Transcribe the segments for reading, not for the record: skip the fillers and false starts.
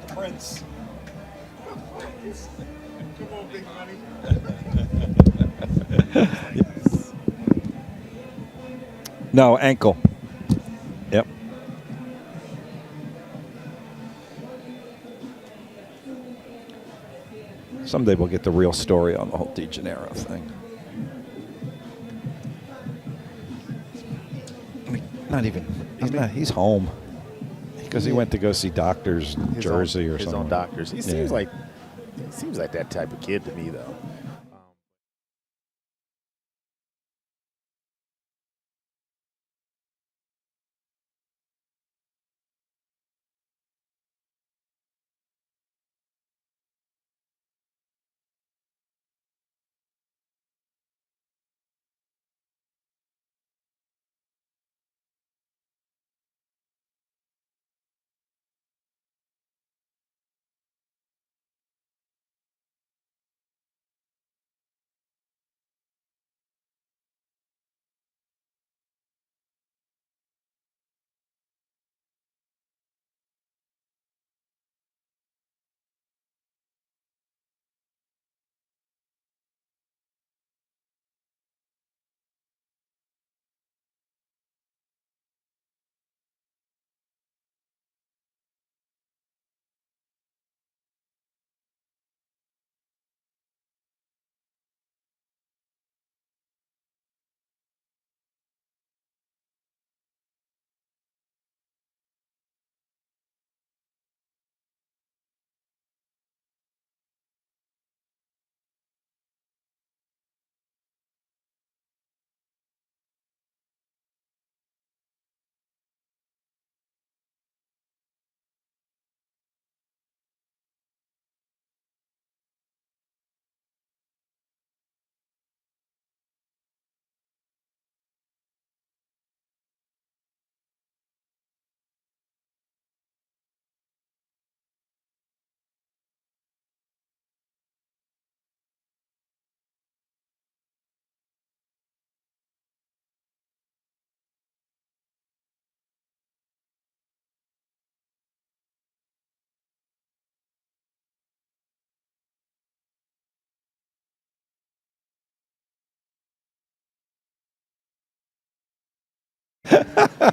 Prince. Come on, big money. No, ankle. Yep. Someday we'll get the real story on the whole DeGennaro thing. I mean, not even. He's home because he went to go see doctors in Jersey or his something. His own doctors. He seems like that type of kid to me, though.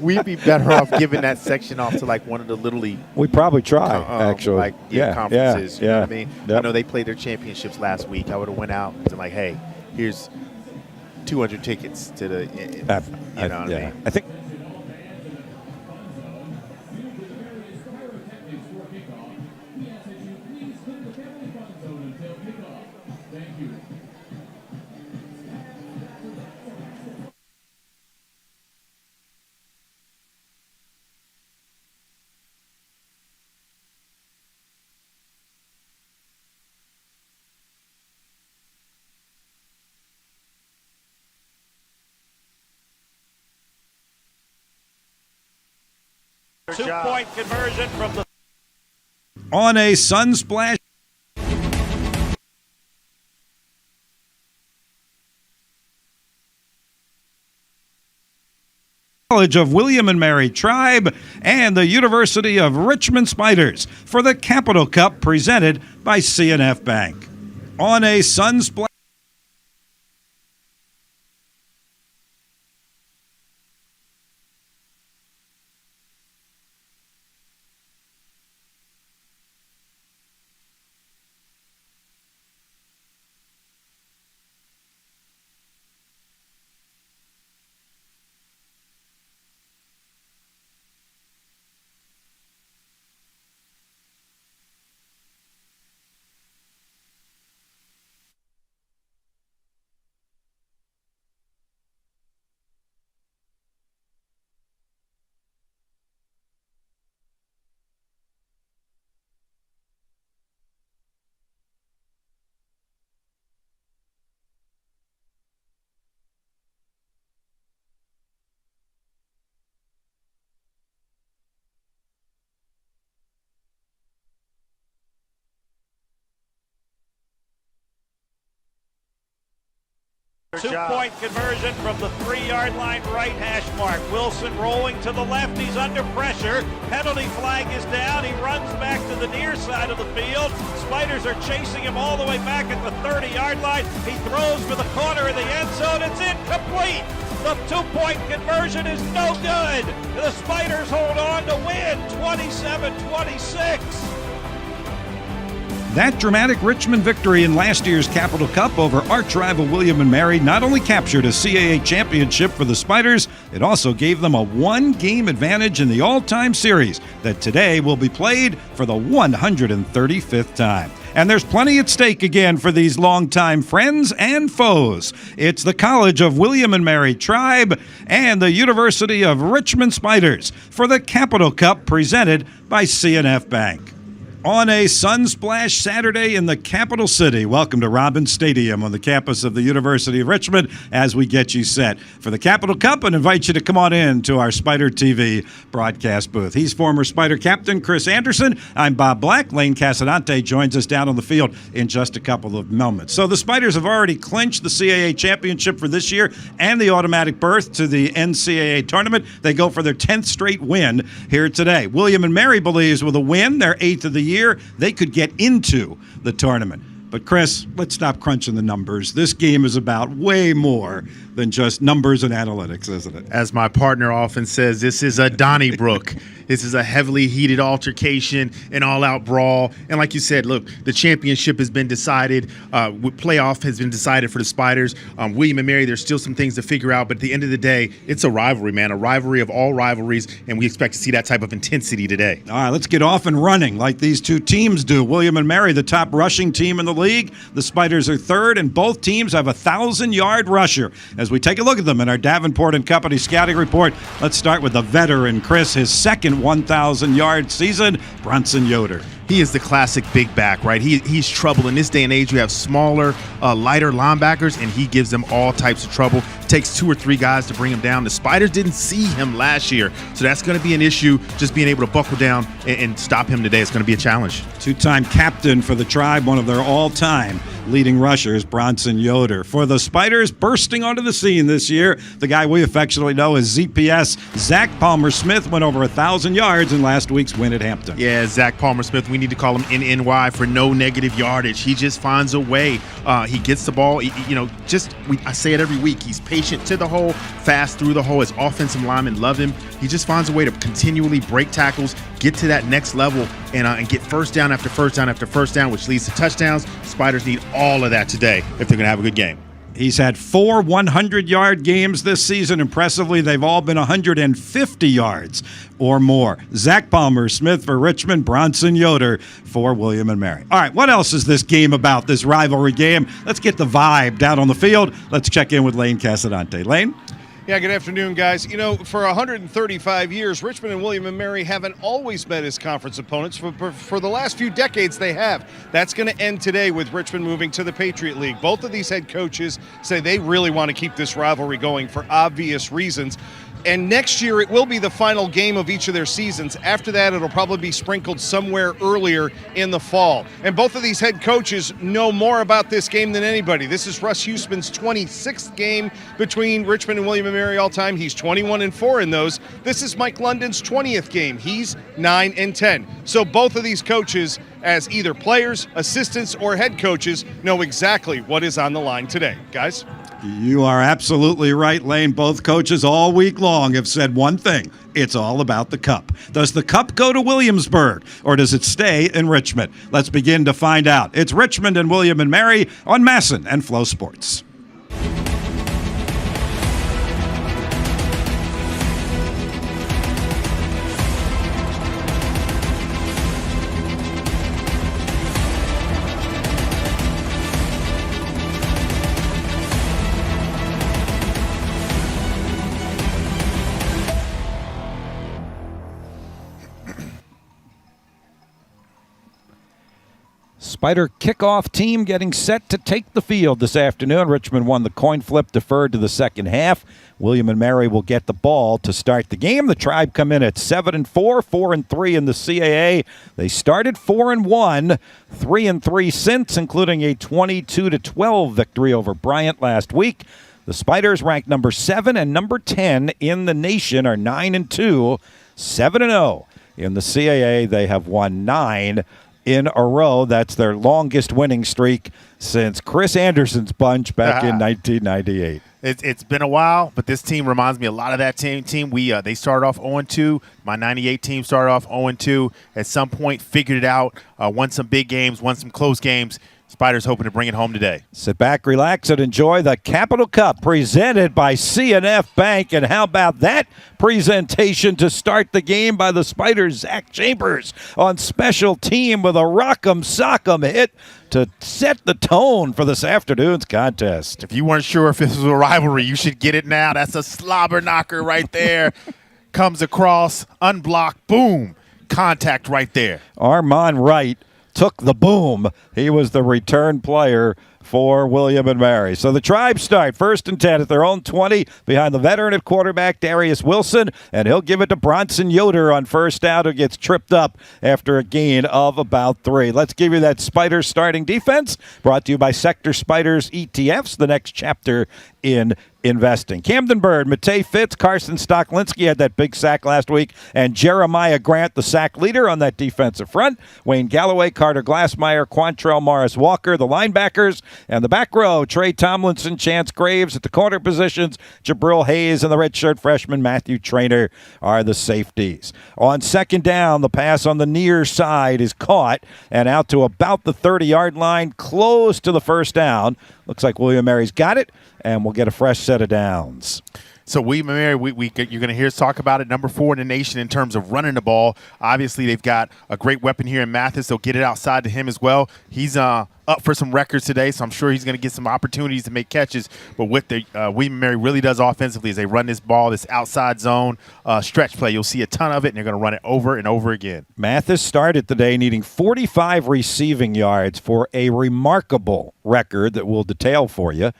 We'd be better off giving that section off to like one of the Little League. We probably try, actually. Conferences. You know what I mean? Yep. I know they played their championships last week. I would have went out and like, hey, here's 200 tickets to the. You know what I mean? I think. Two-point conversion from the On a Sunsplash. College of William and Mary Tribe and the University of Richmond Spiders for the Capital Cup presented by C&F Bank. On a Sunsplash. 2-point conversion from the 3-yard line right hash mark. Wilson rolling to the left. He's under pressure. Penalty flag is down. He runs back to the near side of the field. Spiders are chasing him all the way back at the 30-yard line. He throws for the corner of the end zone. It's incomplete. The 2-point conversion is no good. The Spiders hold on to win 27-26. That dramatic Richmond victory in last year's Capital Cup over arch-rival William & Mary not only captured a CAA championship for the Spiders, it also gave them a one-game advantage in the all-time series that today will be played for the 135th time. And there's plenty at stake again for these longtime friends and foes. It's the College of William & Mary Tribe and the University of Richmond Spiders for the Capital Cup presented by C&F Bank. On a sunsplash Saturday in the capital city, welcome to Robins Stadium on the campus of the University of Richmond as we get you set for the Capital Cup and invite you to come on in to our Spider TV broadcast booth. He's former Spider captain Chris Anderson. I'm Bob Black. Lane Casadante joins us down on the field in just a couple of moments. So the Spiders have already clinched the CAA championship for this year and the automatic berth to the NCAA tournament. They go for their 10th straight win here today. William & Mary believes with a win, their 8th of the year, they could get into the tournament. But Chris, let's stop crunching the numbers. This game is about way more than just numbers and analytics, isn't it? As my partner often says, this is a Donnybrook. This is a heavily heated altercation, an all-out brawl. And like you said, look, the championship has been decided. Playoff has been decided for the Spiders. William & Mary, there's still some things to figure out. But at the end of the day, it's a rivalry, man, a rivalry of all rivalries. And we expect to see that type of intensity today. All right, let's get off and running like these two teams do. William & Mary, the top rushing team in the league. The Spiders are third, and both teams have a 1,000-yard rusher. As we take a look at them in our Davenport and Company scouting report, let's start with the veteran, Chris, his second 1,000-yard season, Bronson Yoder. He is the classic big back, right? He's trouble. In this day and age, you have smaller, lighter linebackers, and he gives them all types of trouble. It takes 2 or 3 guys to bring him down. The Spiders didn't see him last year, so that's going to be an issue, just being able to buckle down and stop him today. It's going to be a challenge. 2-time captain for the Tribe, one of their all-time leading rushers, Bronson Yoder. For the Spiders, bursting onto the scene this year, the guy we affectionately know as ZPS, Zach Palmer-Smith, went over 1,000 yards in last week's win at Hampton. Yeah, Zach Palmer-Smith, we need to call him NNY for no negative yardage. He just finds a way. He gets the ball. I say it every week. He's patient to the hole, fast through the hole. His offensive linemen love him. He just finds a way to continually break tackles, get to that next level, and get first down after first down after first down, which leads to touchdowns. Spiders need all of that today if they're going to have a good game. He's had 4 100-yard games this season. Impressively, they've all been 150 yards or more. Zach Palmer-Smith for Richmond, Bronson Yoder for William & Mary. All right, what else is this game about, this rivalry game? Let's get the vibe down on the field. Let's check in with Lane Casadante. Lane? Yeah, good afternoon, guys. You know, for 135 years, Richmond and William & Mary haven't always met as conference opponents. For the last few decades, they have. That's going to end today with Richmond moving to the Patriot League. Both of these head coaches say they really want to keep this rivalry going for obvious reasons. And next year, it will be the final game of each of their seasons. After that, it'll probably be sprinkled somewhere earlier in the fall. And both of these head coaches know more about this game than anybody. This is Russ Huesman's 26th game between Richmond and William & Mary all time. He's 21-4 in those. This is Mike London's 20th game. He's 9-10. So both of these coaches, as either players, assistants, or head coaches, know exactly what is on the line today. Guys? You are absolutely right, Lane. Both coaches all week long have said one thing. It's all about the cup. Does the cup go to Williamsburg, or does it stay in Richmond? Let's begin to find out. It's Richmond and William & Mary on Masson and Flow Sports. Spider kickoff team getting set to take the field this afternoon. Richmond won the coin flip, deferred to the second half. William & Mary will get the ball to start the game. The Tribe come in at 7-4, 4-3 in the CAA. They started 4-1, 3-3 since, including a 22-12 victory over Bryant last week. The Spiders, ranked number 7 and number 10 in the nation, are 9-2, 7-0. In the CAA, they have won 9 in a row. That's their longest winning streak since Chris Anderson's bunch back in 1998. It's been a while, but this team reminds me a lot of that team. They started off 0-2. My 98 team started off 0-2. At some point, figured it out, won some big games, won some close games. Spiders hoping to bring it home today. Sit back, relax, and enjoy the Capital Cup presented by C&F Bank. And how about that presentation to start the game by the Spiders? Zach Chambers on special team with a rock'em sock'em hit to set the tone for this afternoon's contest. If you weren't sure if this was a rivalry, you should get it now. That's a slobber knocker right there. Comes across, unblocked, boom, contact right there. Armand Wright took the boom. He was the return player for William and Mary. So the Tribes start 1st and 10 at their own 20 behind the veteran at quarterback, Darius Wilson, and he'll give it to Bronson Yoder on first down, who gets tripped up after a gain of about 3. Let's give you that Spiders starting defense, brought to you by Sector Spiders ETFs, the next chapter in investing. Camden Bird, Matei Fitz, Carson Stoklinski had that big sack last week, and Jeremiah Grant, the sack leader on that defensive front. Wayne Galloway, Carter Glassmeyer, Quantrell Morris-Walker, the linebackers, and the back row, Trey Tomlinson, Chance Graves at the corner positions, Jabril Hayes and the redshirt freshman Matthew Traynor are the safeties. On second down, the pass on the near side is caught and out to about the 30-yard line, close to the first down. Looks like William Mary's got it, and we'll get a fresh set of downs. So William and Mary, you're going to hear us talk about it, number 4 in the nation in terms of running the ball. Obviously, they've got a great weapon here in Mathis. They'll get it outside to him as well. He's up for some records today, so I'm sure he's going to get some opportunities to make catches. But what William and Mary really does offensively is they run this ball, this outside zone stretch play. You'll see a ton of it, and they're going to run it over and over again. Mathis started the day needing 45 receiving yards for a remarkable record that we'll detail for you.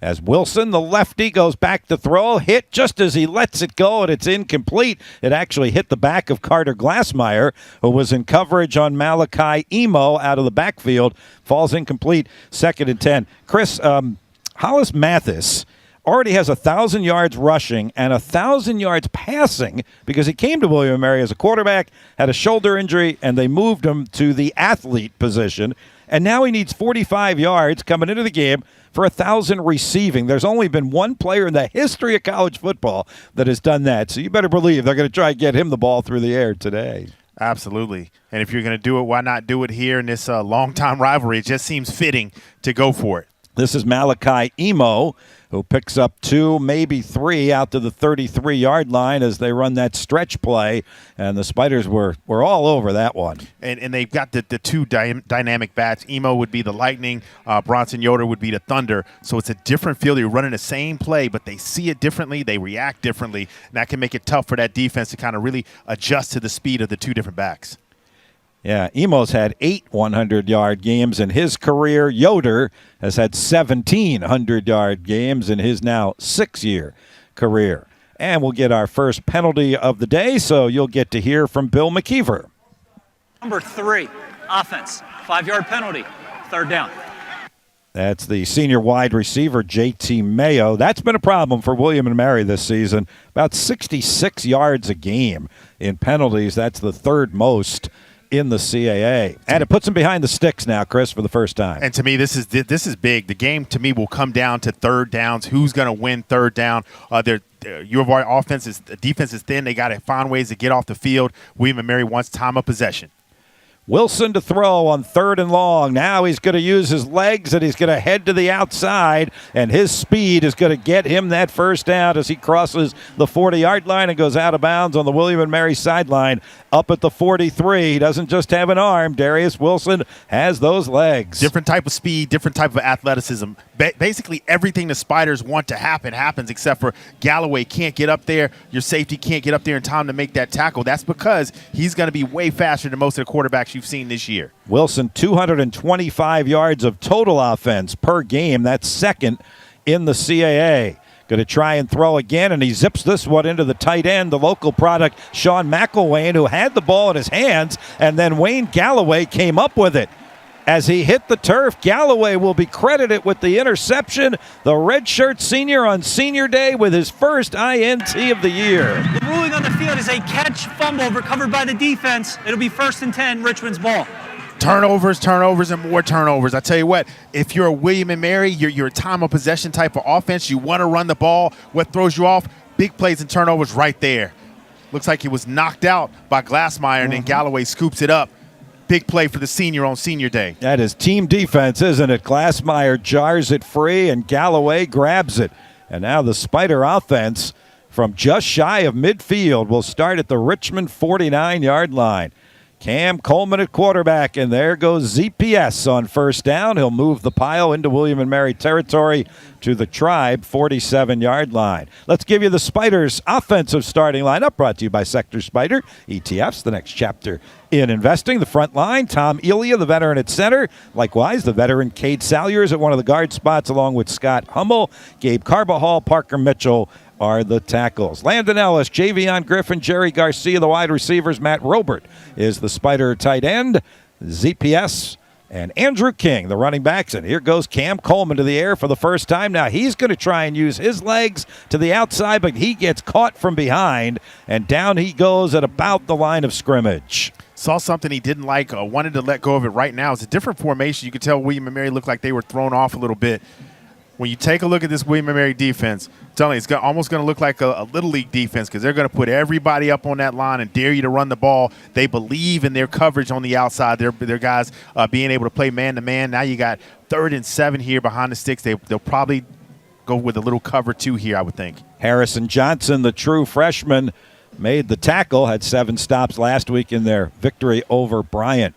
As Wilson, the lefty, goes back to throw, hit just as he lets it go, and it's incomplete. It actually hit the back of Carter Glassmeyer, who was in coverage on Malachi Emo out of the backfield. Falls incomplete, 2nd and 10. Chris, Hollis Mathis already has 1,000 yards rushing and 1,000 yards passing because he came to William & Mary as a quarterback, had a shoulder injury, and they moved him to the athlete position. And now he needs 45 yards coming into the game for 1,000 receiving. There's only been one player in the history of college football that has done that. So you better believe they're going to try and get him the ball through the air today. Absolutely. And if you're going to do it, why not do it here in this long-time rivalry? It just seems fitting to go for it. This is Malachi Emo, who picks up 2, maybe 3 out to the 33-yard line as they run that stretch play, and the Spiders were all over that one. And they've got the 2 dynamic bats. Emo would be the Lightning, Bronson Yoder would be the Thunder, so it's a different feel. You're running the same play, but they see it differently, they react differently, and that can make it tough for that defense to kind of really adjust to the speed of the 2 different backs. Yeah, Emo's had 8 100-yard games in his career. Yoder has had 17 100-yard games in his now 6-year career. And we'll get our first penalty of the day, so you'll get to hear from Bill McKeever. Number 3, offense, 5-yard penalty, 3rd down. That's the senior wide receiver, J.T. Mayo. That's been a problem for William and Mary this season. About 66 yards a game in penalties. That's the 3rd most in the CAA. And it puts them behind the sticks now, Chris, for the first time. And to me, this is big. The game, to me, will come down to 3rd downs. Who's going to win 3rd down? Your defense is thin. They got to find ways to get off the field. William and Mary wants time of possession. Wilson to throw on 3rd and long. Now he's going to use his legs, and he's going to head to the outside, and his speed is going to get him that first down as he crosses the 40-yard line and goes out of bounds on the William & Mary sideline up at the 43. He doesn't just have an arm. Darius Wilson has those legs. Different type of speed, different type of athleticism. Basically everything the Spiders want to happen happens, except for Galloway can't get up there. Your safety can't get up there in time to make that tackle. That's because he's going to be way faster than most of the quarterbacks you've seen this year. Wilson, 225 yards of total offense per game. That's 2nd in the CAA. Going to try and throw again, and he zips this one into the tight end, the local product, Sean McElwain, who had the ball in his hands, and then Wayne Galloway came up with it. as he hit the turf. Galloway will be credited with the interception. The redshirt senior on senior day with his first INT of the year. The ruling on the field is a catch fumble recovered by the defense. It'll be 1st and 10, Richmond's ball. Turnovers, and more turnovers. I tell you what, if you're a William & Mary, you're a time of possession type of offense. You want to run the ball. What throws you off? Big plays and turnovers right there. Looks like he was knocked out by Glassmeyer, and then Galloway scoops it up. Big play for the senior on senior day. That is team defense, isn't it? Glassmeyer jars it free, and Galloway grabs it. And now the Spider offense from just shy of midfield will start at the Richmond 49-yard line. Cam Coleman at quarterback, and there goes ZPS on first down. He'll move the pile into William & Mary territory to the Tribe 47-yard line. Let's give you the Spiders offensive starting lineup, brought to you by Sector Spider. ETFs, the next chapter in investing. The front line, Tom Elia, the veteran at center. Likewise, the veteran Cade Salyers at one of the guard spots, along with Scott Hummel, Gabe Carbajal, Parker Mitchell are the tackles. Landon Ellis, Javion Griffin, Jerry Garcia, the wide receivers. Matt Robert is the Spider tight end. ZPS and Andrew King, the running backs. And here goes Cam Coleman to the air for the first time. Now he's going to try and use his legs to the outside, but he gets caught from behind, and down he goes at about the line of scrimmage. Saw something he didn't like, wanted to let go of it right now. It's a different formation. You could tell William & Mary looked like they were thrown off a little bit. When you take a look at this William & Mary defense, I'm telling you, it's almost going to look like a Little League defense, because they're going to put everybody up on that line and dare you to run the ball. They believe in their coverage on the outside. Their guys being able to play man-to-man. Now you got 3rd and 7 here behind the sticks. They'll probably go with a little cover 2 here, I would think. Harrison Johnson, the true freshman, made the tackle, had 7 stops last week in their victory over Bryant.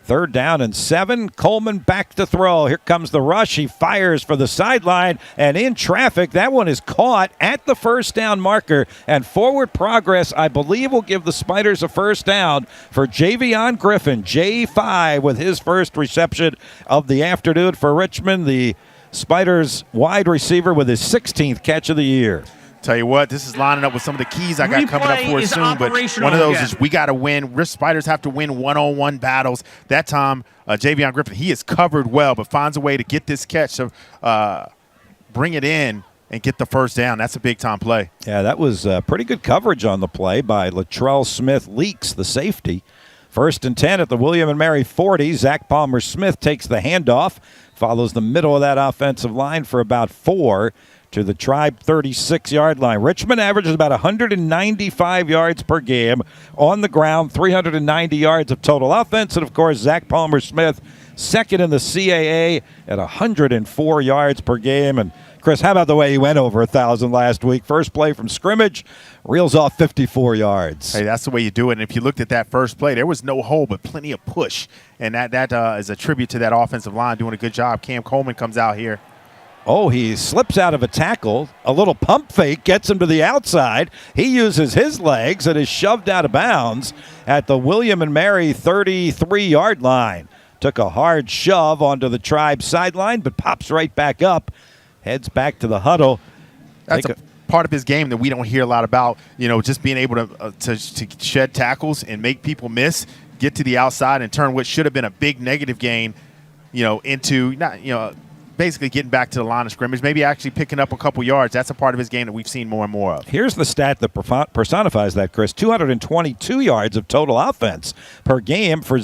3rd down and 7. Coleman back to throw. Here comes the rush. He fires for the sideline, and in traffic, that one is caught at the first down marker. And forward progress, I believe, will give the Spiders a first down for Javion Griffin. J5 with his first reception of the afternoon for Richmond. The Spiders wide receiver with his 16th catch of the year. Tell you what, this is lining up with some of the keys I got coming up for us soon, but one of those is we got to win. Spiders have to win one-on-one battles. That time, Javion Griffin, he is covered well, but finds a way to get this catch, to bring it in and get the first down. That's a big-time play. Yeah, that was pretty good coverage on the play by Latrell Smith-Leaks, the safety. 1st and 10 at the William & Mary 40. Zach Palmer-Smith takes the handoff, follows the middle of that offensive line for about 4. To the Tribe 36-yard line. Richmond averages about 195 yards per game on the ground, 390 yards of total offense. And, of course, Zach Palmer-Smith, second in the CAA at 104 yards per game. And, Chris, how about the way he went over 1,000 last week? First play from scrimmage, reels off 54 yards. Hey, that's the way you do it. And if you looked at that first play, there was no hole but plenty of push. And that is a tribute to that offensive line doing a good job. Cam Coleman comes out here. Oh, he slips out of a tackle. A little pump fake gets him to the outside. He uses his legs and is shoved out of bounds at the William & Mary 33-yard line. Took a hard shove onto the Tribe sideline, but pops right back up. Heads back to the huddle. That's a part of his game that we don't hear a lot about. You know, just being able to shed tackles and make people miss, get to the outside and turn what should have been a big negative gain, into basically getting back to the line of scrimmage, maybe actually picking up a couple yards. That's a part of his game that we've seen more and more of. Here's the stat that personifies that, Chris. 222 yards of total offense per game for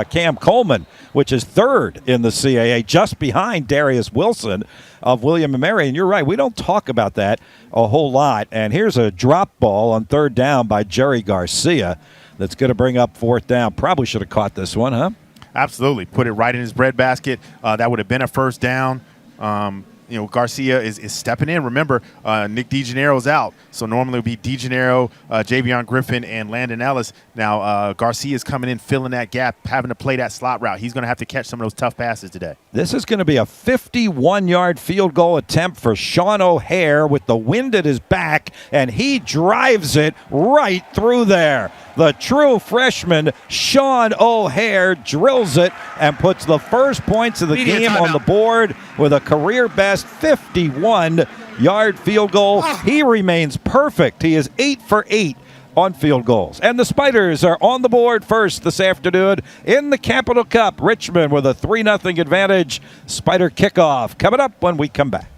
Cam Coleman, which is 3rd in the CAA, just behind Darius Wilson of William & Mary. And you're right, we don't talk about that a whole lot. And here's a drop ball on 3rd down by Jerry Garcia that's going to bring up 4th down. Probably should have caught this one, huh? Absolutely. Put it right in his breadbasket. That would have been a first down. Garcia is stepping in. Remember, Nick DeGennaro's out. So normally it would be DeGennaro, Javion Griffin, and Landon Ellis. Now Garcia's coming in, filling that gap, having to play that slot route. He's going to have to catch some of those tough passes today. This is going to be a 51-yard field goal attempt for Sean O'Hare with the wind at his back, and he drives it right through there. The true freshman, Sean O'Hare, drills it and puts the first points of the game on the board with a career-best 51-yard field goal. He remains perfect. He is 8 for 8 on field goals. And the Spiders are on the board first this afternoon in the Capital Cup. Richmond with a 3-0 advantage. Spider kickoff coming up when we come back.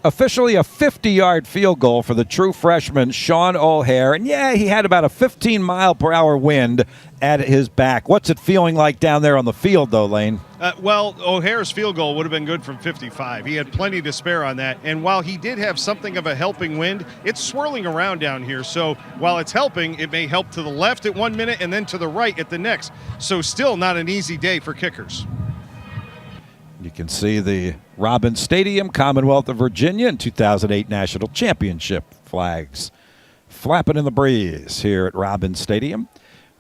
Officially a 50-yard field goal for the true freshman, Sean O'Hare. And yeah, he had about a 15-mile-per-hour wind at his back. What's it feeling like down there on the field, though, Lane? Well, O'Hare's field goal would have been good from 55. He had plenty to spare on that. And while he did have something of a helping wind, it's swirling around down here. So while it's helping, it may help to the left at 1 minute and then to the right at the next. So still not an easy day for kickers. You can see the Robins Stadium, Commonwealth of Virginia, and 2008 National Championship flags flapping in the breeze here at Robins Stadium.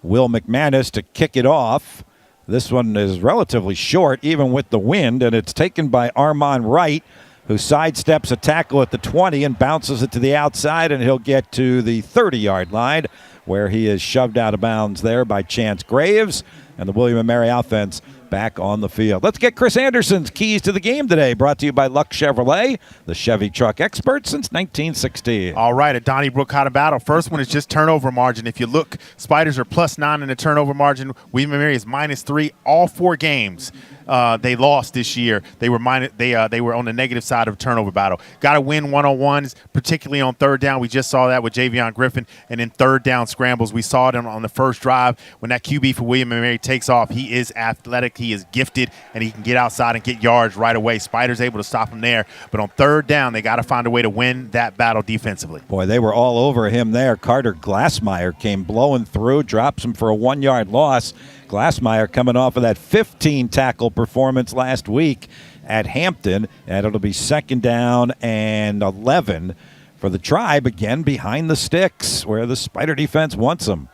Will McManus to kick it off. This one is relatively short, even with the wind, and it's taken by Armand Wright, who sidesteps a tackle at the 20 and bounces it to the outside, and he'll get to the 30-yard line, where he is shoved out of bounds there by Chance Graves, and the William & Mary offense back on the field. Let's get Chris Anderson's keys to the game today, brought to you by Luck Chevrolet, the Chevy truck expert since 1960. All right, at Donnybrook Cotton Battle, first one is just turnover margin. If you look, Spiders are +9 in the turnover margin. William & Mary is -3 all 4 games. They lost this year. They were on the negative side of turnover battle. Got to win one-on-ones, particularly on third down. We just saw that with Javion Griffin. And in third down scrambles, we saw it on the first drive when that QB for William & Mary takes off. He is athletic, he is gifted, and he can get outside and get yards right away. Spiders able to stop him there. But on third down, they got to find a way to win that battle defensively. Boy, they were all over him there. Carter Glassmeyer came blowing through, drops him for a 1-yard loss. Glassmeyer coming off of that 15-tackle performance last week at Hampton, and it'll be 2nd down and 11 for the Tribe, again behind the sticks where the Spider defense wants them.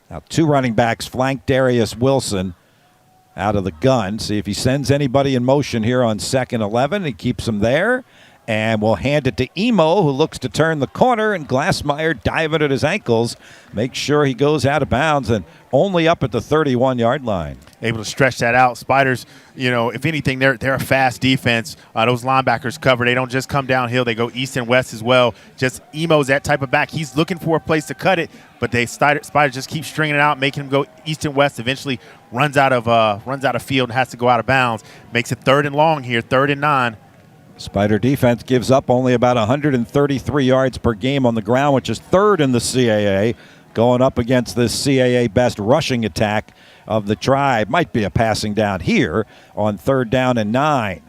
Now 2 running backs flank Darius Wilson out of the gun. See if he sends anybody in motion here on 2nd 11. He keeps them there. And we'll hand it to Emo, who looks to turn the corner, and Glassmeyer diving at his ankles. Make sure he goes out of bounds and only up at the 31-yard line. Able to stretch that out. Spiders, if anything, they're a fast defense. Those linebackers cover. They don't just come downhill. They go east and west as well. Just Emo's that type of back. He's looking for a place to cut it, but Spiders just keep stringing it out, making him go east and west. Eventually runs out of field and has to go out of bounds. Makes it 3rd and long here, 3rd and 9. Spider defense gives up only about 133 yards per game on the ground, which is 3rd in the CAA, going up against this CAA best rushing attack of the Tribe. Might be a passing down here on 3rd down and 9.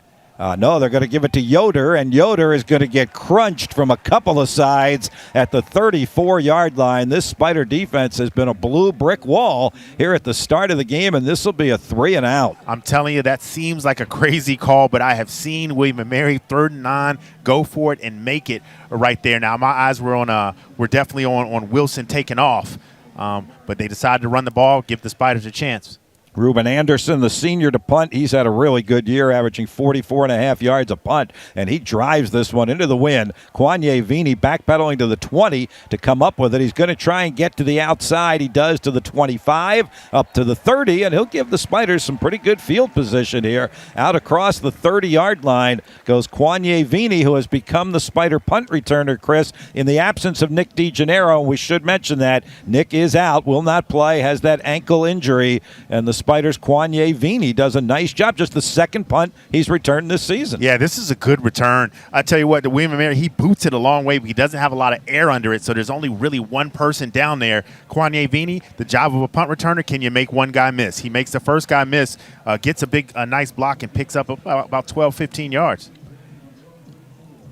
No, they're going to give it to Yoder, and Yoder is going to get crunched from a couple of sides at the 34-yard line. This Spider defense has been a blue brick wall here at the start of the game, and this will be a 3 and out. I'm telling you, that seems like a crazy call, but I have seen William & Mary 3rd and 9 go for it and make it right there. Now, my eyes were definitely on Wilson taking off, but they decided to run the ball, give the Spiders a chance. Ruben Anderson, the senior to punt, he's had a really good year, averaging 44.5 yards a punt, and he drives this one into the wind. Kwanye Vini backpedaling to the 20 to come up with it. He's going to try and get to the outside. He does to the 25, up to the 30, and he'll give the Spiders some pretty good field position here. Out across the 30-yard line goes Kwanye Vini, who has become the Spider punt returner, Chris, in the absence of Nick DeGennaro. We should mention that Nick is out, will not play, has that ankle injury, and the Spiders' Kwanye Vini does a nice job. Just the second punt he's returned this season. Yeah, this is a good return. I tell you what, the William & Mary, he boots it a long way, but he doesn't have a lot of air under it, so there's only really one person down there. Kwanye Vini, the job of a punt returner, can you make one guy miss? He makes the first guy miss, gets a nice block, and picks up about 12, 15 yards.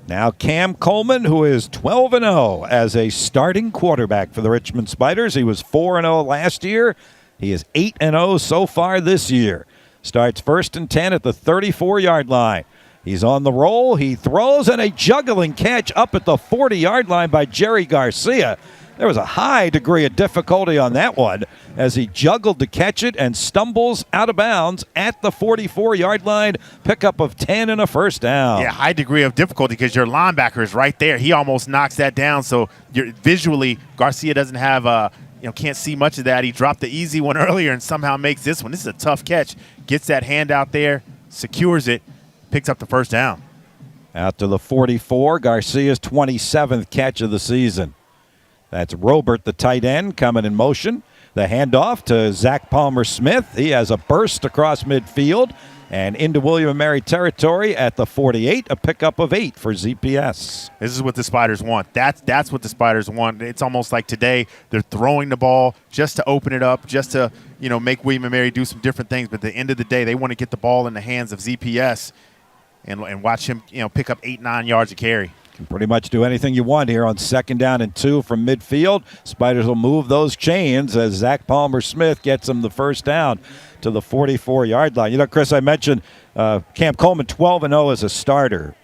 Now Cam Coleman, who is 12-0 as a starting quarterback for the Richmond Spiders. He was 4-0 last year. He is 8-0 so far this year. Starts 1st and 10 at the 34-yard line. He's on the roll. He throws, and a juggling catch up at the 40-yard line by Jerry Garcia. There was a high degree of difficulty on that one as he juggled to catch it and stumbles out of bounds at the 44-yard line. Pickup of 10 and a first down. Yeah, high degree of difficulty because your linebacker is right there. He almost knocks that down. So visually, Garcia doesn't have can't see much of that. He dropped the easy one earlier and somehow makes this one. This is a tough catch. Gets that hand out there, secures it, picks up the first down. Out to the 44, Garcia's 27th catch of the season. That's Robert, the tight end, coming in motion. The handoff to Zach Palmer-Smith. He has a burst across midfield and into William & Mary territory at the 48, a pickup of 8 for ZPS. This is what the Spiders want. That's what the Spiders want. It's almost like today they're throwing the ball just to open it up, just to make William & Mary do some different things. But at the end of the day, they want to get the ball in the hands of ZPS and watch him pick up 8-9 yards a carry. Can pretty much do anything you want here on 2nd down and 2 from midfield. Spiders will move those chains as Zach Palmer-Smith gets them the first down to the 44-yard line. Chris, I mentioned Cam Coleman 12-0 as a starter.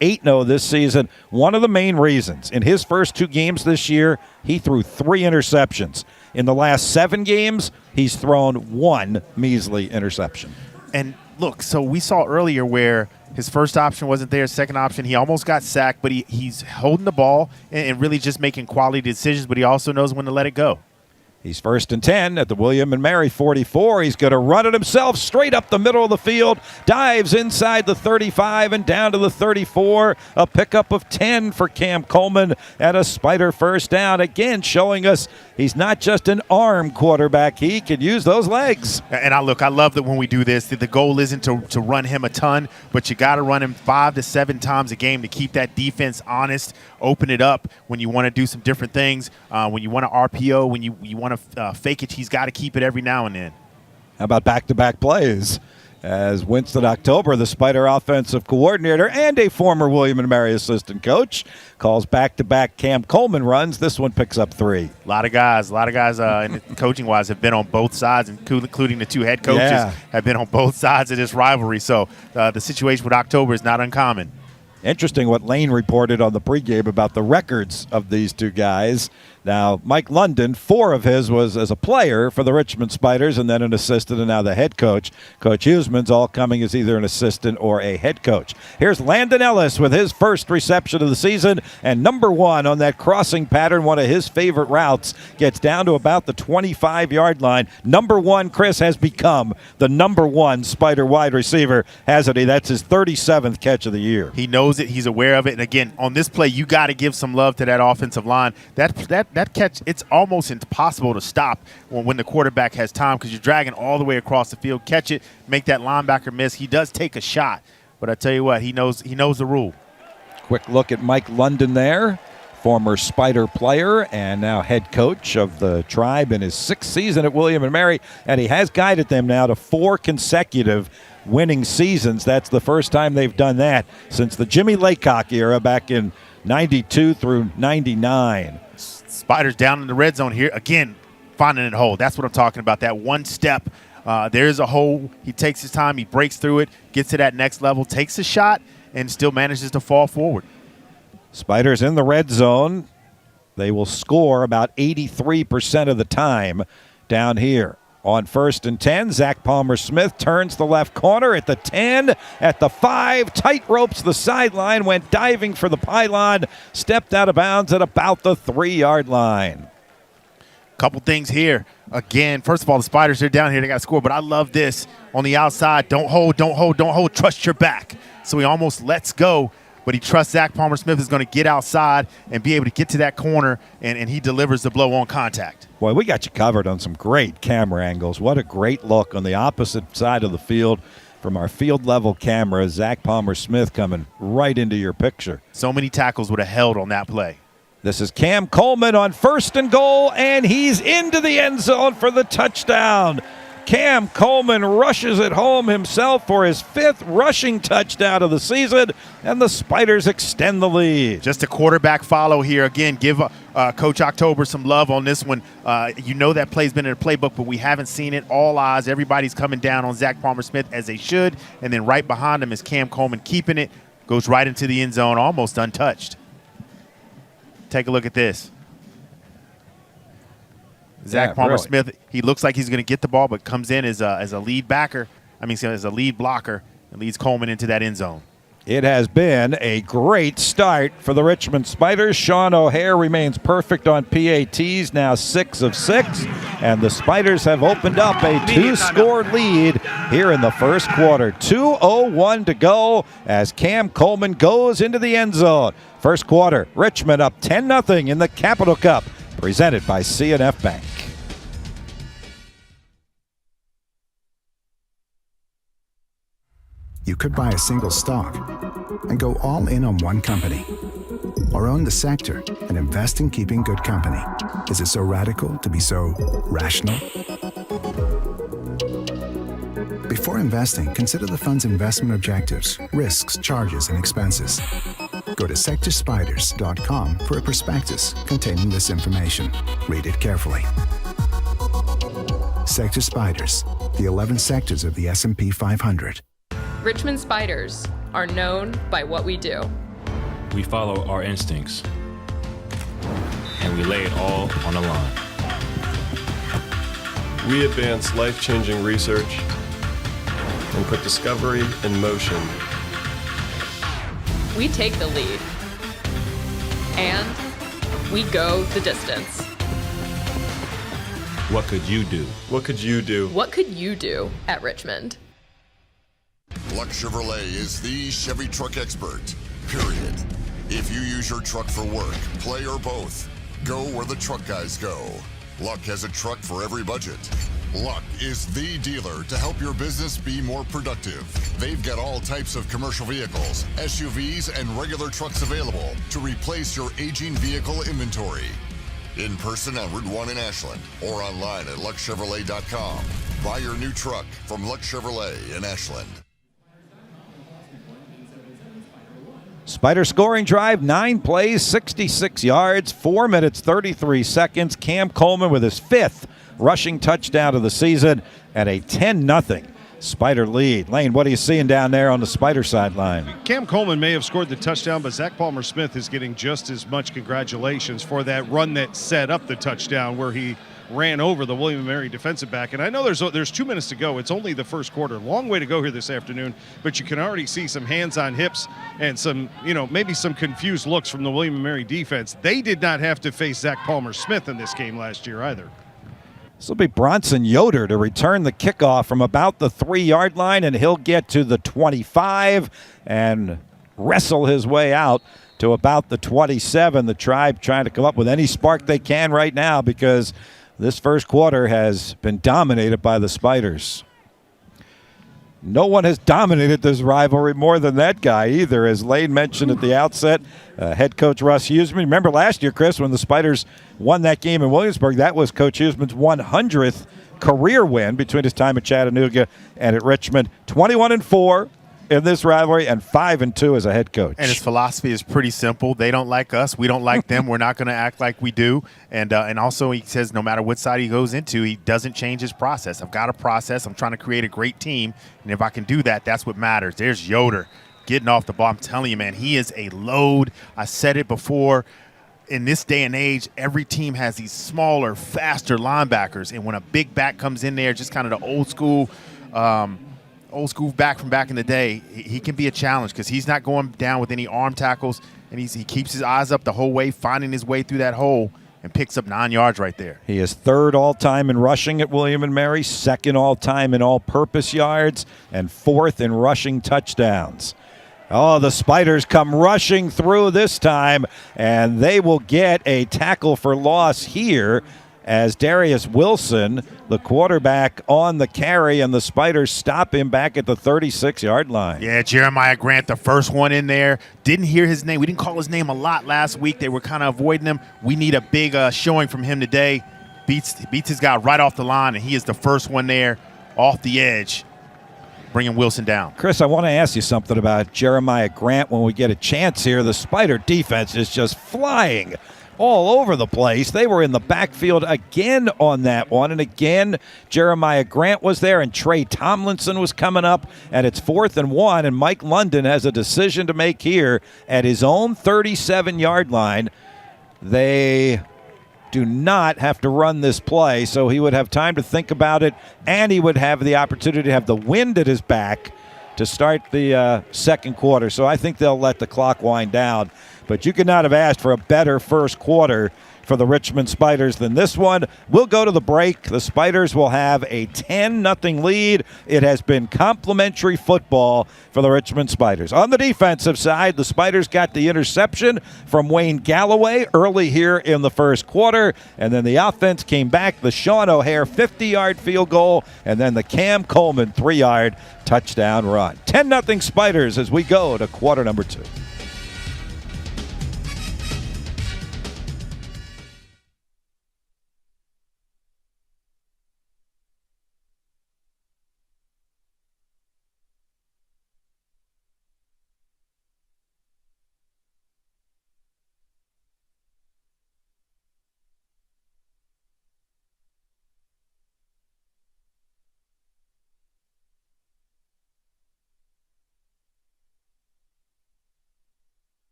8-0 this season. One of the main reasons, in his first 2 games this year, he threw 3 interceptions. In the last 7 games, he's thrown 1 measly interception. And look, so we saw earlier where his first option wasn't there, second option, he almost got sacked, but he's holding the ball and really just making quality decisions, but he also knows when to let it go. He's 1st and 10 at the William & Mary 44. He's going to run it himself straight up the middle of the field. Dives inside the 35 and down to the 34. A pickup of 10 for Cam Coleman and a Spider first down. Again, showing us he's not just an arm quarterback. He can use those legs. And I love that when we do this, the goal isn't to run him a ton, but you got to run him 5 to 7 times a game to keep that defense honest, open it up when you want to do some different things, when you want to RPO, when you want to fake it, he's got to keep it every now and then. How about back-to-back plays? As Winston October, the Spider offensive coordinator and a former William & Mary assistant coach, calls back-to-back Cam Coleman runs. This one picks up 3. A lot of guys coaching-wise have been on both sides, including the 2 head coaches have been on both sides of this rivalry. So the situation with October is not uncommon. Interesting what Lane reported on the pregame about the records of these 2 guys. Now, Mike London, 4 of his was as a player for the Richmond Spiders and then an assistant and now the head coach. Coach Huseman's all coming as either an assistant or a head coach. Here's Landon Ellis with his first reception of the season and number 1 on that crossing pattern, one of his favorite routes, gets down to about the 25-yard line. Number 1, Chris, has become the number 1 Spider wide receiver, hasn't he? That's his 37th catch of the year. He knows it. He's aware of it. And, again, on this play, you got to give some love to that offensive line. That catch, it's almost impossible to stop when the quarterback has time because you're dragging all the way across the field. Catch it, make that linebacker miss. He does take a shot, but I tell you what, he knows the rule. Quick look at Mike London there, former Spider player and now head coach of the Tribe in his 6th season at William & Mary, and he has guided them now to 4 consecutive winning seasons. That's the first time they've done that since the Jimmy Laycock era back in 92 through 99. Spiders down in the red zone here. Again, finding a hole. That's what I'm talking about. That one step. There's a hole. He takes his time. He breaks through it, gets to that next level, takes a shot, and still manages to fall forward. Spiders in the red zone. They will score about 83% of the time down here. On 1st and 10, Zach Palmer-Smith turns the left corner at the 10, at the 5, tight ropes the sideline, went diving for the pylon, stepped out of bounds at about the 3-yard line. Couple things here. Again, first of all, the Spiders are down here. They got to score, but I love this. On the outside, don't hold, trust your back. So he almost lets go, but he trusts Zach Palmer-Smith is going to get outside and be able to get to that corner, and he delivers the blow on contact. Boy, we got you covered on some great camera angles. What a great look on the opposite side of the field from our field-level camera. Zach Palmer-Smith coming right into your picture. So many tackles would have held on that play. This is Cam Coleman on 1st and goal, and he's into the end zone for the touchdown. Cam Coleman rushes it home himself for his 5th rushing touchdown of the season, and the Spiders extend the lead. Just a quarterback follow here. Again, give Coach October some love on this one. You know that play's been in the playbook, but we haven't seen it. All eyes, everybody's coming down on Zach Palmer-Smith as they should, and then right behind him is Cam Coleman keeping it, goes right into the end zone, almost untouched. Take a look at this. Zach Palmer-Smith, really. He looks like he's going to get the ball, but comes in as a lead backer. As a lead blocker, and leads Coleman into that end zone. It has been a great start for the Richmond Spiders. Sean O'Hare remains perfect on PATs, now 6 of 6. And the Spiders have opened up a 2-score lead here in the first quarter. 2:01 to go as Cam Coleman goes into the end zone. First quarter, Richmond up 10-0 in the Capital Cup, presented by C&F Bank. You could buy a single stock and go all in on one company, or own the sector and invest in keeping good company. Is it so radical to be so rational? Before investing, consider the fund's investment objectives, risks, charges, and expenses. Go to sectorspiders.com for a prospectus containing this information. Read it carefully. Sector Spiders, the 11 sectors of the S&P 500. Richmond Spiders are known by what we do. We follow our instincts, and we lay it all on the line. We advance life-changing research and put discovery in motion. We take the lead, and we go the distance. What could you do? What could you do? What could you do at Richmond? Luck Chevrolet is the Chevy truck expert, period. If you use your truck for work, play, or both, go where the truck guys go. Luck has a truck for every budget. Luck is the dealer to help your business be more productive. They've got all types of commercial vehicles, SUVs, and regular trucks available to replace your aging vehicle inventory. In person on Route 1 in Ashland or online at luckchevrolet.com. Buy your new truck from Luck Chevrolet in Ashland. Spider scoring drive, 9 plays, 66 yards, 4 minutes, 33 seconds. Cam Coleman with his 5th rushing touchdown of the season and a 10-0 Spider lead. Lane, what are you seeing down there on the Spider sideline? Cam Coleman may have scored the touchdown, but Zach Palmer-Smith is getting just as much congratulations for that run that set up the touchdown where he ran over the William & Mary defensive back. And I know there's 2 minutes to go. It's only the first quarter. Long way to go here this afternoon, but you can already see some hands on hips and some, maybe some confused looks from the William & Mary defense. They did not have to face Zach Palmer-Smith in this game last year either. This will be Bronson Yoder to return the kickoff from about the 3-yard line, and he'll get to the 25 and wrestle his way out to about the 27. The Tribe trying to come up with any spark they can right now because this first quarter has been dominated by the Spiders. No one has dominated this rivalry more than that guy either, as Lane mentioned at the outset. Head coach Russ Huseman. Remember last year, Chris, when the Spiders won that game in Williamsburg, that was Coach Huseman's 100th career win between his time at Chattanooga and at Richmond. 21-4 in this rivalry and 5-2 as a head coach. And his philosophy is pretty simple. They don't like us. We don't like them. We're not going to act like we do. And also he says no matter what side he goes into, he doesn't change his process. I've got a process. I'm trying to create a great team. And if I can do that, that's what matters. There's Yoder getting off the ball. I'm telling you, man, he is a load. I said it before. in this day and age, every team has these smaller, faster linebackers. And when a big back comes in there, just kind of the old school back from back in the day, he can be a challenge because he's not going down with any arm tackles, and he keeps his eyes up the whole way, finding his way through that hole, and picks up 9 yards right there. He is third all-time in rushing at William & Mary, second all-time in all-purpose yards, and fourth in rushing touchdowns. Oh, the Spiders come rushing through this time, and they will get a tackle for loss here as Darius Wilson, the quarterback, on the carry, and the Spiders stop him back at the 36-yard line. Yeah, Jeremiah Grant, the first one in there. Didn't hear his name. We didn't call his name a lot last week. They were kind of avoiding him. We need a big showing from him today. Beats his guy right off the line, and he is the first one there off the edge, bringing Wilson down. Chris, I want to ask you something about Jeremiah Grant when we get a chance here. The Spider defense is just flying all over the place. They were in the backfield again on that one, and again Jeremiah Grant was there, and Trey Tomlinson was coming up, and it's 4th and 1, and Mike London has a decision to make here at his own 37-yard line. They do not have to run this play, so he would have time to think about it, and he would have the opportunity to have the wind at his back to start the second quarter. So I think they'll let the clock wind down. But you could not have asked for a better first quarter for the Richmond Spiders than this one. We'll go to the break. The Spiders will have a 10-0 lead. It has been complimentary football for the Richmond Spiders. On the defensive side, the Spiders got the interception from Wayne Galloway early here in the first quarter, and then the offense came back. The Sean O'Hare 50-yard field goal, and then the Cam Coleman 3-yard touchdown run. 10-0 Spiders as we go to quarter number 2.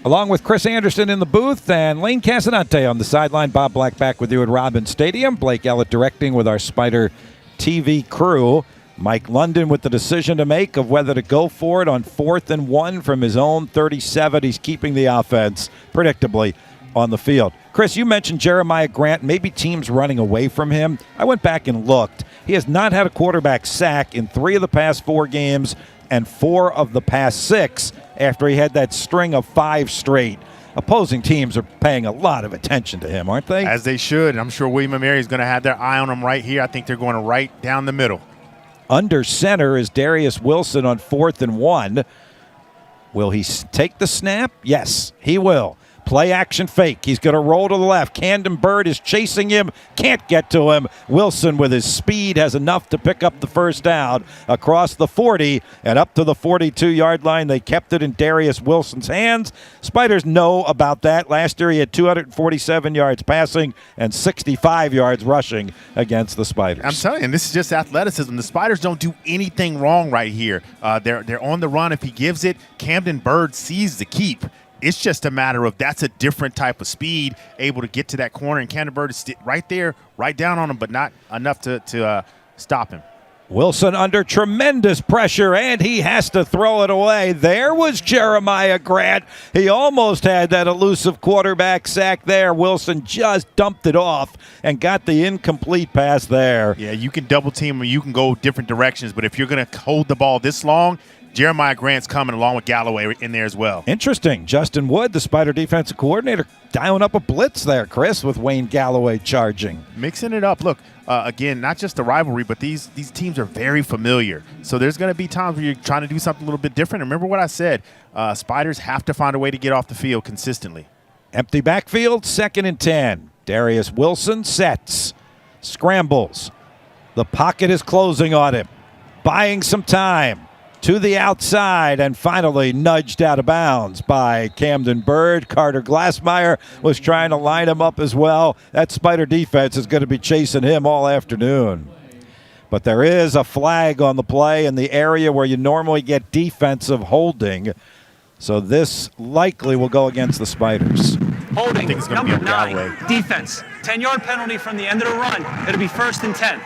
Along with Chris Anderson in the booth and Lane Casanante on the sideline. Bob Black back with you at Robins Stadium. Blake Ellett directing with our Spider TV crew. Mike London with the decision to make of whether to go for it on 4th and 1 from his own 37. He's keeping the offense, predictably, on the field. Chris, you mentioned Jeremiah Grant, maybe teams running away from him. I went back and looked. He has not had a quarterback sack in 3 of the past 4 games and 4 of the past 6 after he had that string of 5 straight. Opposing teams are paying a lot of attention to him, aren't they? As they should. I'm sure William & Mary is going to have their eye on him right here. I think they're going to right down the middle. Under center is Darius Wilson on 4th and 1. Will he take the snap? Yes, he will. Play action fake. He's going to roll to the left. Camden Bird is chasing him. Can't get to him. Wilson, with his speed, has enough to pick up the first down across the 40 and up to the 42-yard line. They kept it in Darius Wilson's hands. Spiders know about that. Last year he had 247 yards passing and 65 yards rushing against the Spiders. I'm telling you, this is just athleticism. The Spiders don't do anything wrong right here. They're on the run. If he gives it, Camden Bird sees the keep. It's just a matter of that's a different type of speed, able to get to that corner, and Camden Bird is right there, right down on him, but not enough to stop him. Wilson under tremendous pressure, and he has to throw it away. There was Jeremiah Grant. He almost had that elusive quarterback sack there. Wilson just dumped it off and got the incomplete pass there. Yeah, you can double team him, you can go different directions, but if you're going to hold the ball this long, Jeremiah Grant's coming along with Galloway in there as well. Interesting. Justin Wood, the Spider defensive coordinator, dialing up a blitz there, Chris, with Wayne Galloway charging. Mixing it up. Look, again, not just the rivalry, but these teams are very familiar. So there's going to be times where you're trying to do something a little bit different. Remember what I said. Spiders have to find a way to get off the field consistently. Empty backfield, 2nd and 10. Darius Wilson sets, scrambles. The pocket is closing on him, buying some time. To the outside and finally nudged out of bounds by Camden Bird. Carter Glassmeyer was trying to line him up as well. That Spider defense is going to be chasing him all afternoon. But there is a flag on the play in the area where you normally get defensive holding. So this likely will go against the Spiders. Holding, it's gonna number be on 9, Galloway. defense. 10-yard penalty from the end of the run. It'll be 1st and 10.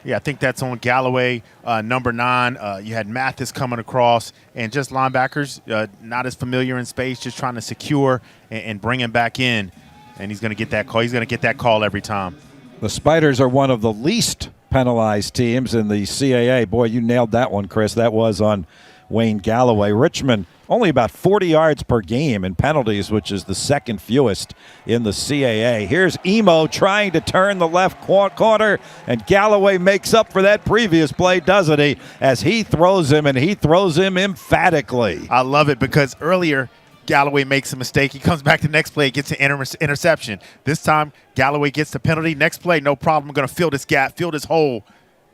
Yeah, I think that's on Galloway, number 9. You had Mathis coming across, and just linebackers not as familiar in space, just trying to secure and bring him back in. And he's going to get that call. He's going to get that call every time. The Spiders are one of the least penalized teams in the CAA. Boy, you nailed that one, Chris. That was on Wayne Galloway. Richmond, only about 40 yards per game in penalties, which is the second fewest in the CAA. Here's Emo trying to turn the left corner, and Galloway makes up for that previous play, doesn't he? As he throws him, and he throws him emphatically. I love it because earlier Galloway makes a mistake. He comes back the next play, gets an interception. This time, Galloway gets the penalty. Next play, no problem. I'm going to fill this gap, fill this hole,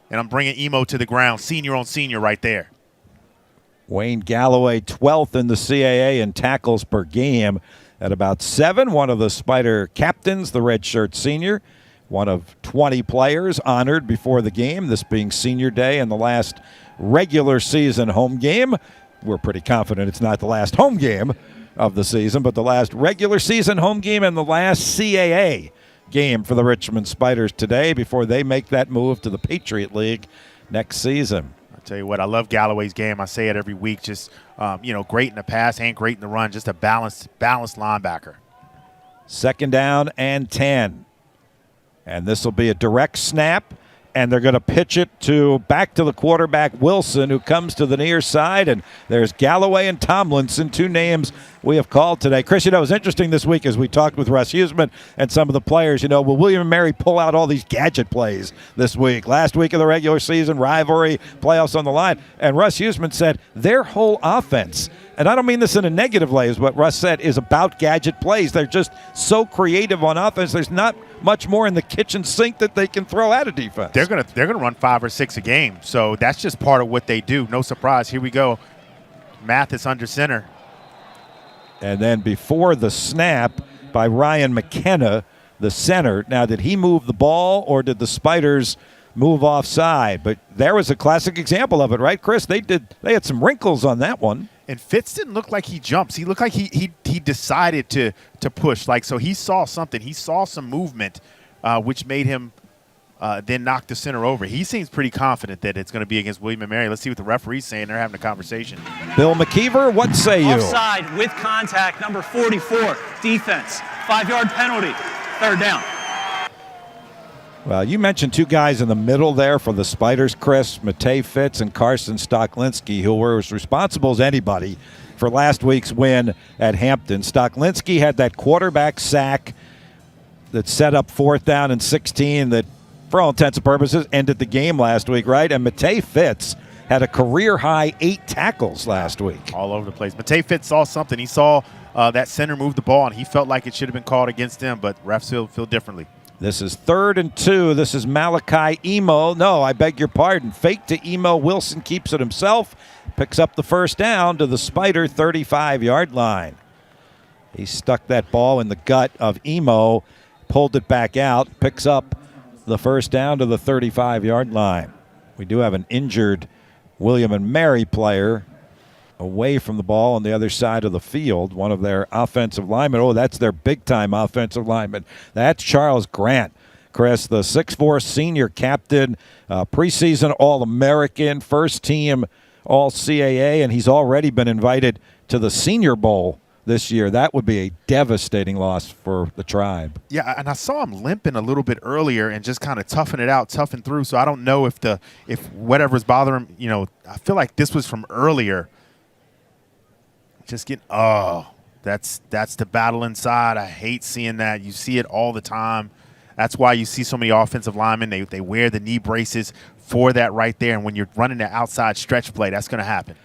and I'm bringing Emo to the ground. Senior on senior right there. Wayne Galloway, 12th in the CAA in tackles per game at about 7. One of the Spider captains, the redshirt senior, one of 20 players honored before the game, this being senior day and the last regular season home game. We're pretty confident it's not the last home game of the season, but the last regular season home game and the last CAA game for the Richmond Spiders today before they make that move to the Patriot League next season. I'll tell you what, I love Galloway's game. I say it every week. Just, great in the pass and great in the run. Just a balanced linebacker. 2nd down and 10. And this will be a direct snap. And they're going to pitch it back to the quarterback, Wilson, who comes to the near side. And there's Galloway and Tomlinson, 2 names we have called today. Chris, it was interesting this week as we talked with Russ Huseman and some of the players. Will William and Mary pull out all these gadget plays this week? Last week of the regular season, rivalry, playoffs on the line. And Russ Huseman said their whole offense, and I don't mean this in a negative way, is what Russ said, is about gadget plays. They're just so creative on offense. There's not much more in the kitchen sink that they can throw at a defense. They're gonna run 5 or 6 a game, so that's just part of what they do. No surprise. Here we go. Mathis under center. And then before the snap by Ryan McKenna, the center. Now, did he move the ball or did the Spiders move offside? But there was a classic example of it, right, Chris? They had some wrinkles on that one. And Fitz didn't look like he jumps. He looked like he decided to push. So he saw something. He saw some movement, which made him then knock the center over. He seems pretty confident that it's going to be against William & Mary. Let's see what the referee's saying. They're having a conversation. Bill McKeever, what say you? Offside with contact, number 44, defense. 5-yard penalty, 3rd down. Well, you mentioned 2 guys in the middle there for the Spiders, Chris, Matej Fitz and Carson Stoklinski, who were as responsible as anybody for last week's win at Hampton. Stoklinski had that quarterback sack that set up 4th down and 16 that, for all intents and purposes, ended the game last week, right? And Matej Fitz had a career-high 8 tackles last week. All over the place. Matei Fitz saw something. He saw that center move the ball, and he felt like it should have been called against him, but refs feel differently. This is 3rd and 2. This is Malachi Emo. No, I beg your pardon. Fake to Emo. Wilson keeps it himself. Picks up the first down to the Spider 35-yard line. He stuck that ball in the gut of Emo, pulled it back out, picks up the first down to the 35-yard line. We do have an injured William and Mary player away from the ball on the other side of the field, one of their offensive linemen. Oh, that's their big-time offensive lineman. That's Charles Grant. Chris, the 6'4 senior captain, preseason All-American, first-team All-CAA, and he's already been invited to the Senior Bowl this year. That would be a devastating loss for the Tribe. Yeah, and I saw him limping a little bit earlier and just kind of toughen through. So I don't know if whatever's bothering him, I feel like this was from earlier. Just that's the battle inside. I hate seeing that. You see it all the time. That's why you see so many offensive linemen. They wear the knee braces for that right there. And when you're running the outside stretch play, that's going to happen.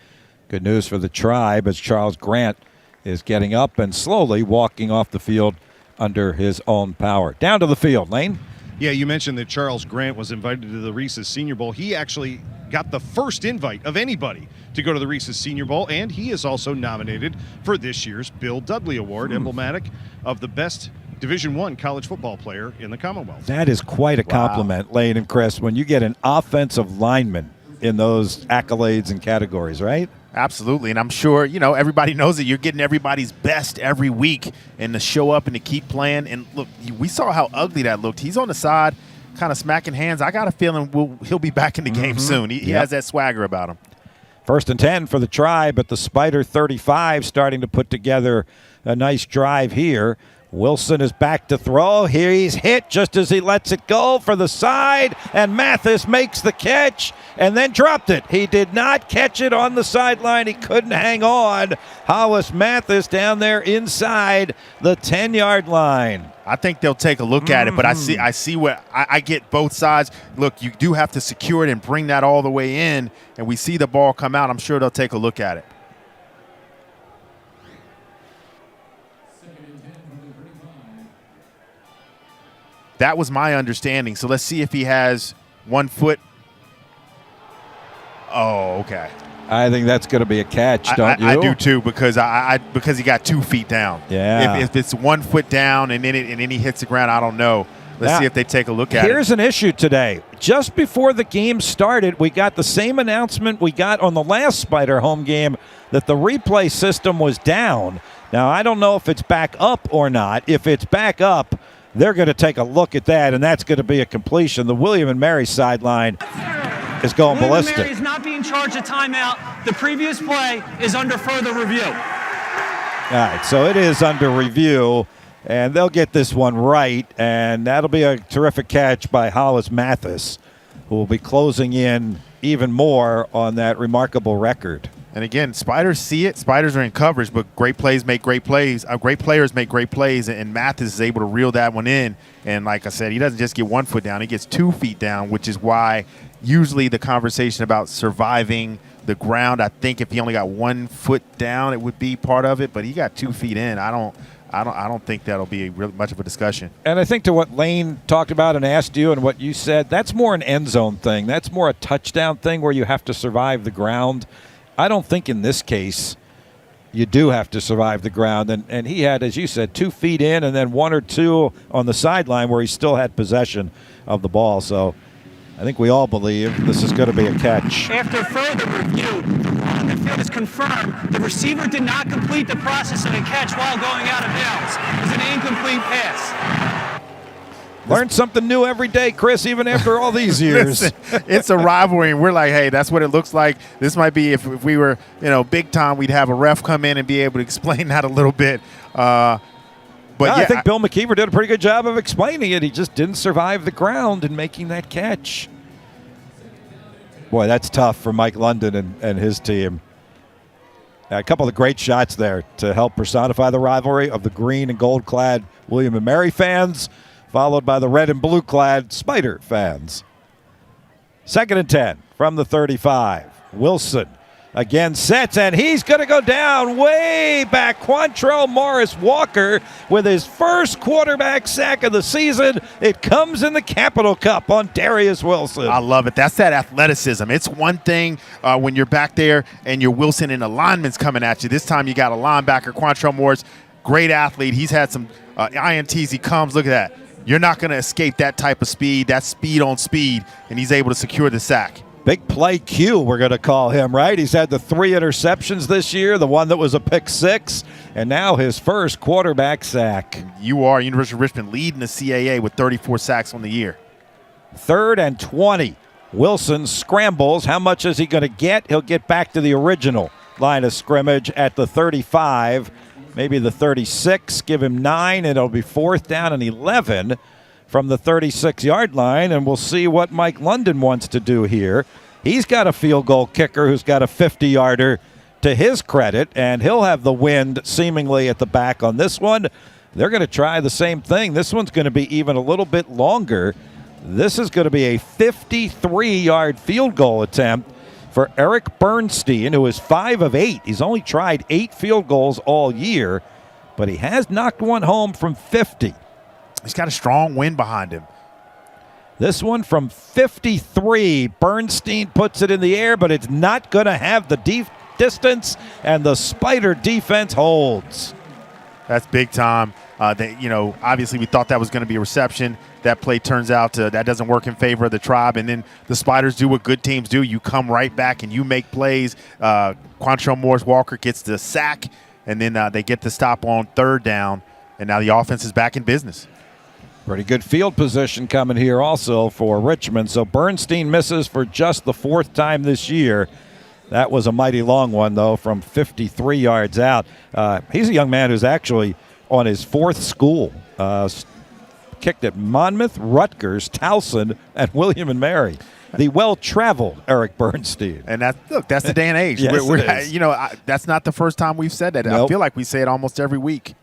Good news for the Tribe as Charles Grant is getting up and slowly walking off the field under his own power. Down to the field, Lane. Yeah, you mentioned that Charles Grant was invited to the Reese's Senior Bowl. He actually got the first invite of anybody to go to the Reese's Senior Bowl, and he is also nominated for this year's Bill Dudley Award, emblematic of the best Division I college football player in the Commonwealth. That is quite a compliment, Lane and Chris, when you get an offensive lineman in those accolades and categories, right? Absolutely, and I'm sure, everybody knows that you're getting everybody's best every week and to show up and to keep playing. And look, we saw how ugly that looked. He's on the side kind of smacking hands. I got a feeling he'll be back in the game soon. He has that swagger about him. 1st and 10 for the Tribe at the Spider 35, starting to put together a nice drive here. Wilson is back to throw. Here he's hit just as he lets it go for the side, and Mathis makes the catch and then dropped it. He did not catch it on the sideline. He couldn't hang on. Hollis Mathis down there inside the 10-yard line. I think they'll take a look at it, but I see what I get both sides. Look, you do have to secure it and bring that all the way in, and we see the ball come out. I'm sure they'll take a look at it. That was my understanding. So let's see if he has 1 foot. Oh, okay. I think that's going to be a catch, don't you? I do too, because because he got 2 feet down. Yeah. If it's 1 foot down and then he hits the ground, I don't know. Let's see if they take a look at it. Here's an issue today. Just before the game started, we got the same announcement we got on the last Spider home game that the replay system was down. Now, I don't know if it's back up or not. If it's back up, they're going to take a look at that, and that's going to be a completion. The William and Mary sideline is going ballistic. William and Mary is not being charged a timeout. The previous play is under further review. All right, so it is under review, and they'll get this one right, and that'll be a terrific catch by Hollis Mathis, who will be closing in even more on that remarkable record. And again, Spiders see it. Spiders are in coverage, but great plays make great plays. Great players make great plays, and Mathis is able to reel that one in. And like I said, he doesn't just get 1 foot down. He gets 2 feet down, which is why usually the conversation about surviving the ground, I think if he only got 1 foot down, it would be part of it. But he got 2 feet in. I don't think that'll be really much of a discussion. And I think to what Lane talked about and asked you and what you said, that's more an end zone thing. That's more a touchdown thing where you have to survive the ground. I don't think in this case you do have to survive the ground. And he had, as you said, 2 feet in and then 1 or 2 on the sideline where he still had possession of the ball. So I think we all believe this is going to be a catch. After further review, the field is confirmed the receiver did not complete the process of a catch while going out of bounds. It was an incomplete pass. Learn something new every day, Chris, even after all these years. Listen, it's a rivalry, and we're like, hey, that's what it looks like. This might be if we were, big time, we'd have a ref come in and be able to explain that a little bit. But I think Bill McKeever did a pretty good job of explaining it. He just didn't survive the ground in making that catch. Boy, that's tough for Mike London and his team. A couple of great shots there to help personify the rivalry of the green and gold-clad William and Mary fans, followed by the red and blue-clad Spider fans. 2nd and 10 from the 35. Wilson again sets, and he's going to go down way back. Quantrell Morris Walker with his first quarterback sack of the season. It comes in the Capital Cup on Darius Wilson. I love it. That's that athleticism. It's one thing when you're back there and you're Wilson and the lineman's coming at you. This time you got a linebacker, Quantrell Morris, great athlete. He's had some INTs. He comes. Look at that. You're not going to escape that type of speed, that speed on speed, and he's able to secure the sack. Big play Q, we're going to call him, right? He's had the 3 interceptions this year, the one that was a pick 6, and now his first quarterback sack. You are University of Richmond leading the CAA with 34 sacks on the year. 3rd and 20. Wilson scrambles. How much is he going to get? He'll get back to the original line of scrimmage at the 35, maybe the 36. Give him 9, and it'll be 4th down and 11. From the 36-yard line, and we'll see what Mike London wants to do here. He's got a field goal kicker who's got a 50-yarder to his credit, and he'll have the wind seemingly at the back on this one. They're going to try the same thing. This one's going to be even a little bit longer. This is going to be a 53-yard field goal attempt for Eric Bernstein, who is 5 of 8. He's only tried 8 field goals all year, but he has knocked one home from 50. He's got a strong wind behind him. This one from 53. Bernstein puts it in the air, but it's not going to have the distance, and the Spider defense holds. That's big time. Obviously we thought that was going to be a reception. That play turns out that doesn't work in favor of the Tribe, and then the Spiders do what good teams do. You come right back and you make plays. Quantrell Morris Walker gets the sack, and then they get the stop on 3rd down, and now the offense is back in business. Pretty good field position coming here also for Richmond. So Bernstein misses for just the 4th time this year. That was a mighty long one, though, from 53 yards out. He's a young man who's actually on his 4th school. Kicked at Monmouth, Rutgers, Towson, and William and Mary. The well-traveled Eric Bernstein. And that's the day and age. Yes, it is. That's not the first time we've said that. Nope. I feel like we say it almost every week.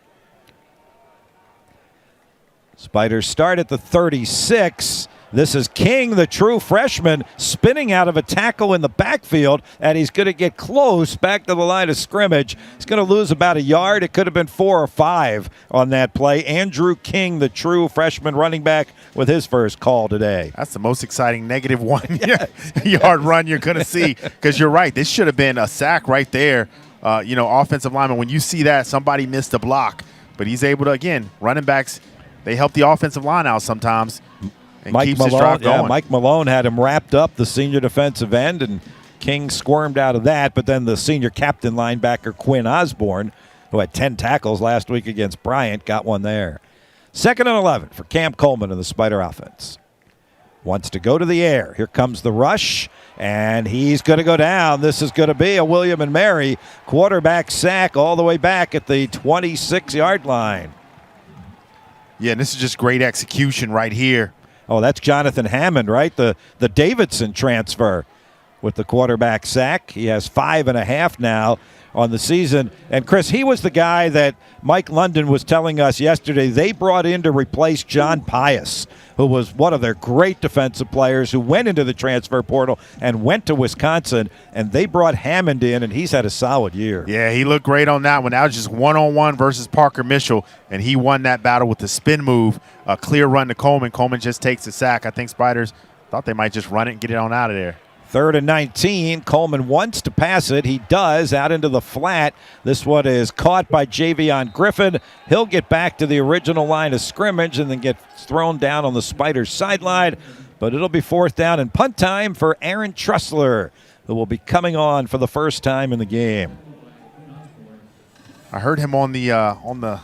Spiders start at the 36. This is King, the true freshman, spinning out of a tackle in the backfield, and he's going to get close back to the line of scrimmage. He's going to lose about a yard. It could have been 4 or 5 on that play. Andrew King, the true freshman running back, with his first call today. That's the most exciting negative 1 yard run you're going to see, because you're right. This should have been a sack right there. Offensive lineman, when you see that, somebody missed a block, but he's able to, again, running backs, they help the offensive line out sometimes and keeps his drive going. Yeah, Mike Malone had him wrapped up, the senior defensive end, and King squirmed out of that. But then the senior captain linebacker, Quinn Osborne, who had 10 tackles last week against Bryant, got one there. 2nd and 11 for Cam Coleman and the Spider offense. Wants to go to the air. Here comes the rush, and he's going to go down. This is going to be a William and Mary quarterback sack all the way back at the 26-yard line. Yeah, and this is just great execution right here. Oh, that's Jonathan Hammond, right? The Davidson transfer with the quarterback sack. He has 5.5 now on the season. And, Chris, he was the guy that Mike London was telling us yesterday they brought in to replace John Pius, who was one of their great defensive players who went into the transfer portal and went to Wisconsin, and they brought Hammond in, and he's had a solid year. Yeah, he looked great on that one. That was just one-on-one versus Parker Mitchell, and he won that battle with the spin move, a clear run to Coleman. Coleman just takes the sack. I think Spiders thought they might just run it and get it on out of there. 3rd and 19. Coleman wants to pass it. He does, out into the flat. This one is caught by Javion Griffin. He'll get back to the original line of scrimmage and then get thrown down on the Spiders sideline. But it'll be 4th down and punt time for Aaron Trussler, who will be coming on for the first time in the game. I heard him on the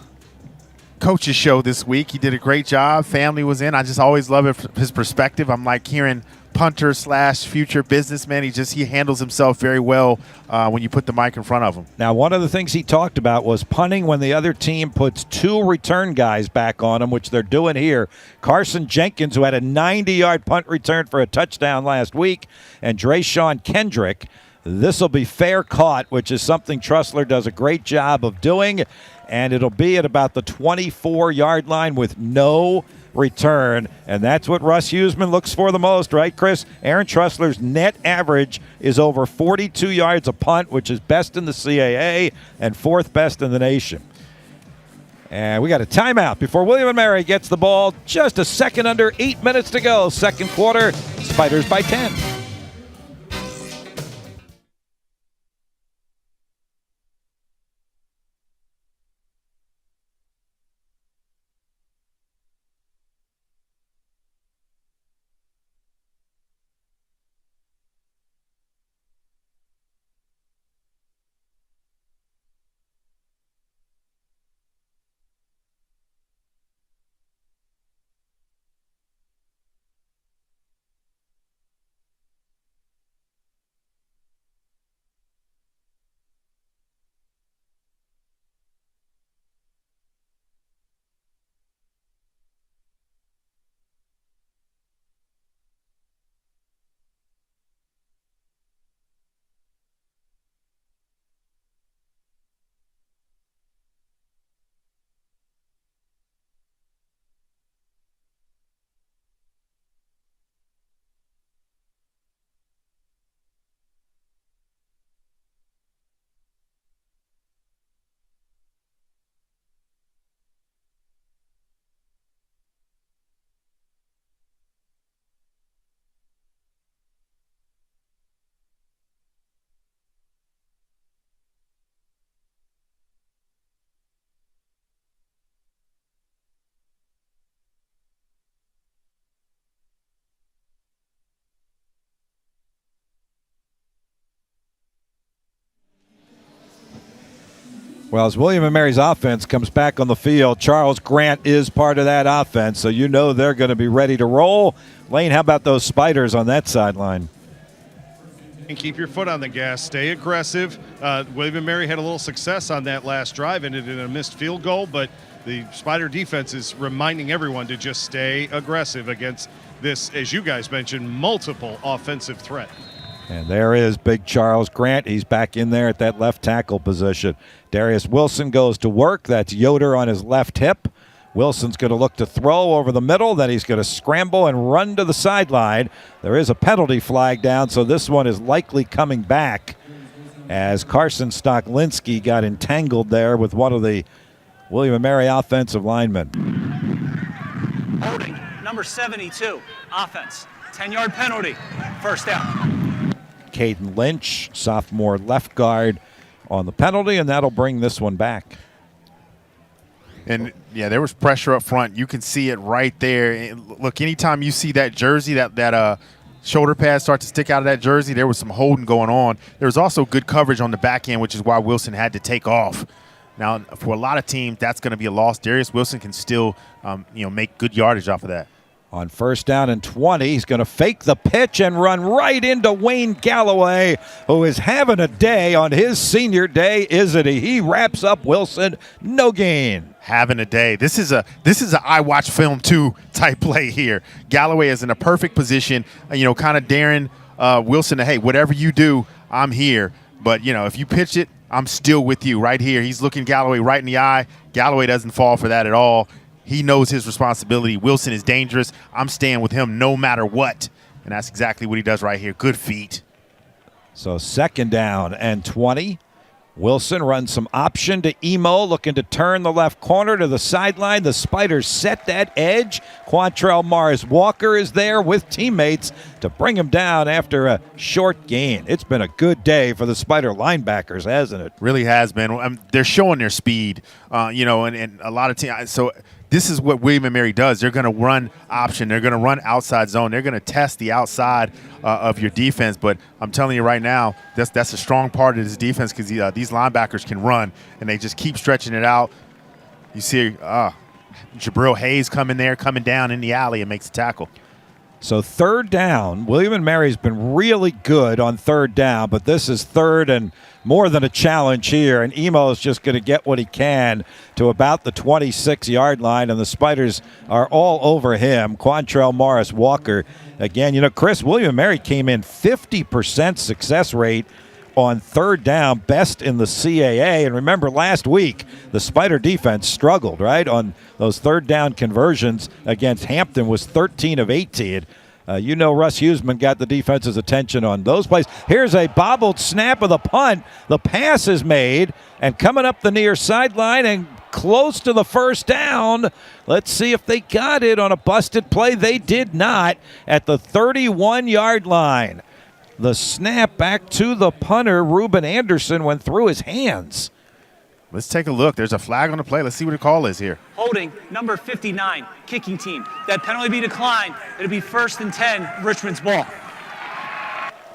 coach's show this week. He did a great job. Family was in. I just always love his perspective. I'm like hearing punter / future businessman. He handles himself very well when you put the mic in front of him. Now, one of the things he talked about was punting when the other team puts 2 return guys back on him, which they're doing here. Carson Jenkins, who had a 90-yard punt return for a touchdown last week, and Drayshawn Kendrick. This will be fair caught, which is something Trussler does a great job of doing, and it'll be at about the 24-yard line with no return, and that's what Russ Huseman looks for the most, right, Chris? Aaron Trussler's net average is over 42 yards a punt, which is best in the CAA and fourth best in the nation. And we got a timeout before William & Mary gets the ball. Just a second under 8 minutes to go. Second quarter, Spiders by 10. Well, as William & Mary's offense comes back on the field, Charles Grant is part of that offense, so you know they're going to be ready to roll. Lane, how about those Spiders on that sideline? And keep your foot on the gas. Stay aggressive. William & Mary had a little success on that last drive, ended in a missed field goal, but the Spider defense is reminding everyone to just stay aggressive against this, as you guys mentioned, multiple offensive threat. And there is big Charles Grant. He's back in there at that left tackle position. Darius Wilson goes to work. That's Yoder on his left hip. Wilson's going to look to throw over the middle. Then he's going to scramble and run to the sideline. There is a penalty flag down, so this one is likely coming back as Carson Stoklinski got entangled there with one of the William & Mary offensive linemen. Holding, number 72, offense. 10-yard penalty, first down. Caden Lynch, sophomore left guard, on the penalty, and that'll bring this one back. And, yeah, there was pressure up front. You can see it right there. And look, anytime you see that jersey, that shoulder pad start to stick out of that jersey, there was some holding going on. There was also good coverage on the back end, which is why Wilson had to take off. Now, for a lot of teams, that's going to be a loss. Darius Wilson can still, make good yardage off of that. On first down and 20, he's going to fake the pitch and run right into Wayne Galloway, who is having a day on his senior day, isn't he? He wraps up Wilson, no gain. Having a day. This is a I watch film too type play here. Galloway is in a perfect position, kind of daring Wilson to, hey, whatever you do, I'm here. But, if you pitch it, I'm still with you right here. He's looking Galloway right in the eye. Galloway doesn't fall for that at all. He knows his responsibility. Wilson is dangerous. I'm staying with him no matter what. And that's exactly what he does right here. Good feet. So second down and 20. Wilson runs some option to Emo, looking to turn the left corner to the sideline. The Spiders set that edge. Quantrell Morris-Walker is there with teammates to bring him down after a short gain. It's been a good day for the Spider linebackers, hasn't it? Really has been. They're showing their speed, and a lot of teams. So this is what William & Mary does. They're going to run option. They're going to run outside zone. They're going to test the outside of your defense. But I'm telling you right now, that's a strong part of this defense because these linebackers can run, and they just keep stretching it out. You see Jabril Hayes coming down in the alley and makes a tackle. So third down, William & Mary's been really good on third down, but this is third and more than a challenge here, and Emo is just going to get what he can to about the 26-yard line, and the Spiders are all over him. Quantrell Morris-Walker, again, Chris, William & Mary came in 50% success rate on third down, best in the CAA. And remember, last week, the Spider defense struggled, right, on those third down conversions against Hampton, was 13 of 18. Russ Huseman got the defense's attention on those plays. Here's a bobbled snap of the punt. The pass is made, and coming up the near sideline and close to the first down. Let's see if they got it on a busted play. They did not at the 31-yard line. The snap back to the punter, Ruben Anderson, went through his hands. Let's take a look. There's a flag on the play. Let's see what the call is here. Holding number 59, kicking team. That penalty be declined. It'll be 1st and 10, Richmond's ball.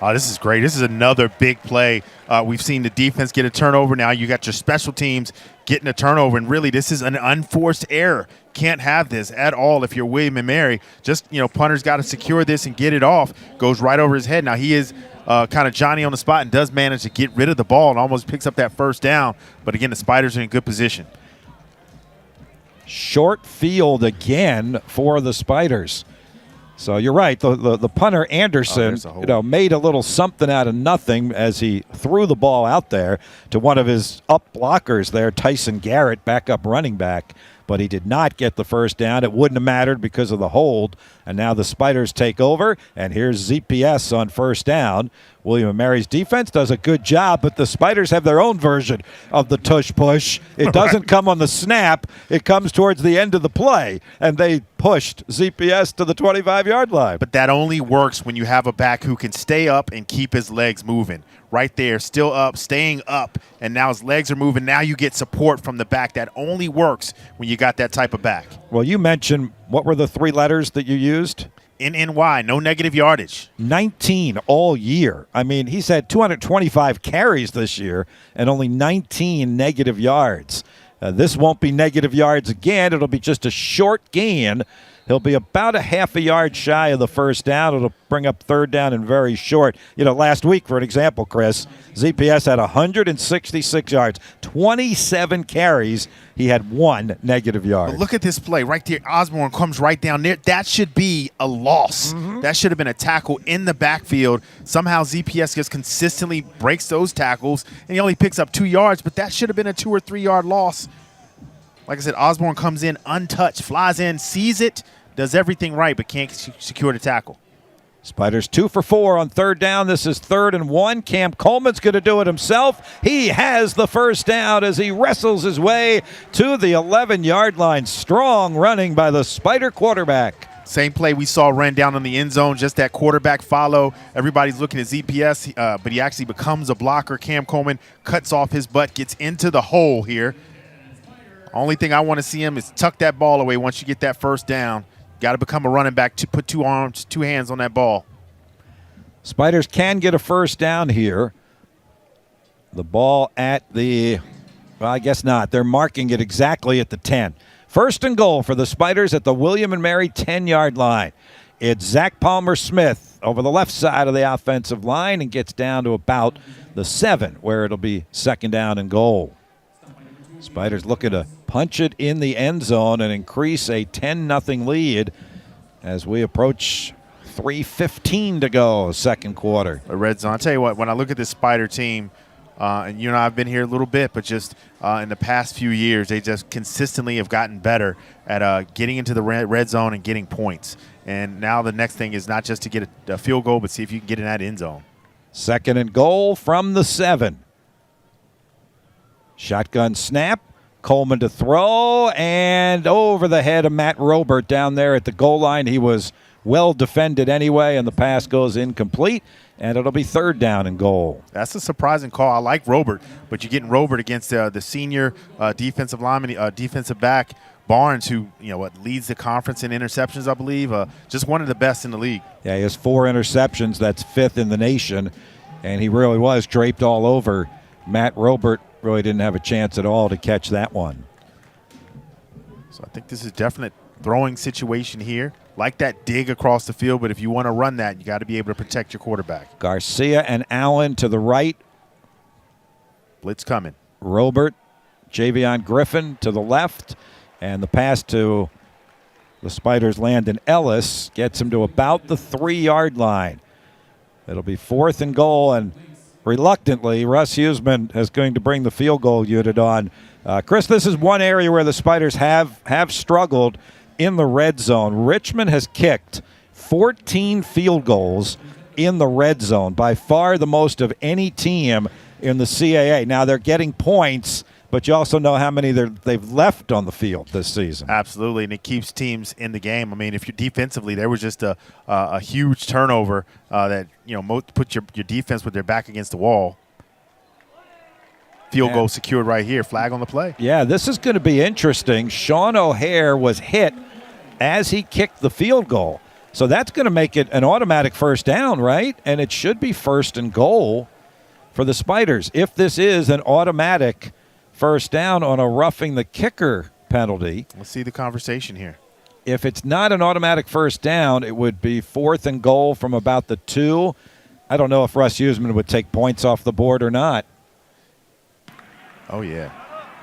Oh, this is great. This is another big play. We've seen the defense get a turnover. Now you got your special teams getting a turnover, and really this is an unforced error. Can't have this at all if you're William and Mary. Just, punter's got to secure this and get it off. Goes right over his head. Now he is kind of Johnny on the spot and does manage to get rid of the ball and almost picks up that first down. But again, the Spiders are in good position. Short field again for the Spiders. So you're right. The punter Anderson, made a little something out of nothing as he threw the ball out there to one of his up blockers there, Tyson Garrett, backup running back. But he did not get the first down. It wouldn't have mattered because of the hold. And now the Spiders take over, and here's ZPS on first down. William & Mary's defense does a good job, but the Spiders have their own version of the tush-push. It doesn't come on the snap. It comes towards the end of the play, and they pushed ZPS to the 25-yard line. But that only works when you have a back who can stay up and keep his legs moving. Right there, still up, staying up, and now his legs are moving. Now you get support from the back. That only works when you got that type of back. Well, you mentioned, what were the 3 letters that you used? NNY, no negative yardage. 19 all year. I mean, he's had 225 carries this year and only 19 negative yards. This won't be negative yards again. It'll be just a short gain. He'll be about a half a yard shy of the first down. It'll bring up third down and very short. Last week, for an example, Chris, ZPS had 166 yards, 27 carries. He had 1 negative yard. But look at this play right there. Osborne comes right down there. That should be a loss. Mm-hmm. That should have been a tackle in the backfield. Somehow ZPS just consistently breaks those tackles, and he only picks up 2 yards, but that should have been a 2 or 3 yard loss. Like I said, Osborne comes in untouched, flies in, sees it, does everything right, but can't secure the tackle. Spiders 2 for 4 on third down. This is 3rd and 1. Cam Coleman's going to do it himself. He has the first down as he wrestles his way to the 11-yard line. Strong running by the Spider quarterback. Same play we saw ran down in the end zone, just that quarterback follow. Everybody's looking at ZPS, but he actually becomes a blocker. Cam Coleman cuts off his butt, gets into the hole here. Only thing I want to see him is tuck that ball away once you get that first down. Got to become a running back to put 2 arms, 2 hands on that ball. Spiders can get a first down here. The ball at the, well, I guess not. They're marking it exactly at the 10. First and goal for the Spiders at the William & Mary 10-yard line. It's Zach Palmer-Smith over the left side of the offensive line and gets down to about the 7, where it'll be second down and goal. Spiders looking to punch it in the end zone and increase a 10-0 lead as we approach 3:15 to go, second quarter. A red zone. I'll tell you what, when I look at this Spider team, and I've been here a little bit, but just in the past few years, they just consistently have gotten better at getting into the red zone and getting points. And now the next thing is not just to get a field goal, but see if you can get in that end zone. Second and goal from the 7. Shotgun snap, Coleman to throw, and over the head of Matt Robert down there at the goal line. He was well defended anyway, and the pass goes incomplete, and it'll be third down and goal. That's a surprising call. I like Robert, but you're getting Robert against the senior defensive lineman, defensive back, Barnes, who leads the conference in interceptions, I believe. Just one of the best in the league. Yeah, he has 4 interceptions. That's 5th in the nation, and he really was draped all over Matt Robert. Really didn't have a chance at all to catch that one. So I think this is a definite throwing situation here. Like that dig across the field, but if you want to run that, you got to be able to protect your quarterback. Garcia and Allen to the right. Blitz coming. Robert, Javion Griffin to the left, and the pass to the Spiders' Landon Ellis gets him to about the 3-yard line. It'll be 4th and goal, and reluctantly, Russ Huseman is going to bring the field goal unit on. Chris, this is one area where the Spiders have struggled in the red zone. Richmond has kicked 14 field goals in the red zone, by far the most of any team in the CAA. Now, they're getting points, but you also know how many they've left on the field this season. Absolutely, and it keeps teams in the game. I mean, if you're defensively, there was just a huge turnover that put your defense with their back against the wall. Field goal secured right here. Flag on the play. Yeah, this is going to be interesting. Sean O'Hare was hit as he kicked the field goal. So that's going to make it an automatic first down, right? And it should be 1st and goal for the Spiders if this is an automatic first down on a roughing the kicker penalty. Let's see the conversation here. If it's not an automatic first down, it would be 4th and goal from about the 2. I don't know if Russ Huseman would take points off the board or not. Oh, yeah.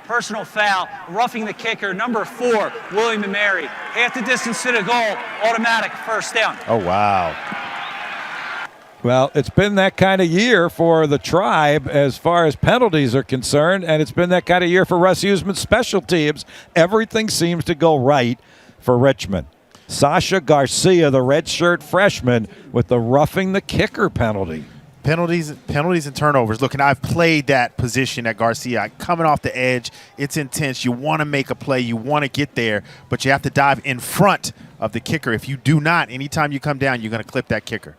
Personal foul, roughing the kicker, number 4, William and Mary. Half the distance to the goal, automatic first down. Oh, wow. Well, it's been that kind of year for the Tribe as far as penalties are concerned, and it's been that kind of year for Russ Huseman's special teams. Everything seems to go right for Richmond. Sasha Garcia, the redshirt freshman, with the roughing the kicker penalty. Penalties and turnovers. Look, and I've played that position at Garcia. Coming off the edge, it's intense. You want to make a play. You want to get there, but you have to dive in front of the kicker. If you do not, anytime you come down, you're going to clip that kicker.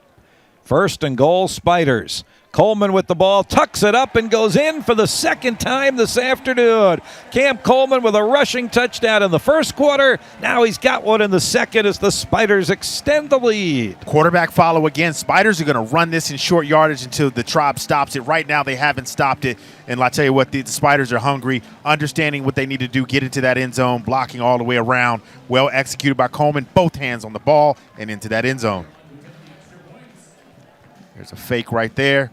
1st and goal, Spiders. Coleman with the ball, tucks it up and goes in for the second time this afternoon. Cam Coleman with a rushing touchdown in the first quarter. Now he's got one in the second as the Spiders extend the lead. Quarterback follow again. Spiders are going to run this in short yardage until the Tribe stops it. Right now they haven't stopped it. And I'll tell you what, the Spiders are hungry, understanding what they need to do, get into that end zone, blocking all the way around. Well executed by Coleman, both hands on the ball and into that end zone. There's a fake right there.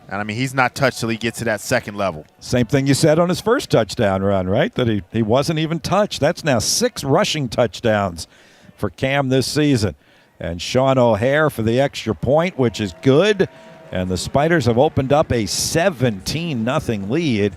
And, I mean, he's not touched till he gets to that second level. Same thing you said on his first touchdown run, right? That he wasn't even touched. That's now 6 rushing touchdowns for Cam this season. And Sean O'Hare for the extra point, which is good. And the Spiders have opened up a 17-0 lead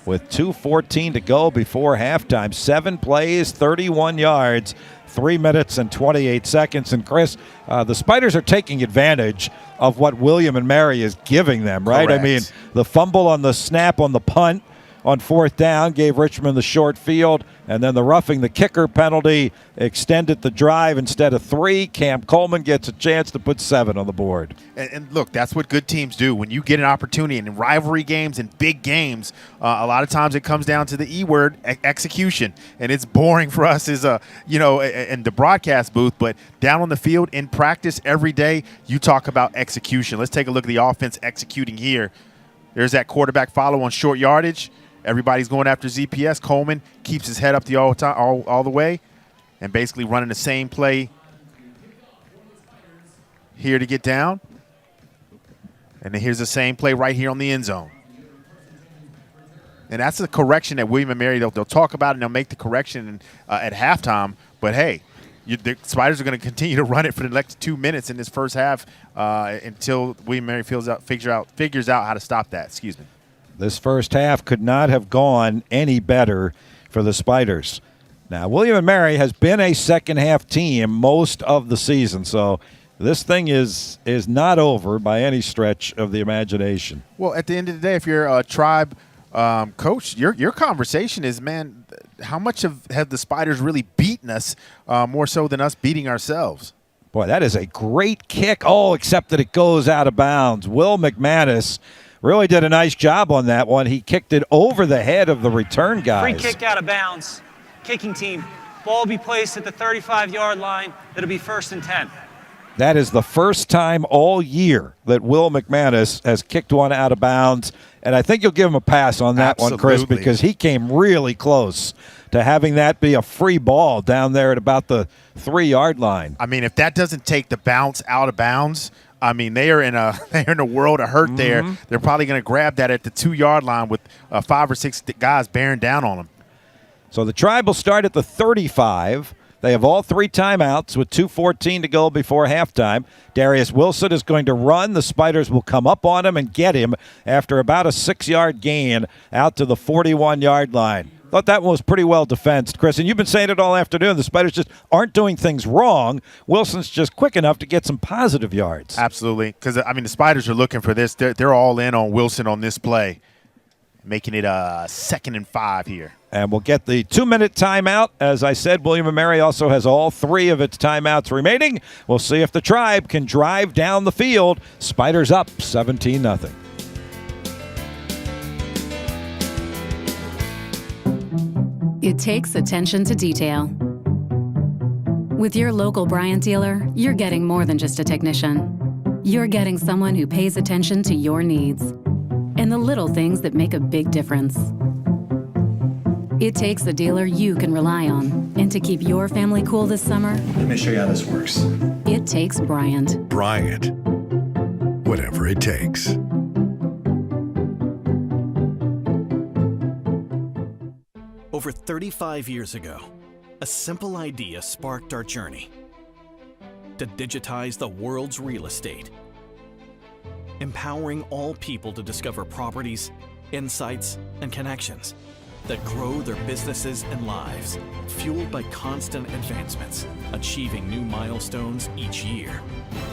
with 2:14 to go before halftime. 7 plays, 31 yards, 3 minutes and 28 seconds. And, Chris, the Spiders are taking advantage of what William and Mary is giving them, right? Correct. I mean, the fumble on the snap on the punt on 4th down gave Richmond the short field, and then the roughing the kicker penalty extended the drive. Instead of 3, Cam Coleman gets a chance to put 7 on the board. And look, that's what good teams do. When you get an opportunity in rivalry games and big games, a lot of times it comes down to the E word, execution. And it's boring for us as in the broadcast booth, but down on the field in practice every day, you talk about execution. Let's take a look at the offense executing here. There's that quarterback follow on short yardage. Everybody's going after ZPS. Coleman keeps his head up all the way and basically running the same play here to get down. And then here's the same play right here on the end zone. And that's the correction that William and Mary, they'll talk about and they'll make the correction at halftime. But, hey, the Spiders are going to continue to run it for the next 2 minutes in this first half until William and Mary figures out how to stop that. Excuse me. This first half could not have gone any better for the Spiders. Now, William and Mary has been a second-half team most of the season, so this thing is not over by any stretch of the imagination. Well, at the end of the day, if you're a Tribe coach, your conversation is, man, how much have the Spiders really beaten us more so than us beating ourselves? Boy, that is a great kick. Oh, except that it goes out of bounds. Will McManus really did a nice job on that one. He kicked it over the head of the return guys. Free kick out of bounds. Kicking team. Ball will be placed at the 35-yard line. It'll be 1st and 10. That is the first time all year that Will McManus has kicked one out of bounds. And I think you'll give him a pass on that one, Chris, because he came really close to having that be a free ball down there at about the 3-yard line. I mean, if that doesn't take the bounce out of bounds, I mean, they're in a world of hurt there. They're probably going to grab that at the 2-yard line with 5 or 6 guys bearing down on them. So the Tribe will start at the 35. They have all 3 timeouts with 2:14 to go before halftime. Darius Wilson is going to run. The Spiders will come up on him and get him after about a 6-yard gain out to the 41-yard line. Thought that one was pretty well defensed, Chris. And you've been saying it all afternoon. The Spiders just aren't doing things wrong. Wilson's just quick enough to get some positive yards. Absolutely. Because, the Spiders are looking for this. They're all in on Wilson on this play, making it a 2nd and 5 here. And we'll get the 2-minute timeout. As I said, William & Mary also has all 3 of its timeouts remaining. We'll see if the Tribe can drive down the field. Spiders up 17-0. It takes attention to detail. With your local Bryant dealer, you're getting more than just a technician. You're getting someone who pays attention to your needs and the little things that make a big difference. It takes a dealer you can rely on. And to keep your family cool this summer, let me show you how this works. It takes Bryant. Bryant. Whatever it takes. Over 35 years ago, a simple idea sparked our journey to digitize the world's real estate, empowering all people to discover properties, insights, and connections that grow their businesses and lives, fueled by constant advancements, achieving new milestones each year.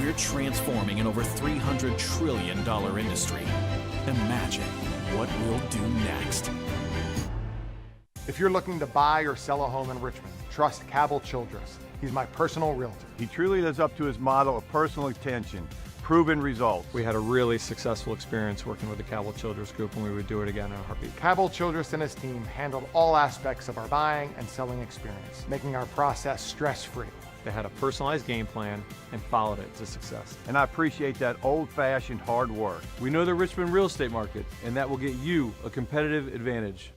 We're transforming an over $300 trillion industry. Imagine what we'll do next. If you're looking to buy or sell a home in Richmond, trust Cabell Childress. He's my personal realtor. He truly lives up to his motto of personal attention, proven results. We had a really successful experience working with the Cabell Childress Group, and we would do it again in a heartbeat. Cabell Childress and his team handled all aspects of our buying and selling experience, making our process stress-free. They had a personalized game plan and followed it to success. And I appreciate that old-fashioned hard work. We know the Richmond real estate market, and that will get you a competitive advantage.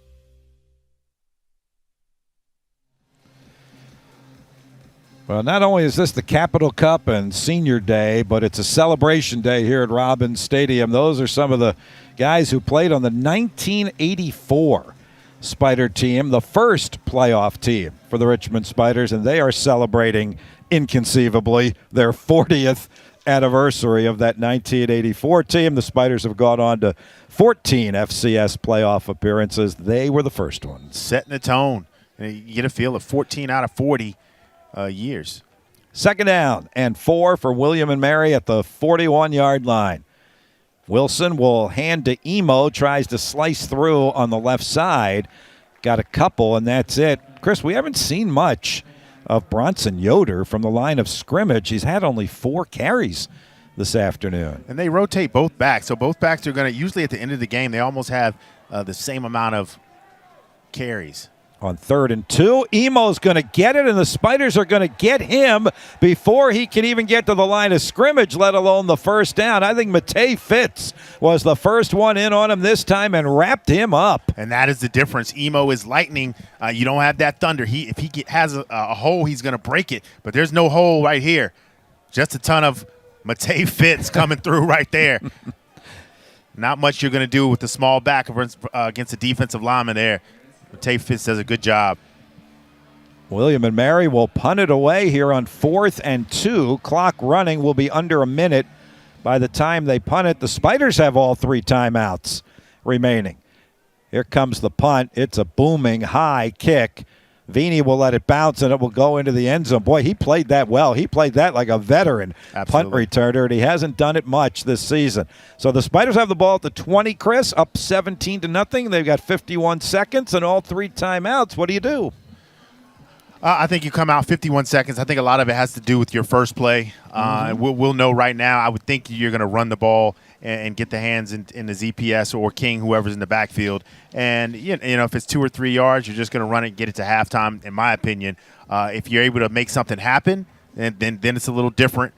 Well, not only is this the Capital Cup and Senior Day, but it's a celebration day here at Robins Stadium. Those are some of the guys who played on the 1984 Spider team, the first playoff team for the Richmond Spiders, and they are celebrating, inconceivably, their 40th anniversary of that 1984 team. The Spiders have gone on to 14 FCS playoff appearances. They were the first ones. Setting the tone. And you get a feel of 14 out of 40 years. 2nd down and 4 for William & Mary at the 41-yard line. Wilson will hand to Emo, tries to slice through on the left side. Got a couple, and that's it. Chris, we haven't seen much of Bronson Yoder from the line of scrimmage. He's had only 4 carries this afternoon. And they rotate both backs, so both backs are going to, usually at the end of the game, they almost have the same amount of carries. On 3rd and 2, Emo's going to get it, and the Spiders are going to get him before he can even get to the line of scrimmage, let alone the first down. I think Matei Fitz was the first one in on him this time and wrapped him up. And that is the difference. Emo is lightning. You don't have that thunder. If he has a hole, he's going to break it. But there's no hole right here. Just a ton of Matei Fitz coming through right there. Not much you're going to do with the small back against the defensive lineman there. Matei Fitz does a good job. William & Mary will punt it away here on 4th and 2. Clock running will be under a minute by the time they punt it. The Spiders have all 3 timeouts remaining. Here comes the punt. It's a booming high kick. Vini will let it bounce, and it will go into the end zone. Boy, he played that well. He played that like a veteran punt returner, and he hasn't done it much this season. So the Spiders have the ball at the 20, Chris, up 17-0. They've got 51 seconds and all 3 timeouts. What do you do? I think you come out 51 seconds. I think a lot of it has to do with your first play. We'll know right now. I would think you're going to run the ball and get the hands in the ZPS or King, whoever's in the backfield. And, you know, if it's 2 or 3 yards, you're just going to run it and get it to halftime, in my opinion. If you're able to make something happen, then it's a little different.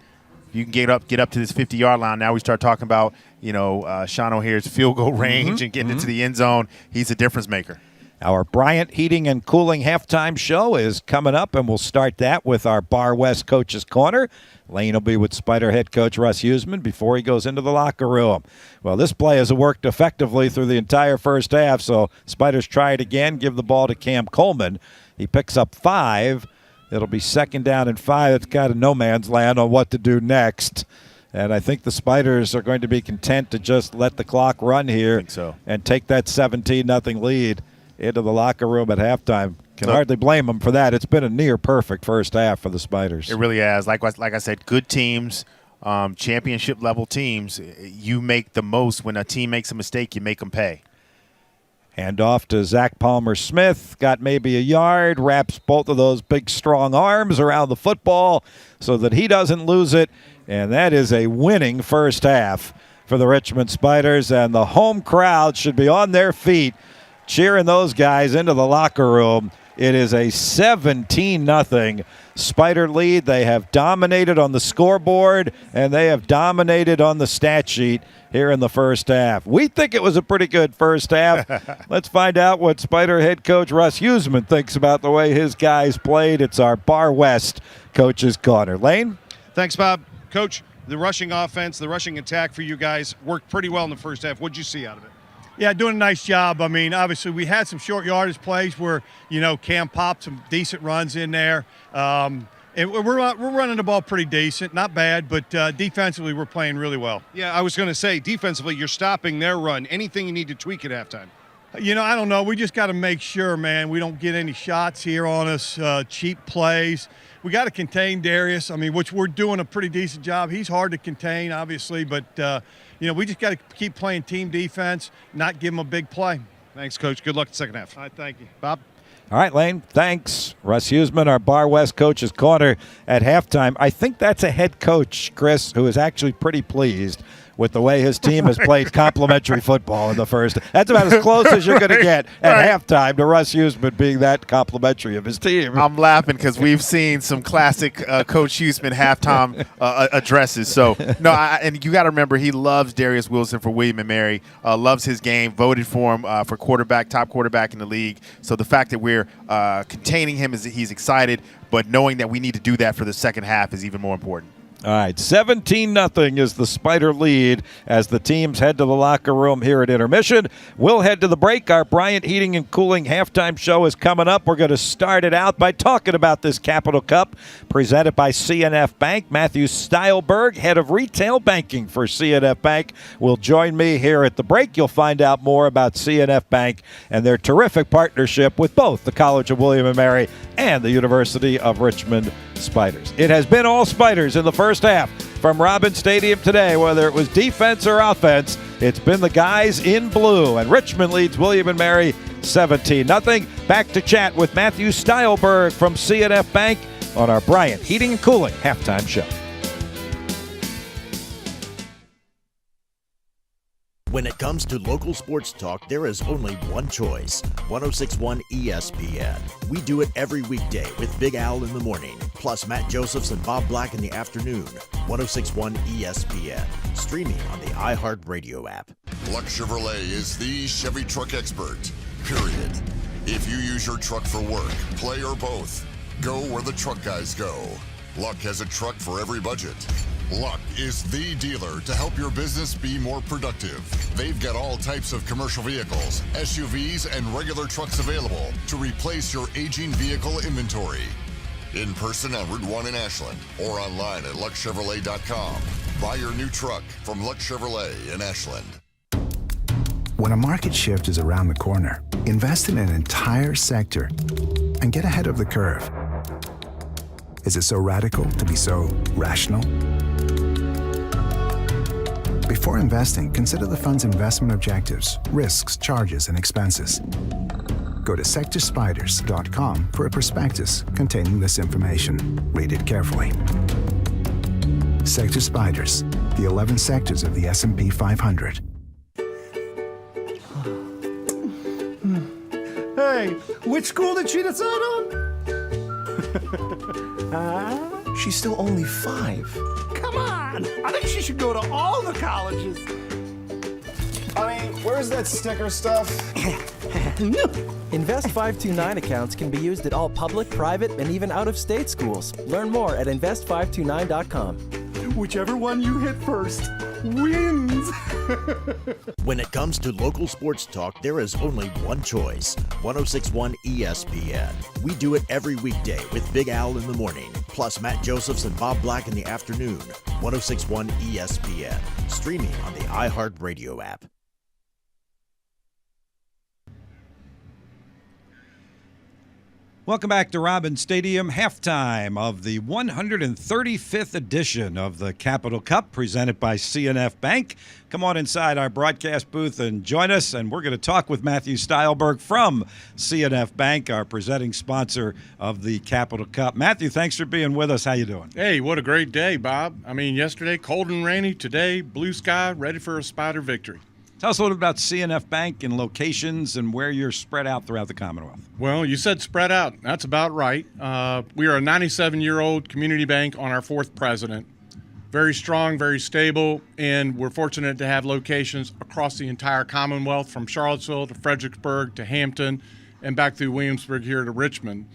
You can get up to this 50-yard line. Now we start talking about, Sean O'Hare's field goal range and getting into the end zone. He's a difference maker. Our Bryant Heating and Cooling halftime show is coming up, and we'll start that with our Bar West Coach's Corner. Lane will be with Spider head coach Russ Huseman before he goes into the locker room. Well, this play has worked effectively through the entire first half, so Spiders try it again, give the ball to Cam Coleman. He picks up 5. It'll be 2nd down and 5. It's kind of no man's land on what to do next. And I think the Spiders are going to be content to just let the clock run here and take that 17-0 lead into the locker room at halftime. Can hardly blame them for that. It's been a near-perfect first half for the Spiders. It really has. Like I said, good teams, championship-level teams, you make the most. When a team makes a mistake, you make them pay. Hand off to Zach Palmer-Smith. Got maybe a yard. Wraps both of those big, strong arms around the football so that he doesn't lose it. And that is a winning first half for the Richmond Spiders. And the home crowd should be on their feet cheering those guys into the locker room. It is a 17-0 Spider lead. They have dominated on the scoreboard, and they have dominated on the stat sheet here in the first half. We think it was a pretty good first half. Let's find out what Spider head coach Russ Huseman thinks about the way his guys played. It's our Bar West Coach's Corner. Lane? Thanks, Bob. Coach, the rushing offense, the rushing attack for you guys worked pretty well in the first half. What did you see out of it? Yeah, doing a nice job. I mean, obviously we had some short yardage plays where, Cam popped some decent runs in there. And we're running the ball pretty decent. Not bad, but defensively we're playing really well. Yeah, I was going to say, defensively, you're stopping their run. Anything you need to tweak at halftime? I don't know. We just got to make sure, man, we don't get any shots here on us, cheap plays. We got to contain Darius, which we're doing a pretty decent job. He's hard to contain, obviously, but, we just got to keep playing team defense, not give him a big play. Thanks, Coach. Good luck in the second half. All right, thank you. Bob? All right, Lane, thanks. Russ Huseman, our Bar West Coach's Corner at halftime. I think that's a head coach, Chris, who is actually pretty pleased with the way his team has played complimentary football in the first. That's about as close as you're going to get at halftime to Russ Huseman being that complimentary of his team. I'm laughing because we've seen some classic Coach Huseman halftime addresses. So, and you got to remember, he loves Darius Wilson for William & Mary, loves his game, voted for him for top quarterback in the league. So the fact that we're containing him, he's excited, but knowing that we need to do that for the second half is even more important. All right, 17-0 is the Spider lead as the teams head to the locker room here at intermission. We'll head to the break. Our Bryant Heating and Cooling halftime show is coming up. We're going to start it out by talking about this Capital Cup presented by C&F Bank. Matthew Stylberg, head of retail banking for C&F Bank, will join me here at the break. You'll find out more about C&F Bank and their terrific partnership with both the College of William & Mary and the University of Richmond Spiders. It has been all Spiders in the first half from Robins Stadium today. Whether it was defense or offense, it's been the guys in blue, and Richmond leads William & Mary 17-0. Back to chat with Matthew Stylberg from C&F Bank on our Bryant Heating and Cooling halftime show. When it comes to local sports talk, there is only one choice, 106.1 ESPN. We do it every weekday with Big Al in the morning, plus Matt Josephs and Bob Black in the afternoon. 106.1 ESPN, streaming on the iHeartRadio app. Luck Chevrolet is the Chevy truck expert, period. If you use your truck for work, play, or both, go where the truck guys go. Luck has a truck for every budget. Luck is the dealer to help your business be more productive. They've got all types of commercial vehicles, SUVs, and regular trucks available to replace your aging vehicle inventory. In person on Route 1 in Ashland or online at luckchevrolet.com. Buy your new truck from Luck Chevrolet in Ashland. When a market shift is around the corner, invest in an entire sector and get ahead of the curve. Is it so radical to be so rational? Before investing, consider the fund's investment objectives, risks, charges, and expenses. Go to sectorspiders.com for a prospectus containing this information. Read it carefully. Sector Spiders, the 11 sectors of the S&P 500. Hey, which school did she decide on? She's still only 5. Come on! I think she should go to all the colleges. I mean, where's that sticker stuff? Invest 529 accounts can be used at all public, private, and even out-of-state schools. Learn more at invest529.com. Whichever one you hit first wins. When it comes to local sports talk, there is only one choice. 1061 ESPN. We do it every weekday with Big Al in the morning, plus Matt Josephs and Bob Black in the afternoon. 1061 ESPN. Streaming on the iHeartRadio app. Welcome back to Robins Stadium, halftime of the 135th edition of the Capital Cup, presented by CNF Bank. Come on inside our broadcast booth and join us, and we're going to talk with Matthew Stylberg from CNF Bank, our presenting sponsor of the Capital Cup. Matthew, thanks for being with us. How you doing? Hey, what a great day, Bob. I mean, yesterday, cold and rainy. Today, blue sky, ready for a Spider victory. Tell us a little about CNF Bank and locations and where you're spread out throughout the Commonwealth. Well, you said spread out. That's about right. We are a 97-year-old community bank on our fourth president. Very strong, very stable, and we're fortunate to have locations across the entire Commonwealth, from Charlottesville to Fredericksburg to Hampton and back through Williamsburg here to Richmond.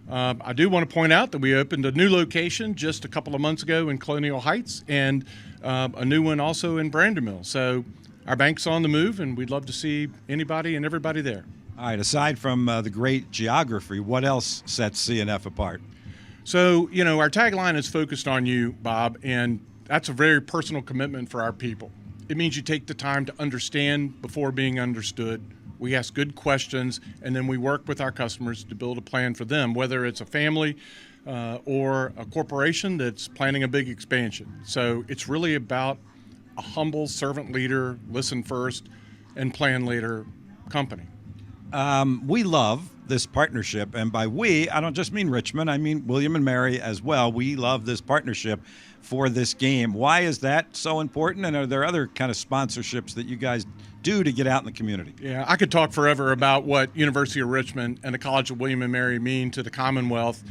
I do want to point out that we opened a new location just a couple of months ago in Colonial Heights, and a new one also in Brandon. So our bank's on the move, and we'd love to see anybody and everybody there. All right, aside from the great geography, what else sets CNF apart? So, you know, our tagline is focused on you, Bob, and that's a very personal commitment for our people. It means you take the time to understand before being understood. We ask good questions, and then we work with our customers to build a plan for them, whether it's a family or a corporation that's planning a big expansion. So it's really about a humble servant leader, listen first, and plan later company. We love this partnership, and by we, I don't just mean Richmond, I mean William and Mary as well. We love this partnership for this game. Why is that so important, and are there other kind of sponsorships that you guys do to get out in the community? Yeah, I could talk forever about what University of Richmond and the College of William and Mary mean to the Commonwealth.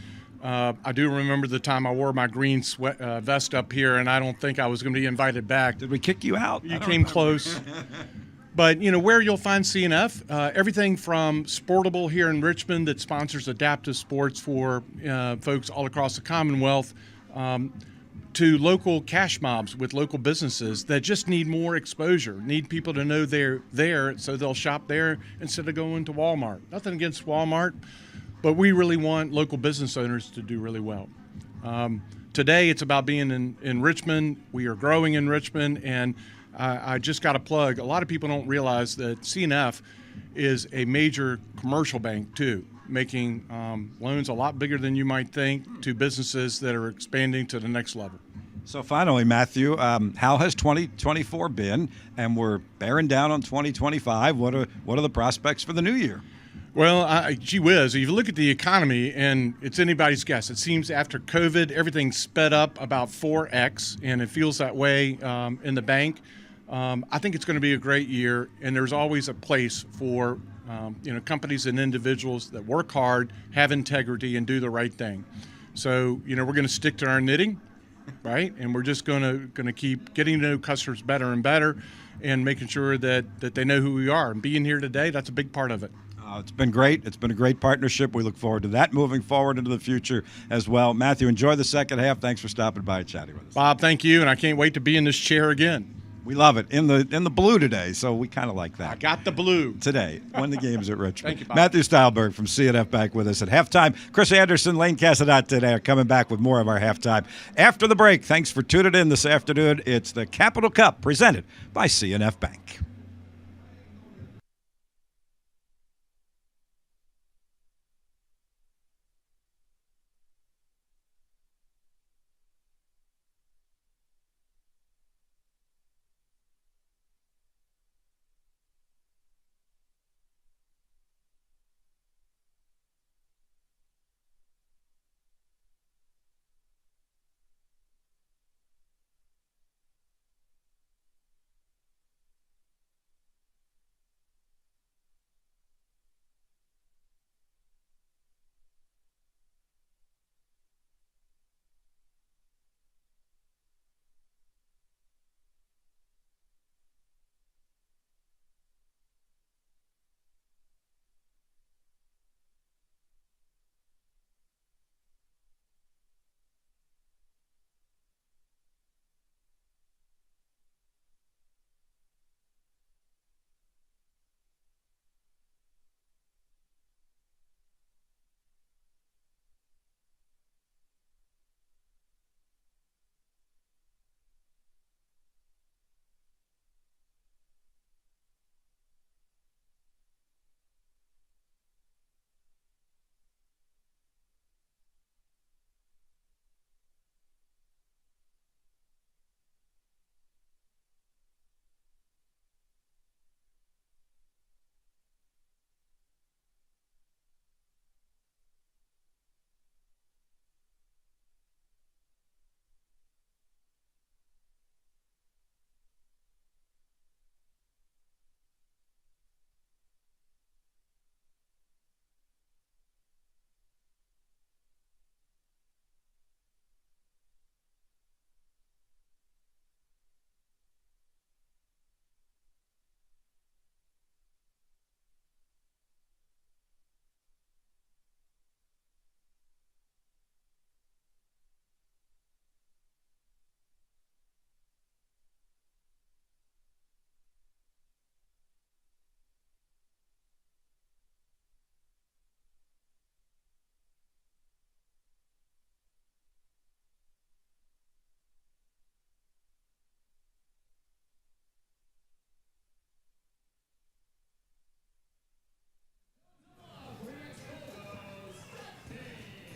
I do remember the time I wore my green vest up here, and I don't think I was going to be invited back. Did we kick you out? You came close. But, you know, where you'll find CNF, everything from Sportable here in Richmond that sponsors adaptive sports for folks all across the Commonwealth, to local cash mobs with local businesses that just need more exposure, need people to know they're there so they'll shop there instead of going to Walmart. Nothing against Walmart, but we really want local business owners to do really well. Today, it's about being in Richmond. We are growing in Richmond, and I just got to plug. A lot of people don't realize that CNF is a major commercial bank, too, making loans a lot bigger than you might think to businesses that are expanding to the next level. So finally, Matthew, how has 2024 been? And we're bearing down on 2025. What are the prospects for the new year? Well, gee whiz, if you look at the economy, and it's anybody's guess, it seems after COVID, everything sped up about 4x, and it feels that way in the bank. I think it's going to be a great year, and there's always a place for companies and individuals that work hard, have integrity, and do the right thing. So, we're going to stick to our knitting, right? And we're just going to keep getting to know customers better and better, and making sure that they know who we are. And being here today, that's a big part of it. It's been great. It's been a great partnership. We look forward to that moving forward into the future as well. Matthew, enjoy the second half. Thanks for stopping by and chatting with us. Bob, thank you, and I can't wait to be in this chair again. We love it. In the blue today, so we kind of like that. I got the blue. Today, when the game's at Richmond. Thank you, Bob. Matthew Stylberg from CNF Bank with us at halftime. Chris Anderson, Lane Casadot today are coming back with more of our halftime after the break. Thanks for tuning in this afternoon. It's the Capital Cup presented by CNF Bank.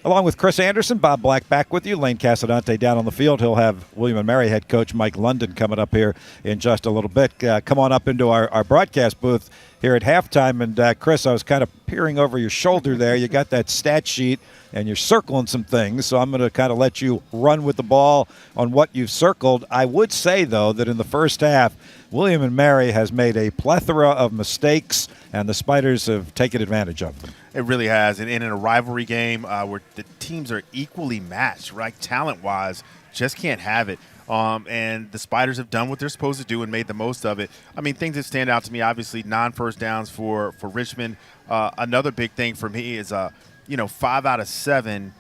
Along with Chris Anderson, Bob Black back with you. Lane Casadante down on the field. He'll have William & Mary head coach Mike London coming up here in just a little bit. Come on up into our broadcast booth here at halftime. And, Chris, I was kind of peering over your shoulder there. You got that stat sheet, and you're circling some things. So I'm going to kind of let you run with the ball on what you've circled. I would say, though, that in the first half, William & Mary has made a plethora of mistakes, and the Spiders have taken advantage of them. It really has. And in a rivalry game where the teams are equally matched, right, talent-wise, just can't have it. And the Spiders have done what they're supposed to do and made the most of it. I mean, things that stand out to me, obviously, non-first downs for Richmond. Another big thing for me is, 5 out of 7.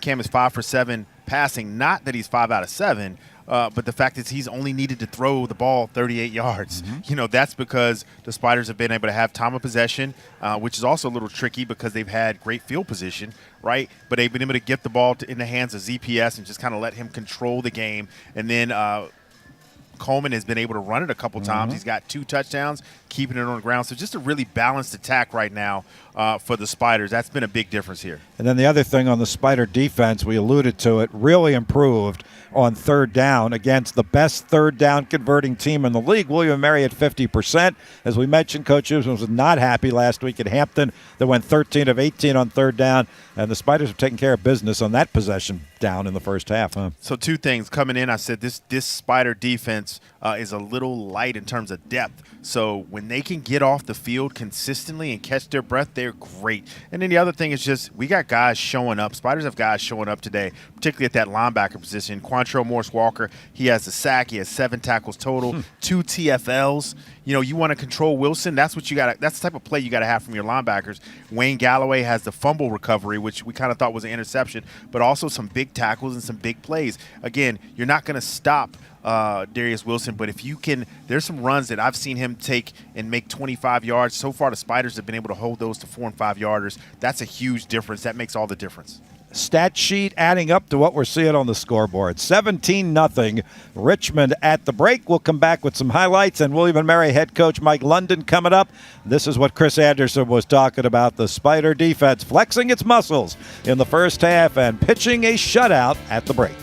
Cam is 5 for 7 passing. Not that he's 5 out of 7, but the fact is he's only needed to throw the ball 38 yards. Mm-hmm. That's because the Spiders have been able to have time of possession, which is also a little tricky because they've had great field position, right? But they've been able to get the ball in the hands of ZPS and just kind of let him control the game. And then Coleman has been able to run it a couple times. He's got 2 touchdowns, keeping it on the ground. So just a really balanced attack right now for the Spiders. That's been a big difference here. And then the other thing on the Spider defense, we alluded to it, really improved on third down against the best third down converting team in the league. William & Mary at 50%. As we mentioned, Coach Hughes was not happy last week at Hampton. They went 13 of 18 on third down, and the Spiders have taken care of business on that possession down in the first half. So 2 things. Coming in, I said this Spider defense is a little light in terms of depth. So when they can get off the field consistently and catch their breath, they're great. And then the other thing is just we got guys showing up. Spiders have guys showing up today, particularly at that linebacker position. Quantrell Morris-Walker, he has a sack. He has 7 tackles total, 2 TFLs. You want to control Wilson. That's what you got. That's the type of play you got to have from your linebackers. Wayne Galloway has the fumble recovery, which we kind of thought was an interception, but also some big tackles and some big plays. Again, you're not going to stop Darius Wilson, but if you can, there's some runs that I've seen him take and make 25 yards. So far, the Spiders have been able to hold those to 4- and 5-yarders. That's a huge difference. That makes all the difference. Stat sheet adding up to what we're seeing on the scoreboard. 17-0 Richmond at the break. We'll come back with some highlights, and William & Mary head coach Mike London coming up. This is what Chris Anderson was talking about, the Spider defense flexing its muscles in the first half and pitching a shutout at the break.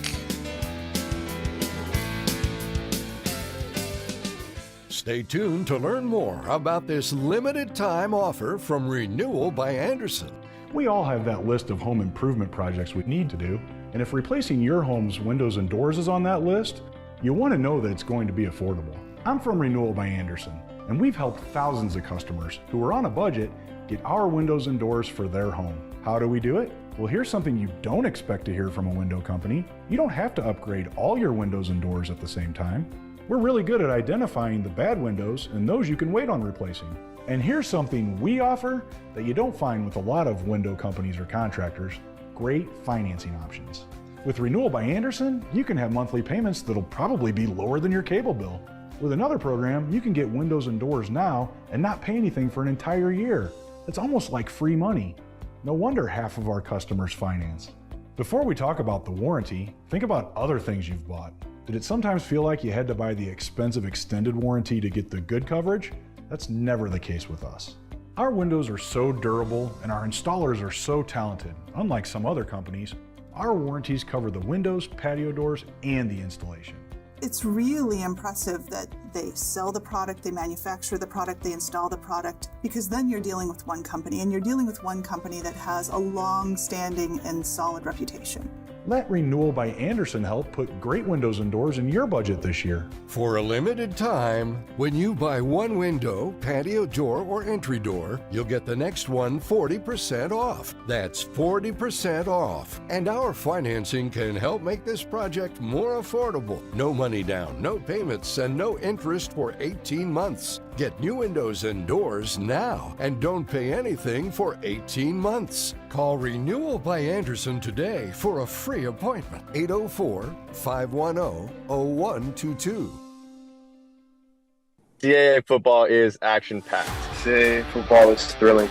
Stay tuned to learn more about this limited time offer from Renewal by Anderson. We all have that list of home improvement projects we need to do, and if replacing your home's windows and doors is on that list, you want to know that it's going to be affordable. I'm from Renewal by Anderson, and we've helped thousands of customers who are on a budget get our windows and doors for their home. How do we do it? Well, here's something you don't expect to hear from a window company. You don't have to upgrade all your windows and doors at the same time. We're really good at identifying the bad windows and those you can wait on replacing. And here's something we offer that you don't find with a lot of window companies or contractors: great financing options. With Renewal by Anderson, you can have monthly payments that'll probably be lower than your cable bill. With another program, you can get windows and doors now and not pay anything for an entire year. It's almost like free money. No wonder half of our customers finance. Before we talk about the warranty, think about other things you've bought. Did it sometimes feel like you had to buy the expensive extended warranty to get the good coverage? That's never the case with us. Our windows are so durable and our installers are so talented. Unlike some other companies, our warranties cover the windows, patio doors, and the installation. It's really impressive that they sell the product, they manufacture the product, they install the product, because then you're dealing with one company, and you're dealing with one company that has a long-standing and solid reputation. Let Renewal by Anderson help put great windows and doors in your budget this year. For a limited time, when you buy one window, patio door, or entry door, you'll get the next one 40% off. That's 40% off. And our financing can help make this project more affordable. No money down, no payments, and no interest for 18 months. Get new windows and doors now and don't pay anything for 18 months. Call Renewal by Anderson today for a free appointment. 804-510-0122. CAA football is action-packed. CAA football is thrilling.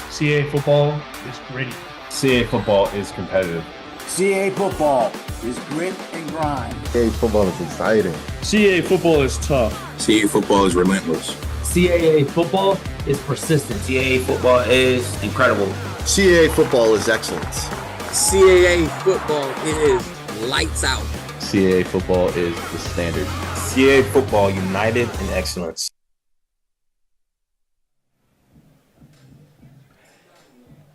CAA football is gritty. CAA football is competitive. CAA football is grit and grind. CAA football is exciting. CAA football is tough. CAA football is relentless. CAA football is persistent. CAA football is incredible. CAA football is excellence. CAA football is lights out. CAA football is the standard. CAA football united in excellence.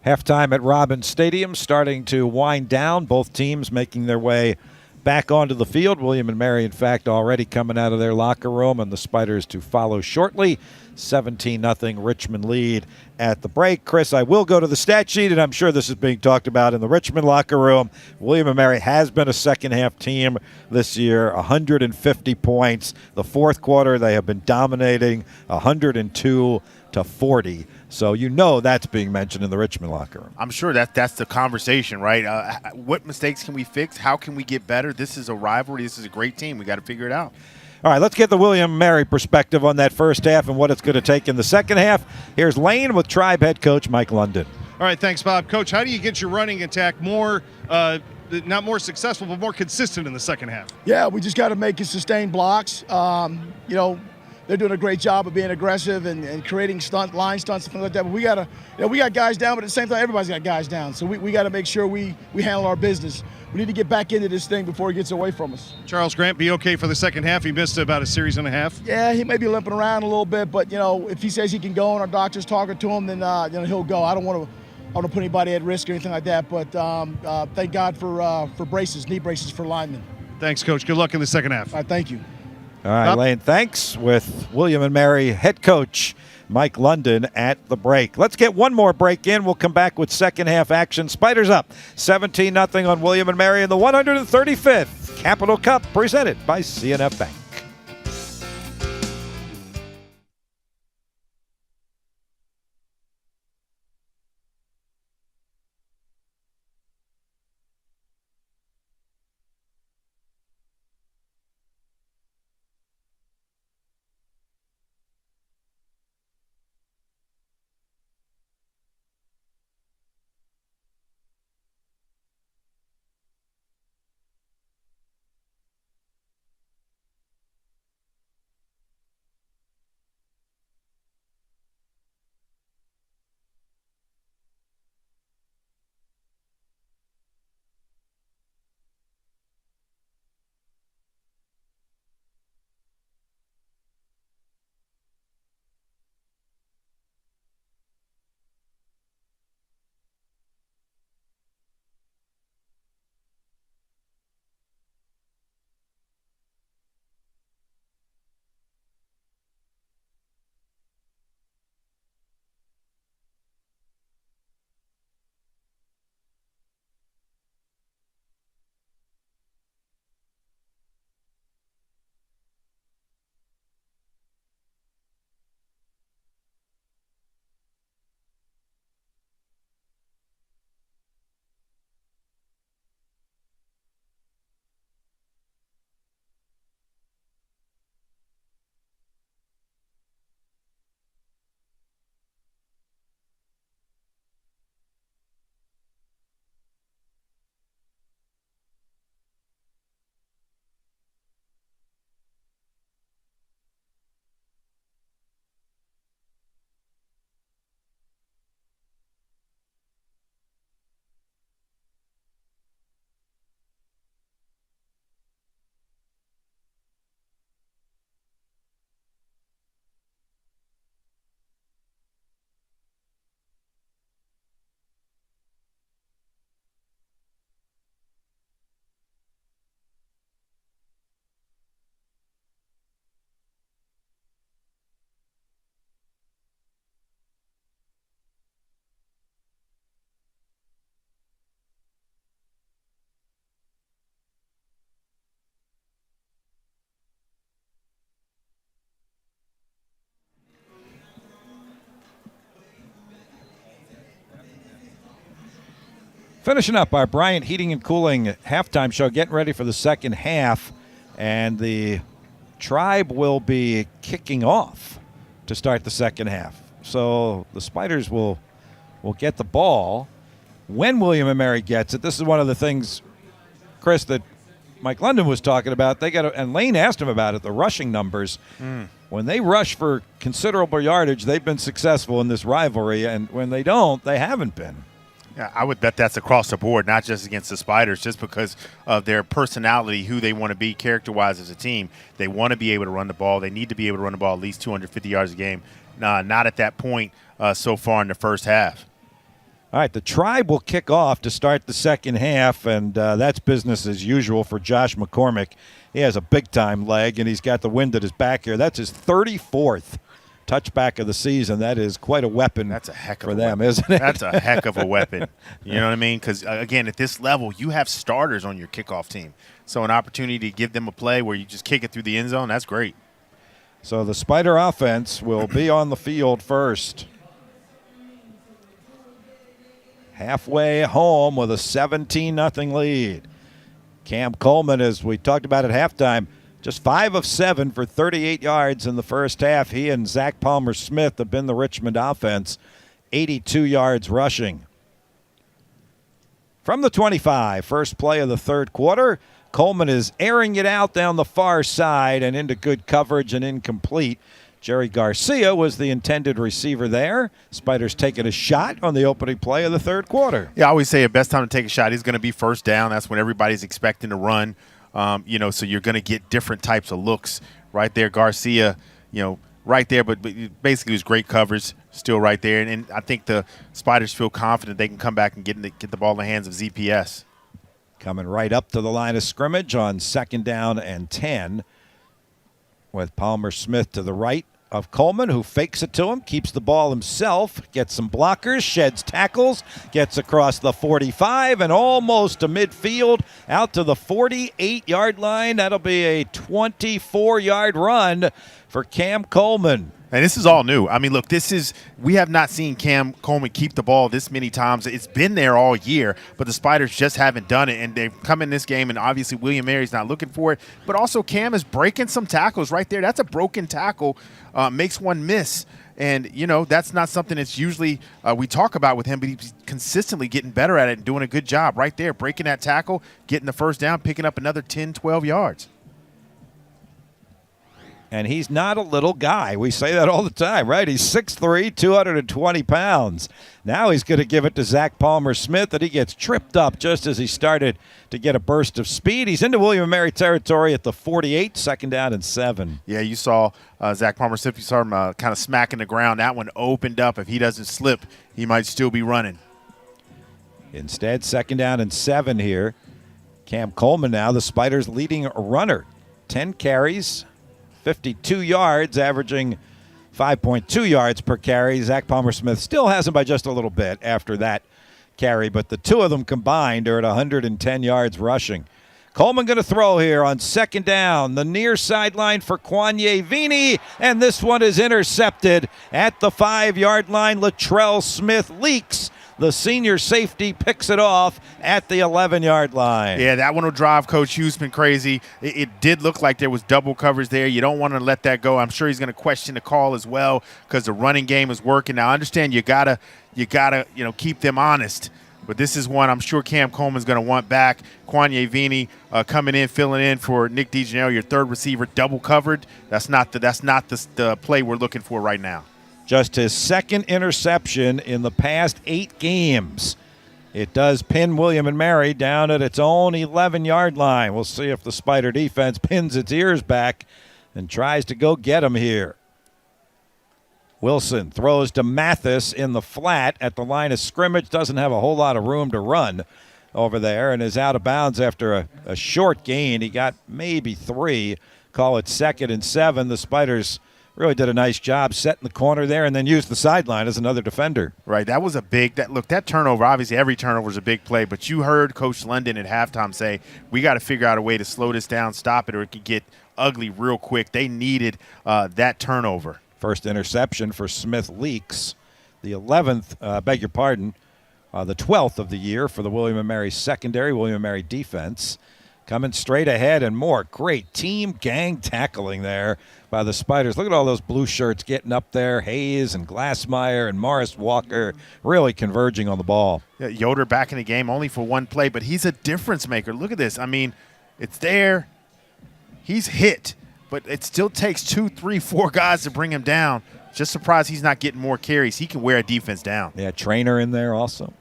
Halftime at Robins Stadium starting to wind down. Both teams making their way back onto the field. William and Mary, in fact, already coming out of their locker room, and the Spiders to follow shortly. 17-0 Richmond lead at the break. Chris, I will go to the stat sheet, and I'm sure this is being talked about in the Richmond locker room. William and Mary has been a second-half team this year, 150 points. The fourth quarter, they have been dominating, 102-40. So you know that's being mentioned in the Richmond locker room. I'm sure that's the conversation, right? What mistakes can we fix? How can we get better? This is a rivalry. This is a great team. We got to figure it out. All right, let's get the William and Mary perspective on that first half and what it's going to take in the second half. Here's Lane with Tribe head coach Mike London. All right, thanks, Bob. Coach, how do you get your running attack more, not more successful, but more consistent in the second half? Yeah, we just got to make it sustained blocks. They're doing a great job of being aggressive and creating line stunts and things like that. But we got guys down, but at the same time, everybody's got guys down. So we got to make sure we handle our business. We need to get back into this thing before he gets away from us. Charles Grant be okay for the second half? He missed about a series and a half. Yeah, he may be limping around a little bit, but if he says he can go and our doctor's talking to him, then he'll go. I don't want to put anybody at risk or anything like that. But thank God for braces, knee braces for linemen. Thanks, Coach. Good luck in the second half. All right, thank you. All right, Lane, thanks, with William and Mary head coach Mike London at the break. Let's get one more break in. We'll come back with second half action. Spiders up 17-0 on William and Mary in the 135th Capital Cup, presented by C&F Bank. Finishing up our Bryant Heating and Cooling halftime show, getting ready for the second half, and the Tribe will be kicking off to start the second half. So the Spiders will get the ball when William and Mary gets it. This is one of the things, Chris, that Mike London was talking about. They got and Lane asked him about it, the rushing numbers. When they rush for considerable yardage, they've been successful in this rivalry, and when they don't, they haven't been. Yeah, I would bet that's across the board, not just against the Spiders, just because of their personality, who they want to be character-wise as a team. They want to be able to run the ball. They need to be able to run the ball at least 250 yards a game. Not at that point so far in the first half. All right, the Tribe will kick off to start the second half, and that's business as usual for Josh McCormick. He has a big-time leg, and he's got the wind at his back here. That's his 34th touchback of the season. That is quite a weapon. That's a heck of for a them, weapon. isn't it? That's a heck of a weapon. You know what I mean? Because, again, at this level, you have starters on your kickoff team. So an opportunity to give them a play where you just kick it through the end zone, that's great. So the Spider offense will be on the field first. Halfway home with a 17-0 lead. Cam Coleman, as we talked about at halftime, just 5 of 7 for 38 yards in the first half. He and Zach Palmer-Smith have been the Richmond offense, 82 yards rushing. From the 25, first play of the third quarter, Coleman is airing it out down the far side and into good coverage and incomplete. Jerry Garcia was the intended receiver there. Spiders taking a shot on the opening play of the third quarter. Yeah, I always say the best time to take a shot is going to be first down. That's when everybody's expecting to run. So you're going to get different types of looks right there. Garcia, right there, but basically it was great coverage, still right there. And I think the Spiders feel confident they can come back and get the ball in the hands of ZPS. Coming right up to the line of scrimmage on 2nd down and 10 with Palmer-Smith to the right of Coleman, who fakes it to him, keeps the ball himself, gets some blockers, sheds tackles, gets across the 45 and almost to midfield, out to the 48-yard line. That'll be a 24-yard run for Cam Coleman. And this is all new. I mean, look, we have not seen Cam Coleman keep the ball this many times. It's been there all year, but the Spiders just haven't done it. And they've come in this game, and obviously William Mary's not looking for it. But also Cam is breaking some tackles right there. That's a broken tackle, makes one miss. And, that's not something that's usually we talk about with him, but he's consistently getting better at it and doing a good job right there, breaking that tackle, getting the first down, picking up another 10, 12 yards. And he's not a little guy. We say that all the time, right? He's 6'3", 220 pounds. Now he's going to give it to Zach Palmer-Smith, and he gets tripped up just as he started to get a burst of speed. He's into William & Mary territory at the 48, 2nd down and 7. Yeah, you saw Zach Palmer-Smith. You saw him kind of smacking the ground. That one opened up. If he doesn't slip, he might still be running. Instead, 2nd down and 7 here. Cam Coleman now, the Spiders' leading runner. 10 carries, 52 yards, averaging 5.2 yards per carry. Zach Palmer-Smith still has him by just a little bit after that carry, but the two of them combined are at 110 yards rushing. Coleman going to throw here on 2nd down. The near sideline for Kwanye Vini, and this one is intercepted at the 5-yard line. Latrell Smith leaks. The senior safety picks it off at the 11-yard line. Yeah, that one will drive Coach Huseman crazy. It did look like there was double coverage there. You don't want to let that go. I'm sure he's going to question the call as well because the running game is working. Now, I understand you gotta keep them honest. But this is one I'm sure Cam Coleman's going to want back. Kwanye Vini coming in, filling in for Nick DiGennaro, your third receiver, double covered. That's not the play we're looking for right now. Just his 2nd interception in the past 8 games. It does pin William & Mary down at its own 11-yard line. We'll see if the Spider defense pins its ears back and tries to go get him here. Wilson throws to Mathis in the flat at the line of scrimmage. Doesn't have a whole lot of room to run over there and is out of bounds after a short gain. He got maybe 3. Call it 2nd and 7. The Spiders really did a nice job setting the corner there and then used the sideline as another defender. Right, that was that turnover, obviously every turnover is a big play, but you heard Coach London at halftime say, we got to figure out a way to slow this down, stop it, or it could get ugly real quick. They needed that turnover. First interception for Smith leaks. The 11th, the 12th of the year for the William & Mary secondary, William & Mary defense. Coming straight ahead and more. Great team gang tackling there by the Spiders. Look at all those blue shirts getting up there. Hayes and Glassmeyer and Morris Walker really converging on the ball. Yeah, Yoder back in the game only for one play, but he's a difference maker. Look at this. I mean, it's there. He's hit, but it still takes 2, 3, 4 guys to bring him down. Just surprised he's not getting more carries. He can wear a defense down. Yeah, Trainer in there also.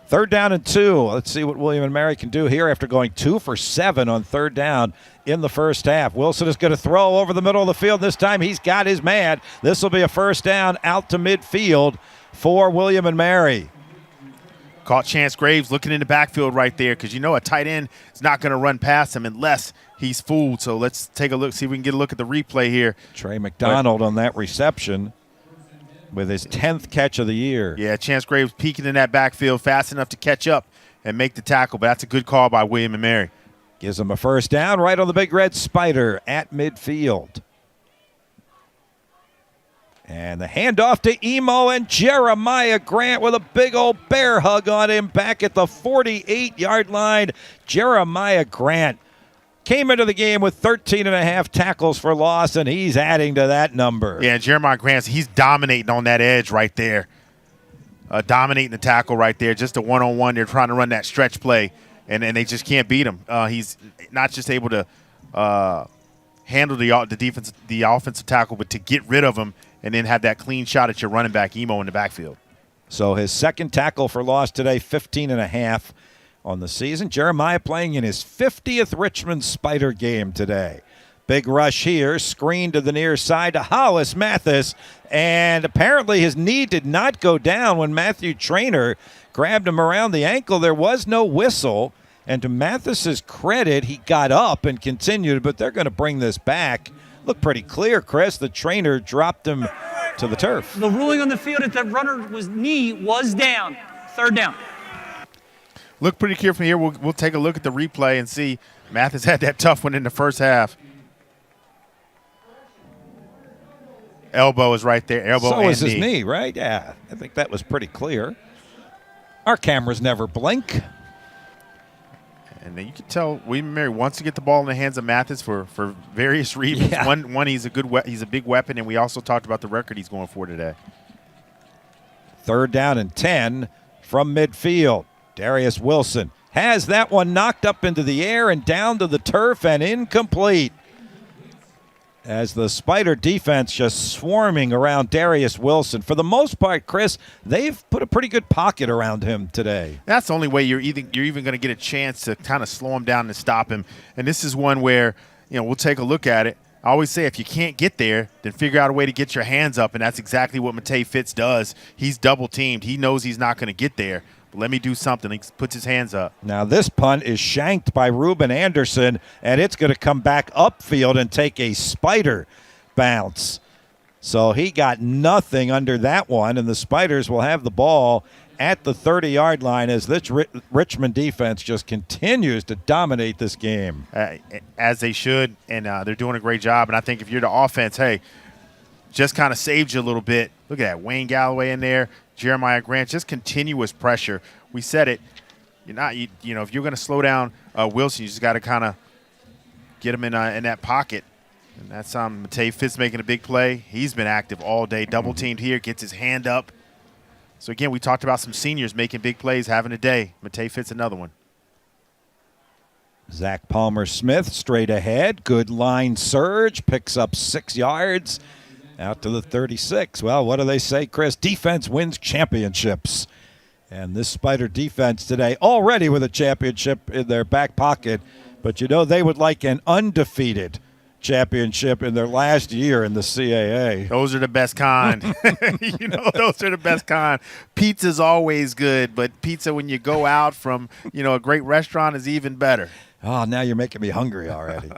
3rd down and 2. Let's see what William and Mary can do here after going 2 for 7 on 3rd down in the first half. Wilson is going to throw over the middle of the field. This time he's got his man. This will be a 1st down out to midfield for William and Mary. Caught Chance Graves looking in the backfield right there because a tight end is not going to run past him unless he's fooled. So let's take a look, see if we can get a look at the replay here. Trey McDonald on that reception with his 10th catch of the year. Yeah, Chance Graves peeking in that backfield fast enough to catch up and make the tackle, but that's a good call by William and Mary. Gives him a 1st down right on the Big Red Spider at midfield. And the handoff to Emo and Jeremiah Grant with a big old bear hug on him back at the 48-yard line. Jeremiah Grant came into the game with 13.5 tackles for loss, and he's adding to that number. Yeah, Jeremiah Grant, he's dominating on that edge right there. Dominating the tackle right there. Just a one-on-one. They're trying to run that stretch play, and they just can't beat him. He's not just able to handle the offensive tackle, but to get rid of him and then have that clean shot at your running back, Emo, in the backfield. So his 2nd tackle for loss today, 15.5 on the season. Jeremiah playing in his 50th Richmond Spider game today. Big rush here, screen to the near side to Hollis Mathis, and apparently his knee did not go down when Matthew Traynor grabbed him around the ankle. There was no whistle, and to Mathis's credit, he got up and continued, but they're going to bring this back. Looked pretty clear, Chris. The trainer dropped him to the turf. The ruling on the field at that runner's knee was down. 3rd down. Look pretty clear from here. We'll take a look at the replay and see. Mathis had that tough one in the first half. Elbow is right there. Elbow and knee. So is his knee, right? Yeah, I think that was pretty clear. Our cameras never blink. And then you can tell William Mary wants to get the ball in the hands of Mathis for various reasons. Yeah. One, he's a big weapon, and we also talked about the record he's going for today. 3rd down and 10 from midfield. Darius Wilson has that one knocked up into the air and down to the turf and incomplete. As the Spider defense just swarming around Darius Wilson. For the most part, Chris, they've put a pretty good pocket around him today. That's the only way you're even going to get a chance to kind of slow him down and stop him. And this is one where, we'll take a look at it. I always say if you can't get there, then figure out a way to get your hands up, and that's exactly what Matei Fitz does. He's double-teamed. He knows he's not going to get there. Let me do something. He puts his hands up. Now this punt is shanked by Ruben Anderson, and it's going to come back upfield and take a Spider bounce. So he got nothing under that one, and the Spiders will have the ball at the 30-yard line as this Richmond defense just continues to dominate this game. As they should, and they're doing a great job. And I think if you're the offense, hey, just kind of saved you a little bit. Look at that, Wayne Galloway in there. Jeremiah Grant, just continuous pressure. We said it. If you're going to slow down Wilson, you just got to kind of get him in that pocket. And that's Matei Fitz making a big play. He's been active all day. Double teamed here, gets his hand up. So again, we talked about some seniors making big plays, having a day. Matei Fitz, another one. Zach Palmer-Smith straight ahead. Good line surge, picks up 6 yards. Out to the 36. Well, what do they say, Chris? Defense wins championships. And this Spider defense today already with a championship in their back pocket. But, they would like an undefeated championship in their last year in the CAA. Those are the best kind. Those are the best kind. Pizza's always good, but pizza when you go out from, a great restaurant is even better. Oh, now you're making me hungry already.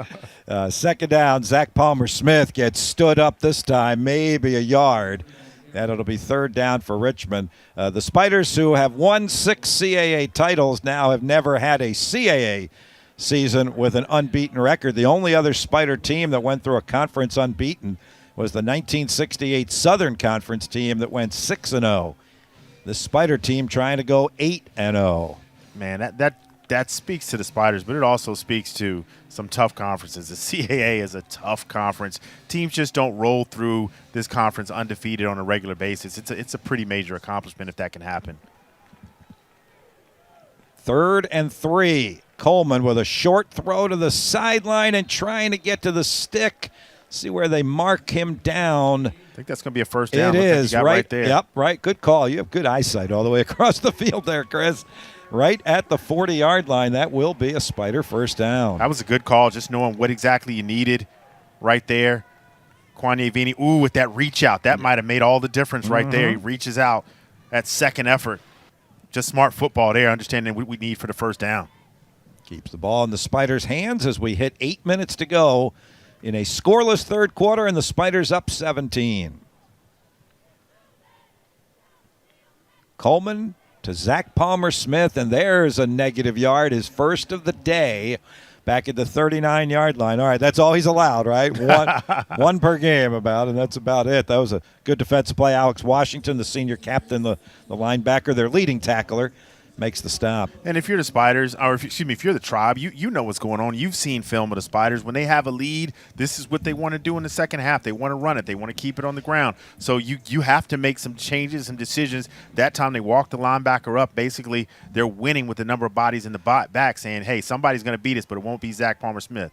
2nd down, Zach Palmer-Smith gets stood up this time, maybe a yard. And it'll be 3rd down for Richmond. The Spiders, who have won 6 CAA titles, now have never had a CAA season with an unbeaten record. The only other Spider team that went through a conference unbeaten was the 1968 Southern Conference team that went 6-0. The Spider team trying to go 8-0. Man, that speaks to the Spiders, but it also speaks to some tough conferences. The CAA is a tough conference. Teams just don't roll through this conference undefeated on a regular basis. It's a pretty major accomplishment if that can happen. 3rd and 3. Coleman with a short throw to the sideline and trying to get to the stick. See where they mark him down. I think that's going to be a first down. It is, right there. Yep, right. Good call. You have good eyesight all the way across the field there, Chris. Right at the 40-yard line. That will be a Spider first down. That was a good call, just knowing what exactly you needed right there. Kwanye Vini, with that reach out. That might have made all the difference right there. He reaches out. That second effort. Just smart football there, understanding what we need for the first down. Keeps the ball in the Spiders' hands as we hit 8 minutes to go in a scoreless third quarter, and the Spiders up 17. Coleman to Zach Palmer-Smith, and there's a negative yard, his first of the day, back at the 39-yard line. All right, that's all he's allowed, right? One per game and that's about it. That was a good defensive play. Alex Washington, the senior captain, the linebacker, their leading tackler, makes the stop. And if you're the Spiders, or if you're the Tribe, you know what's going on. You've seen film of the Spiders. When they have a lead, this is what they want to do in the second half. They want to run it. They want to keep it on the ground. So you have to make some changes and decisions. That time they walk the linebacker up. Basically, they're winning with the number of bodies in the back, saying, hey, somebody's going to beat us, but it won't be Zach Palmer-Smith.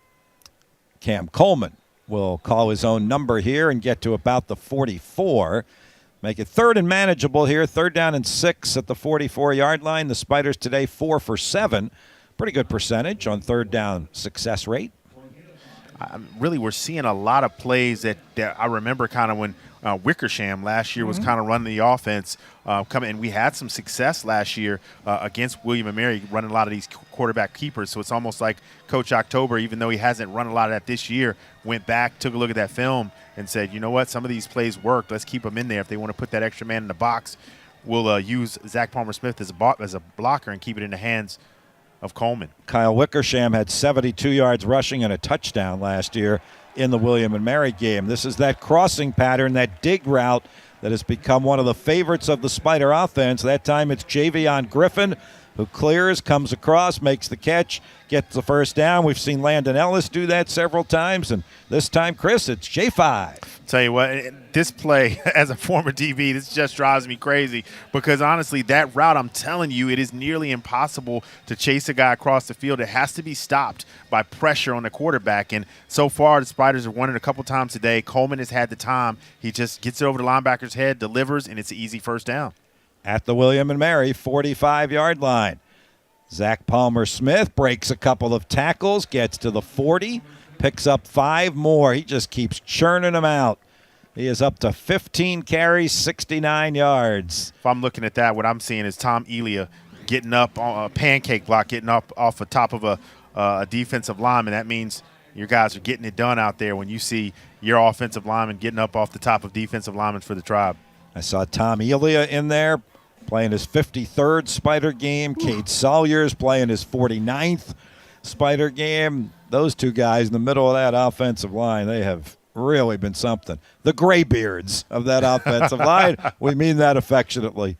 Cam Coleman will call his own number here and get to about the 44. Make it third and manageable here. 3rd down and 6 at the 44-yard line. The Spiders today 4 for 7. Pretty good percentage on 3rd down success rate. Really, we're seeing a lot of plays that I remember kind of when Wickersham last year was kind of running the offense. And we had some success last year against William & Mary running a lot of these quarterback keepers. So it's almost like Coach October, even though he hasn't run a lot of that this year, went back, took a look at that film, and said, you know what, some of these plays worked. Let's keep them in there. If they want to put that extra man in the box, we'll use Zach Palmer-Smith as a blocker and keep it in the hands of Coleman. Kyle Wickersham had 72 yards rushing and a touchdown last year in the William & Mary game. This is that crossing pattern, that dig route that has become one of the favorites of the Spider offense. That time it's Javion Griffin who clears, comes across, makes the catch, gets the first down. We've seen Landon Ellis do that several times, and this time, Chris, it's J5. Tell you what, this play, as a former DB, this just drives me crazy because, honestly, that route, I'm telling you, it is nearly impossible to chase a guy across the field. It has to be stopped by pressure on the quarterback, and so far the Spiders have won it a couple times today. Coleman has had the time. He just gets it over the linebacker's head, delivers, and it's an easy first down. At the William & Mary 45-yard line. Zach Palmer-Smith breaks a couple of tackles, gets to the 40, picks up 5 more. He just keeps churning them out. He is up to 15 carries, 69 yards. If I'm looking at that, what I'm seeing is Tom Elia getting up on a pancake block, getting up off the top of a defensive lineman. That means your guys are getting it done out there when you see your offensive lineman getting up off the top of defensive linemen for the Tribe. I saw Tom Elia in there playing his 53rd Spider game. Cade Salyers playing his 49th Spider game. Those two guys in the middle of that offensive line, they have really been something. The graybeards of that offensive line. We mean that affectionately.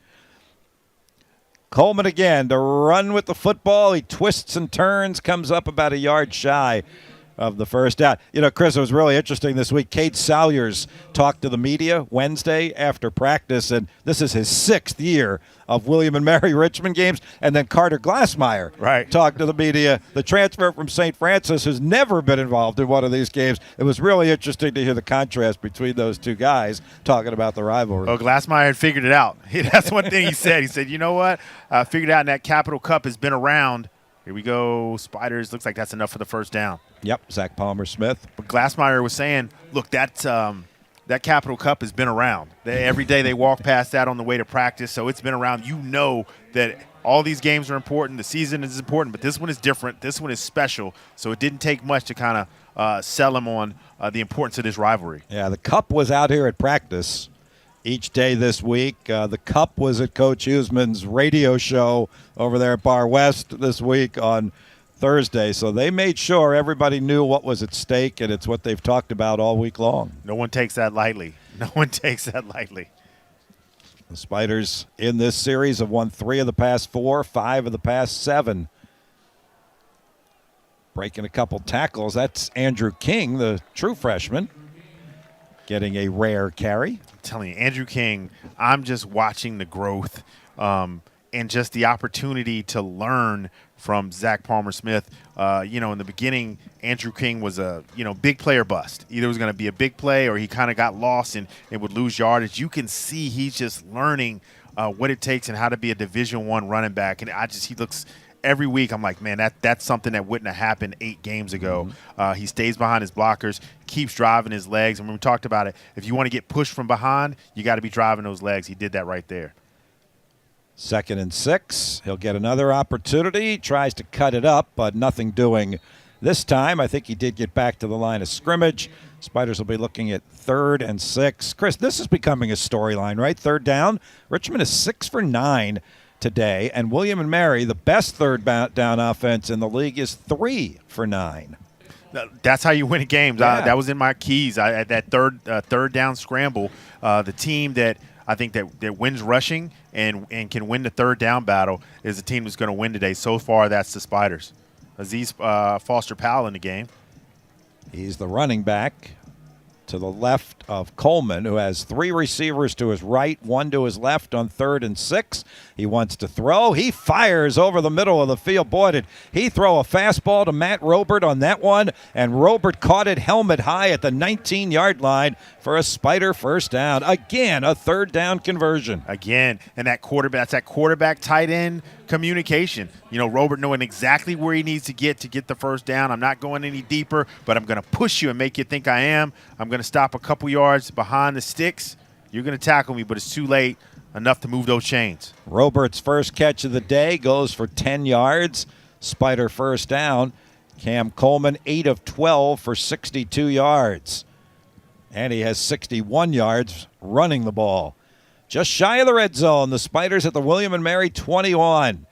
Coleman again to run with the football. He twists and turns, comes up about a yard shy of the first down. You know, Chris, it was really interesting this week. Cade Salyers talked to the media Wednesday after practice, and this is his 6th year of William & Mary Richmond games. And then Carter Glassmeyer talked to the media, the transfer from St. Francis, who's never been involved in one of these games. It was really interesting to hear the contrast between those two guys talking about the rivalry. Oh, Glassmeyer had figured it out. That's one thing he said. He said, you know what? I figured out that Capital Cup has been around. Here we go, Spiders. Looks like that's enough for the first down. Yep, Zach Palmer-Smith. But Glassmeyer was saying, look, that Capital Cup has been around. Every day they walk past that on the way to practice, so it's been around. You know that all these games are important. The season is important, but this one is different. This one is special, so it didn't take much to kind of sell him on the importance of this rivalry. Yeah, the Cup was out here at practice each day this week. The Cup was at Coach Huseman's radio show over there at Bar West this week on Thursday. So they made sure everybody knew what was at stake, and it's what they've talked about all week long. No one takes that lightly. No one takes that lightly. The Spiders in this series have won 3 of the past 4, 5 of the past 7. Breaking a couple tackles. That's Andrew King, the true freshman, getting a rare carry. I'm telling you, Andrew King, I'm just watching the growth. and just the opportunity to learn from Zach Palmer-Smith. In the beginning, Andrew King was a big player bust. Either it was going to be a big play or he kind of got lost and would lose yardage. You can see he's just learning what it takes and how to be a Division I running back. And he looks every week. I'm like, man, that's something that wouldn't have happened 8 games ago. He stays behind his blockers, keeps driving his legs. And when we talked about it, if you want to get pushed from behind, you got to be driving those legs. He did that right there. 2nd and 6. He'll get another opportunity. Tries to cut it up, but nothing doing this time. I think he did get back to the line of scrimmage. Spiders will be looking at 3rd and 6. Chris, this is becoming a storyline, right? 3rd down. Richmond is 6 for 9 today, and William and Mary, the best 3rd down offense in the league, is 3 for 9. That's how you win games. Yeah. That was in my keys. At that third down scramble, the team that I think that wins rushing and can win the 3rd down battle is the team that's going to win today. So far, that's the Spiders. Aziz Foster-Powell in the game. He's the running back to the left of Coleman, who has 3 receivers to his right, 1 to his left on 3rd and 6. He wants to throw. He fires over the middle of the field. Boy, did he throw a fastball to Matt Robert on that one, and Robert caught it helmet high at the 19-yard line for a Spider 1st down. Again, a 3rd down conversion. Again, and that's that quarterback tight end communication. Robert knowing exactly where he needs to get the 1st down. I'm not going any deeper, but I'm going to push you and make you think I am. I'm going to stop a couple yards behind the sticks. You're going to tackle me, but it's too late. Enough to move those chains. Robert's first catch of the day goes for 10 yards. Spider 1st down. Cam Coleman, 8 of 12 for 62 yards. And he has 61 yards running the ball. Just shy of the red zone. The Spiders at the William & Mary 21.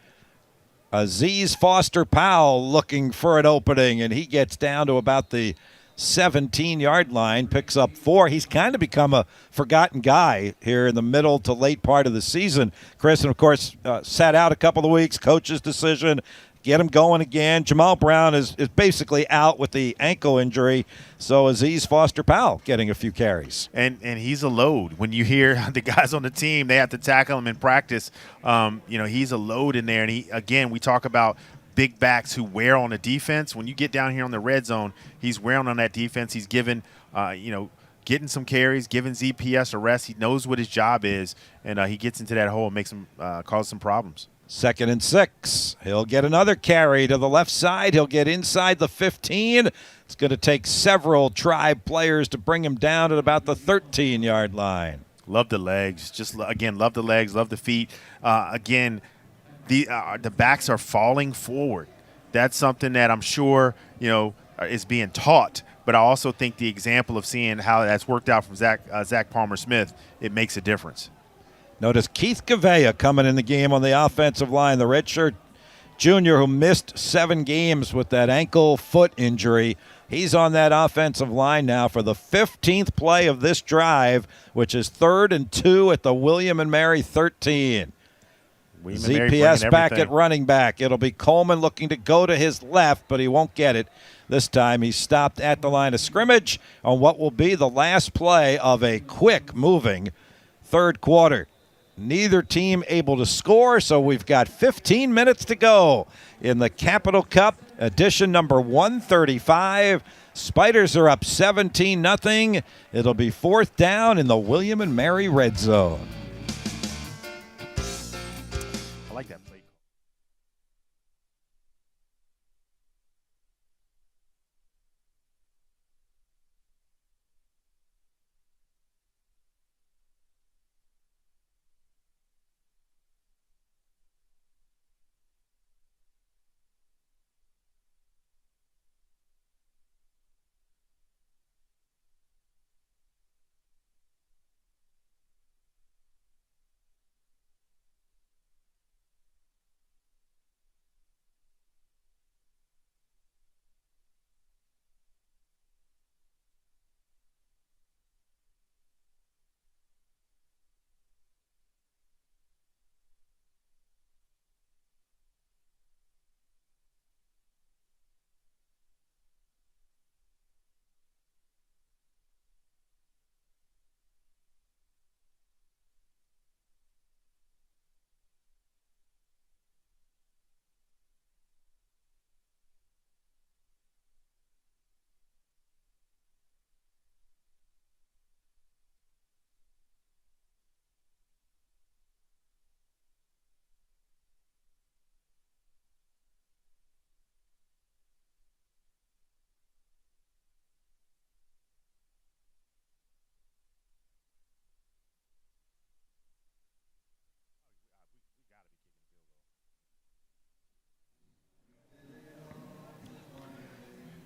Aziz Foster-Powell looking for an opening, and he gets down to about the 17-yard line, picks up 4. He's kind of become a forgotten guy here in the middle to late part of the season. Chris, and of course, sat out a couple of weeks, coach's decision, get him going again. Jamal Brown is basically out with the ankle injury, so Aziz Foster-Powell getting a few carries. And he's a load. When you hear the guys on the team, they have to tackle him in practice. He's a load in there. And we talk about big backs who wear on a defense. When you get down here on the red zone, he's wearing on that defense. He's given, getting some carries, giving ZPS a rest. He knows what his job is, and he gets into that hole and makes him cause some problems. 2nd and 6. He'll get another carry to the left side. He'll get inside the 15. It's going to take several Tribe players to bring him down at about the 13-yard line. Love the legs. Love the legs, love the feet. The backs are falling forward. That's something that I'm sure, is being taught. But I also think the example of seeing how that's worked out from Zach Palmer-Smith, it makes a difference. Notice Keith Gavea coming in the game on the offensive line, the redshirt junior who missed 7 games with that ankle foot injury. He's on that offensive line now for the 15th play of this drive, which is 3rd and 2 at the William & Mary 13. ZPS back at running back. It'll be Coleman looking to go to his left, but he won't get it. This time he's stopped at the line of scrimmage on what will be the last play of a quick-moving 3rd quarter. Neither team able to score, so we've got 15 minutes to go in the Capital Cup, edition number 135. Spiders are up 17-0. It'll be 4th down in the William & Mary red zone. I like that play.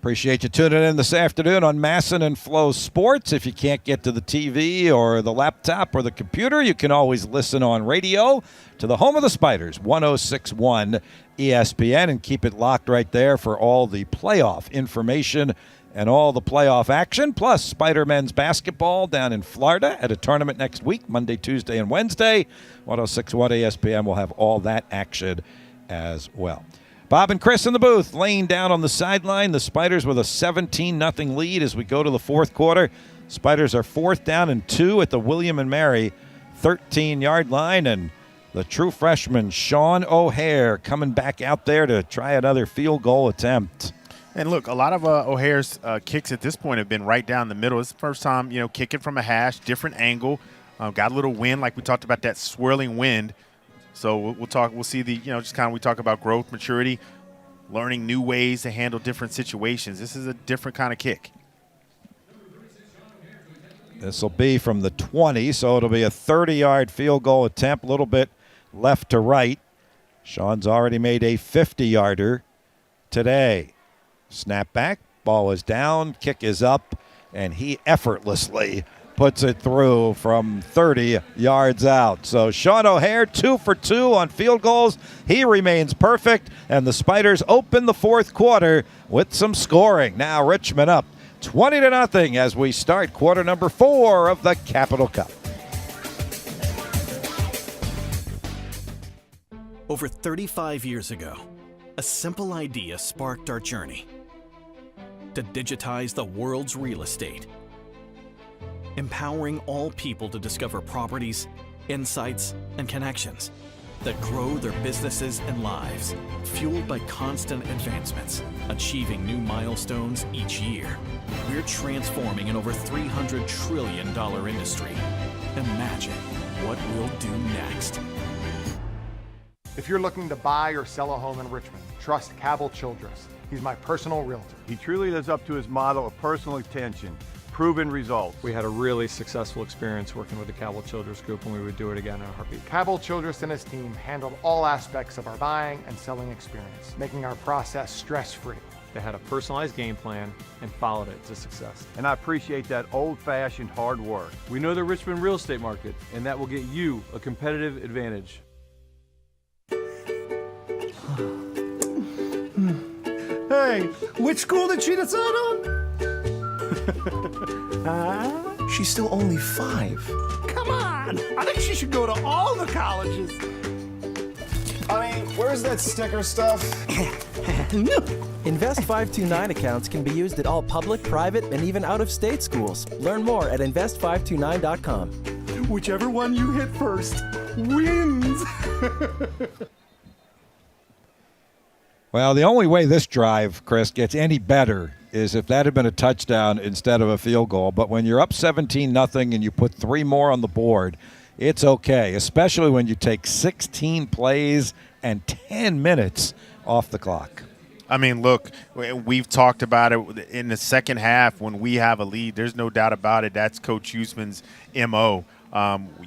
Appreciate you tuning in this afternoon on Masson and Flow Sports. If you can't get to the TV or the laptop or the computer, you can always listen on radio to the home of the Spiders, 106.1 ESPN, and keep it locked right there for all the playoff information and all the playoff action, plus Spider men's basketball down in Florida at a tournament next week, Monday, Tuesday, and Wednesday. 106.1 ESPN will have all that action as well. Bob and Chris in the booth, laying down on the sideline. The Spiders with a 17-0 lead as we go to the fourth quarter. Spiders are 4th down and 2 at the William & Mary 13-yard line, and the true freshman Sean O'Hare coming back out there to try another field goal attempt. And look, a lot of O'Hare's kicks at this point have been right down the middle. It's the first time, kicking from a hash, different angle. Got a little wind, like we talked about, that swirling wind. So we'll see the, just kind of, we talk about growth, maturity, learning new ways to handle different situations. This is a different kind of kick. This will be from the 20, so it'll be a 30-yard field goal attempt, a little bit left to right. Sean's already made a 50-yarder today. Snap back, ball is down, kick is up, and he effortlessly puts it through from 30 yards out. So Sean O'Hare, 2 for 2 on field goals. He remains perfect, and the Spiders open the fourth quarter with some scoring. Now Richmond up 20-0 as we start quarter number 4 of the Capital Cup. Over 35 years ago, a simple idea sparked our journey to digitize the world's real estate, empowering all people to discover properties, insights, and connections that grow their businesses and lives, fueled by constant advancements, achieving new milestones each year. We're transforming an over $300 trillion industry. Imagine what we'll do next. If you're looking to buy or sell a home in Richmond, trust Cabell Childress. He's my personal realtor. He truly lives up to his motto of personal attention, proven results. We had a really successful experience working with the Cabell Childress Group, and we would do it again in a heartbeat. Cabell Childress and his team handled all aspects of our buying and selling experience, making our process stress-free. They had a personalized game plan and followed it to success. And I appreciate that old-fashioned hard work. We know the Richmond real estate market, and that will get you a competitive advantage. Hey, which school did she decide on? She's still only 5. Come on! I think she should go to all the colleges. I mean, where's that sticker stuff? Invest 529 accounts can be used at all public, private, and even out-of-state schools. Learn more at invest529.com. Whichever one you hit first wins. Well, the only way this drive, Chris, gets any better is if that had been a touchdown instead of a field goal. But when you're up 17-0 and you put 3 more on the board, it's okay, especially when you take 16 plays and 10 minutes off the clock. I mean, look, we've talked about it in the second half when we have a lead. There's no doubt about it. That's Coach Huseman's MO.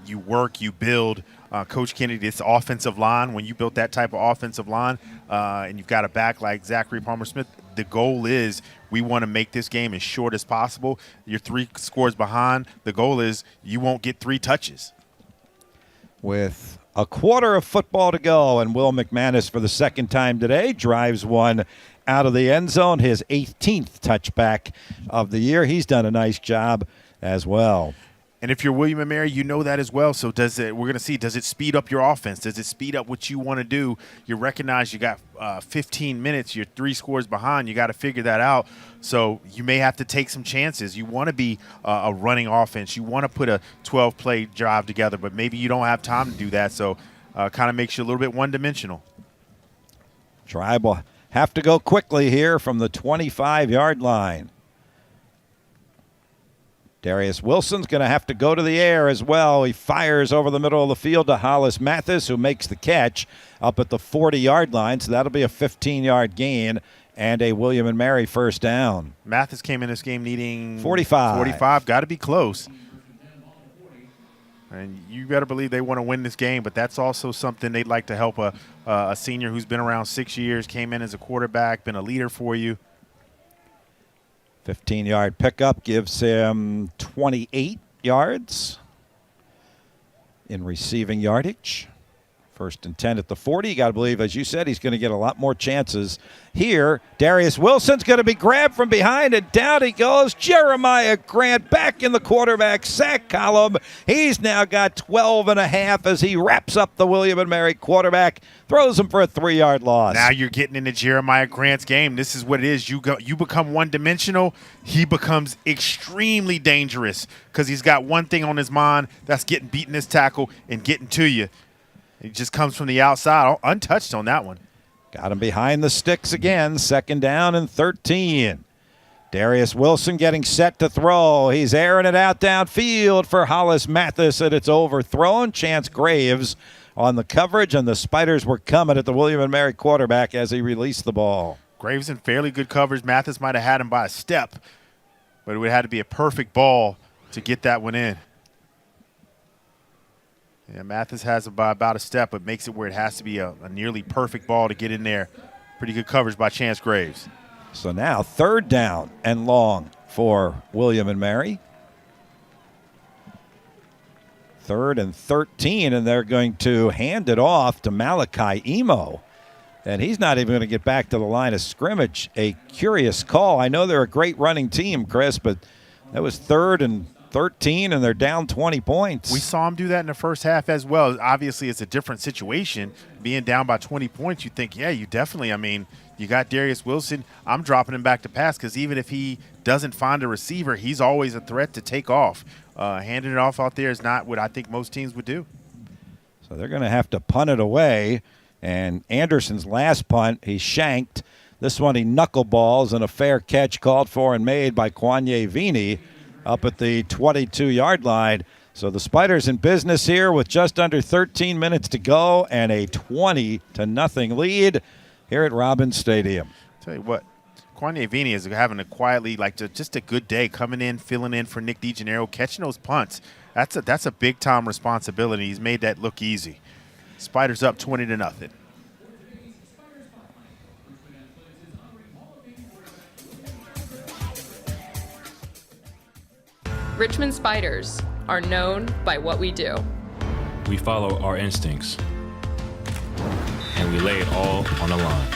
You work, you build. Coach Kennedy, it's offensive line. When you built that type of offensive line and you've got a back like Zachary Palmer-Smith, the goal is we want to make this game as short as possible. You're 3 scores behind. The goal is you won't get 3 touches. With a quarter of football to go, and Will McManus for the second time today drives one out of the end zone, his 18th touchback of the year. He's done a nice job as well. And if you're William & Mary, you know that as well. So does it speed up your offense? Does it speed up what you want to do? You recognize you got 15 minutes. You're 3 scores behind. You got to figure that out. So you may have to take some chances. You want to be a running offense. You want to put a 12-play drive together, but maybe you don't have time to do that. So kind of makes you a little bit one-dimensional. Tribe will have to go quickly here from the 25-yard line. Darius Wilson's going to have to go to the air as well. He fires over the middle of the field to Hollis Mathis, who makes the catch up at the 40-yard line. So that'll be a 15-yard gain and a William & Mary first down. Mathis came in this game needing 45. 45, got to be close. And you better believe they want to win this game, but that's also something they'd like to help a senior who's been around 6 years, came in as a quarterback, been a leader for you. 15-yard pickup gives him 28 yards in receiving yardage. 1st and 10 at the 40. You got to believe, as you said, he's going to get a lot more chances here. Darius Wilson's going to be grabbed from behind, and down he goes. Jeremiah Grant back in the quarterback sack column. He's now got 12 and a half as he wraps up the William & Mary quarterback, throws him for a 3-yard loss. Now you're getting into Jeremiah Grant's game. This is what it is. You become one-dimensional. He becomes extremely dangerous because he's got one thing on his mind, that's getting beating his tackle and getting to you. He just comes from the outside, untouched on that one. Got him behind the sticks again, 2nd down and 13. Darius Wilson getting set to throw. He's airing it out downfield for Hollis Mathis, and it's overthrown. Chance Graves on the coverage, and the Spiders were coming at the William & Mary quarterback as he released the ball. Graves in fairly good coverage. Mathis might have had him by a step, but it would have had to be a perfect ball to get that one in. Yeah, Mathis has it by about a step, but makes it where it has to be a nearly perfect ball to get in there. Pretty good coverage by Chance Graves. So now 3rd down and long for William & Mary. 3rd and 13, and they're going to hand it off to Malachi Emo. And he's not even going to get back to the line of scrimmage. A curious call. I know they're a great running team, Chris, but that was 3rd and 13, and they're down 20 points. We saw him do that in the first half as well. Obviously, it's a different situation. Being down by 20 points, you think, yeah, you definitely, you got Darius Wilson. I'm dropping him back to pass because even if he doesn't find a receiver, he's always a threat to take off. Handing it off out there is not what I think most teams would do. So they're going to have to punt it away, and Anderson's last punt, he shanked. This one he knuckleballs, and a fair catch called for and made by Kwanye Vini up at the 22-yard line. So the Spiders in business here with just under 13 minutes to go and a 20-0 lead here at Robins Stadium. Tell you what, Kwanye Vini is having a quietly, just a good day, coming in, filling in for Nick DeGennaro, catching those punts. That's a big-time responsibility. He's made that look easy. Spiders up 20-0. Richmond Spiders are known by what we do. We follow our instincts, and we lay it all on the line.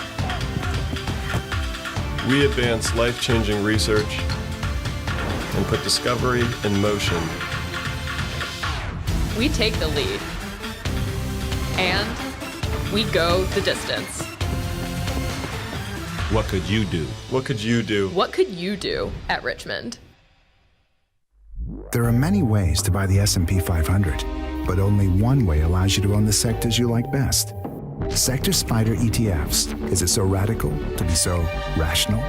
We advance life-changing research and put discovery in motion. We take the lead, and we go the distance. What could you do? What could you do? What could you do at Richmond? There are many ways to buy the S&P 500, but only one way allows you to own the sectors you like best. Sector Spider ETFs. Is it so radical to be so rational?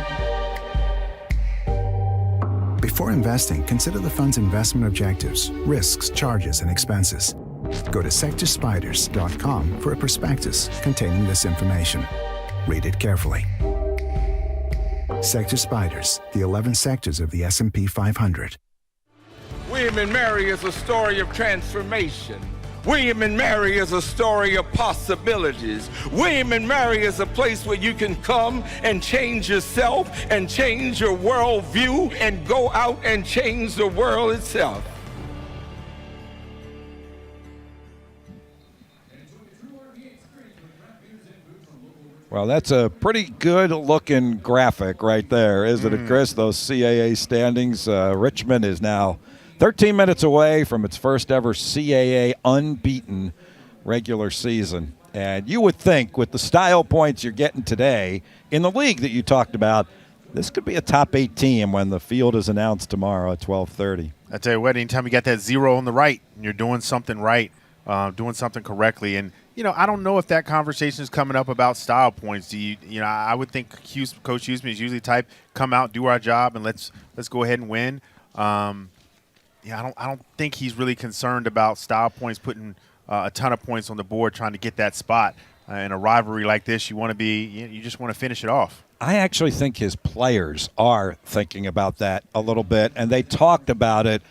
Before investing, consider the fund's investment objectives, risks, charges, and expenses. Go to sectorspiders.com for a prospectus containing this information. Read it carefully. Sector Spiders, the 11 sectors of the S&P 500. William & Mary is a story of transformation. William & Mary is a story of possibilities. William & Mary is a place where you can come and change yourself and change your worldview and go out and change the world itself. Well, that's a pretty good-looking graphic right there, isn't it, Chris? Those CAA standings. Richmond is now 13 minutes away from its first ever CAA unbeaten regular season. And you would think with the style points you're getting today in the league that you talked about, this could be a top 8 team when the field is announced tomorrow at 12:30. I tell you what, anytime you got that 0 on the right and you're doing something right, doing something correctly. And, I don't know if that conversation is coming up about style points. I would think Coach Huseman is usually type, come out, do our job, and let's go ahead and win. I don't think he's really concerned about style points, putting a ton of points on the board, trying to get that spot. In a rivalry like this, you just want to finish it off. I actually think his players are thinking about that a little bit, and they talked about it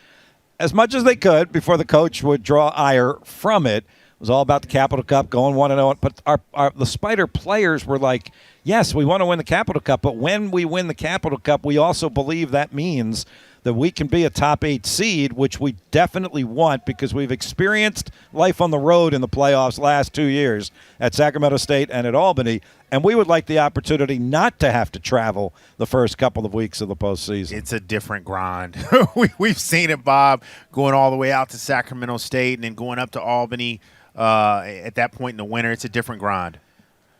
as much as they could before the coach would draw ire from it. was all about the Capital Cup, going 1-0. But the Spider players were like, yes, we want to win the Capital Cup, but when we win the Capital Cup, we also believe that means that we can be a top 8 seed, which we definitely want because we've experienced life on the road in the playoffs last 2 years at Sacramento State and at Albany, and we would like the opportunity not to have to travel the first couple of weeks of the postseason. It's a different grind. We've seen it, Bob, going all the way out to Sacramento State and then going up to Albany at that point in the winter. It's a different grind.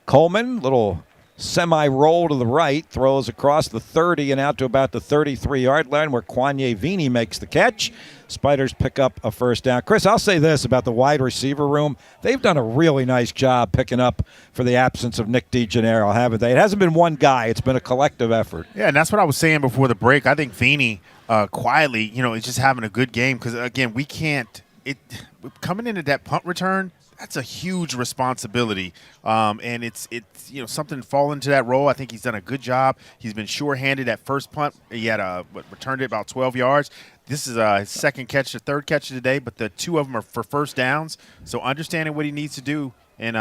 Coleman, little semi-roll to the right, throws across the 30 and out to about the 33-yard line where Kwanye Vini makes the catch. Spiders pick up a first down. Chris, I'll say this about the wide receiver room. They've done a really nice job picking up for the absence of Nick DeGennaro, haven't they? It hasn't been one guy. It's been a collective effort. Yeah, and that's what I was saying before the break. I think Vini quietly, is just having a good game because, again, we can't – coming into that punt return – that's a huge responsibility, and it's something to fall into that role. I think he's done a good job. He's been sure-handed at first punt. He had returned it about 12 yards. This is his second catch, the third catch of the day, but the 2 of them are for first downs. So understanding what he needs to do and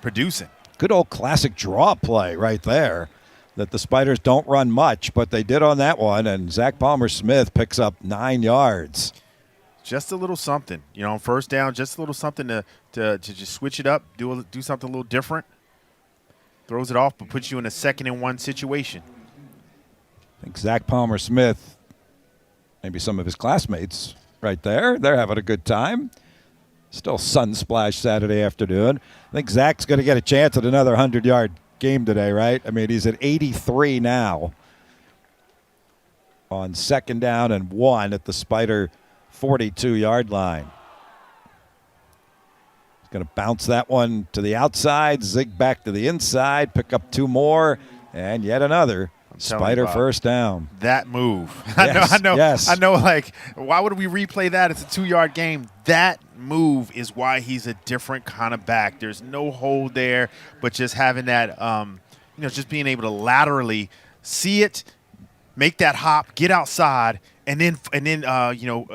producing. Good old classic draw play right there that the Spiders don't run much, but they did on that one, and Zach Palmer-Smith picks up 9 yards. Just a little something, on first down, just a little something to just switch it up, do something a little different. Throws it off, but puts you in a 2nd and 1 situation. I think Zach Palmer-Smith, maybe some of his classmates right there, they're having a good time. Still Sunsplash Saturday afternoon. I think Zach's going to get a chance at another 100-yard game today, right? I mean, he's at 83 now on 2nd down and 1 at the Spider 42-yard line. He's going to bounce that one to the outside, zig back to the inside, pick up 2 more, and yet another Spider first down. That move. Yes, I know, like, why would we replay that? It's a 2-yard game. That move is why he's a different kind of back. There's no hold there, but just having that, just being able to laterally see it, make that hop, get outside, and then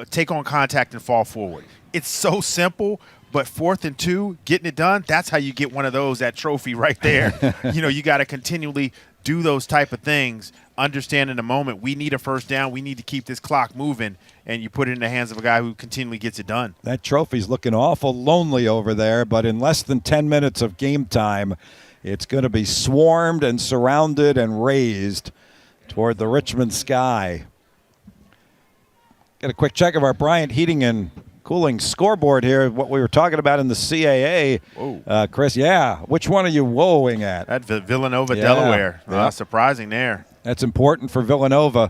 take on contact and fall forward. It's so simple, but 4th and 2, getting it done, that's how you get one of those, that trophy right there. You got to continually do those type of things, understand in the moment, we need a first down, we need to keep this clock moving, and you put it in the hands of a guy who continually gets it done. That trophy's looking awful lonely over there, but in less than 10 minutes of game time, it's going to be swarmed and surrounded and raised toward the Richmond sky. Get a quick check of our Bryant Heating and Cooling scoreboard here, what we were talking about in the CAA. Chris, which one are you whoaing at? At Villanova, Delaware. Surprising there. That's important for Villanova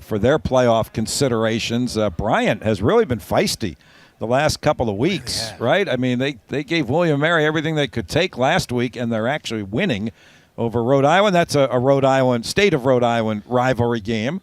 for their playoff considerations. Bryant has really been feisty the last couple of weeks, right? I mean, they gave William & Mary everything they could take last week, and they're actually winning over Rhode Island. That's a Rhode Island, state of Rhode Island rivalry game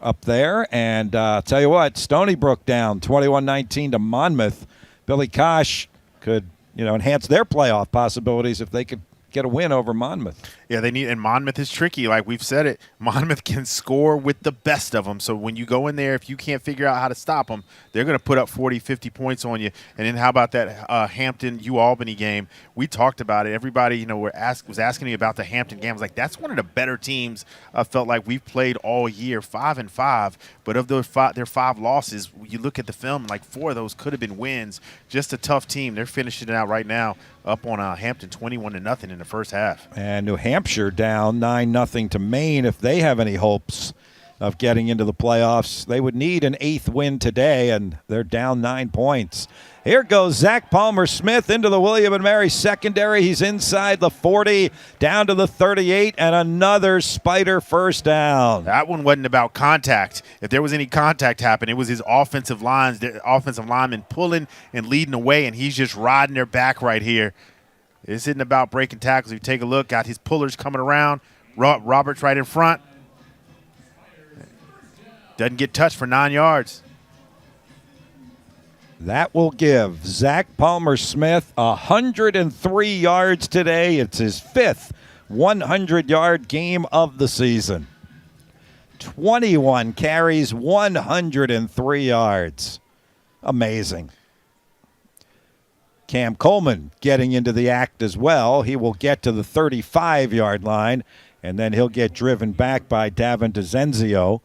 up there. And tell you what, Stony Brook down 21-19 to Monmouth. Billy Kosh could, enhance their playoff possibilities if they could get a win over Monmouth. Yeah, and Monmouth is tricky. Like we've said it, Monmouth can score with the best of them. So when you go in there, if you can't figure out how to stop them, they're going to put up 40, 50 points on you. And then how about that Hampton-UAlbany game? We talked about it. Everybody, was asking me about the Hampton game. I was like, that's one of the better teams I felt like we've played all year, 5-5. But of those their 5 losses, you look at the film, like 4 of those could have been wins. Just a tough team. They're finishing it out right now up on Hampton 21-0 in the first half. And New Hampshire down 9-0 to Maine. If they have any hopes of getting into the playoffs, they would need an 8th win today, and they're down 9 points. Here goes Zach Palmer-Smith into the William & Mary secondary. He's inside the 40, down to the 38, and another Spider first down. That one wasn't about contact. If there was any contact happening, it was his offensive linemen pulling and leading away, and he's just riding their back right here. This isn't about breaking tackles. If you take a look, got his pullers coming around. Roberts right in front. Doesn't get touched for 9 yards. That will give Zach Palmer-Smith 103 yards today. It's his 5th 100-yard game of the season. 21 carries, 103 yards. Amazing. Cam Coleman getting into the act as well. He will get to the 35-yard line, and then he'll get driven back by Davin DeZenzio.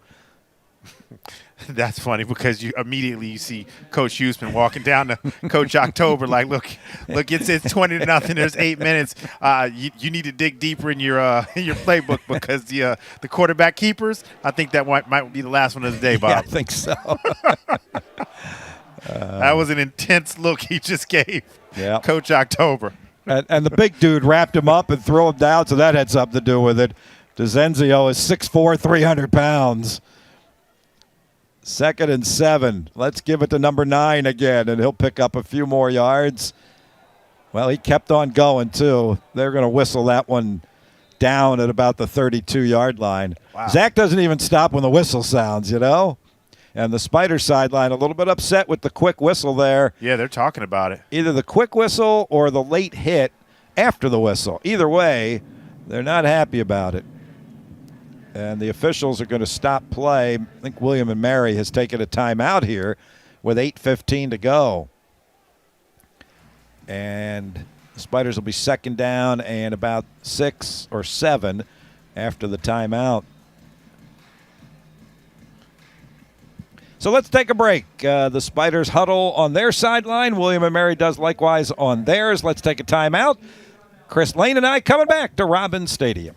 That's funny because you immediately see Coach Huseman walking down to Coach October like, look, it's 20-0. There's 8 minutes. You need to dig deeper in your playbook because the quarterback keepers. I think that might be the last one of the day, Bob. Yeah, I think so. That was an intense look he just gave Coach October. And the big dude wrapped him up and threw him down, so that had something to do with it. DeZenzio is 6'4", 300 pounds. 2nd and 7. Let's give it to number 9 again, and he'll pick up a few more yards. Well, he kept on going, too. They're going to whistle that one down at about the 32-yard line. Wow. Zach doesn't even stop when the whistle sounds, you know? And the Spider sideline a little bit upset with the quick whistle there. Yeah, they're talking about it. Either the quick whistle or the late hit after the whistle. Either way, they're not happy about it. And the officials are going to stop play. I think William and Mary has taken a timeout here with 8:15 to go. And the Spiders will be 2nd down and about 6 or 7 after the timeout. So let's take a break. The Spiders huddle on their sideline. William and Mary does likewise on theirs. Let's take a timeout. Chris Lane and I coming back to Robins Stadium.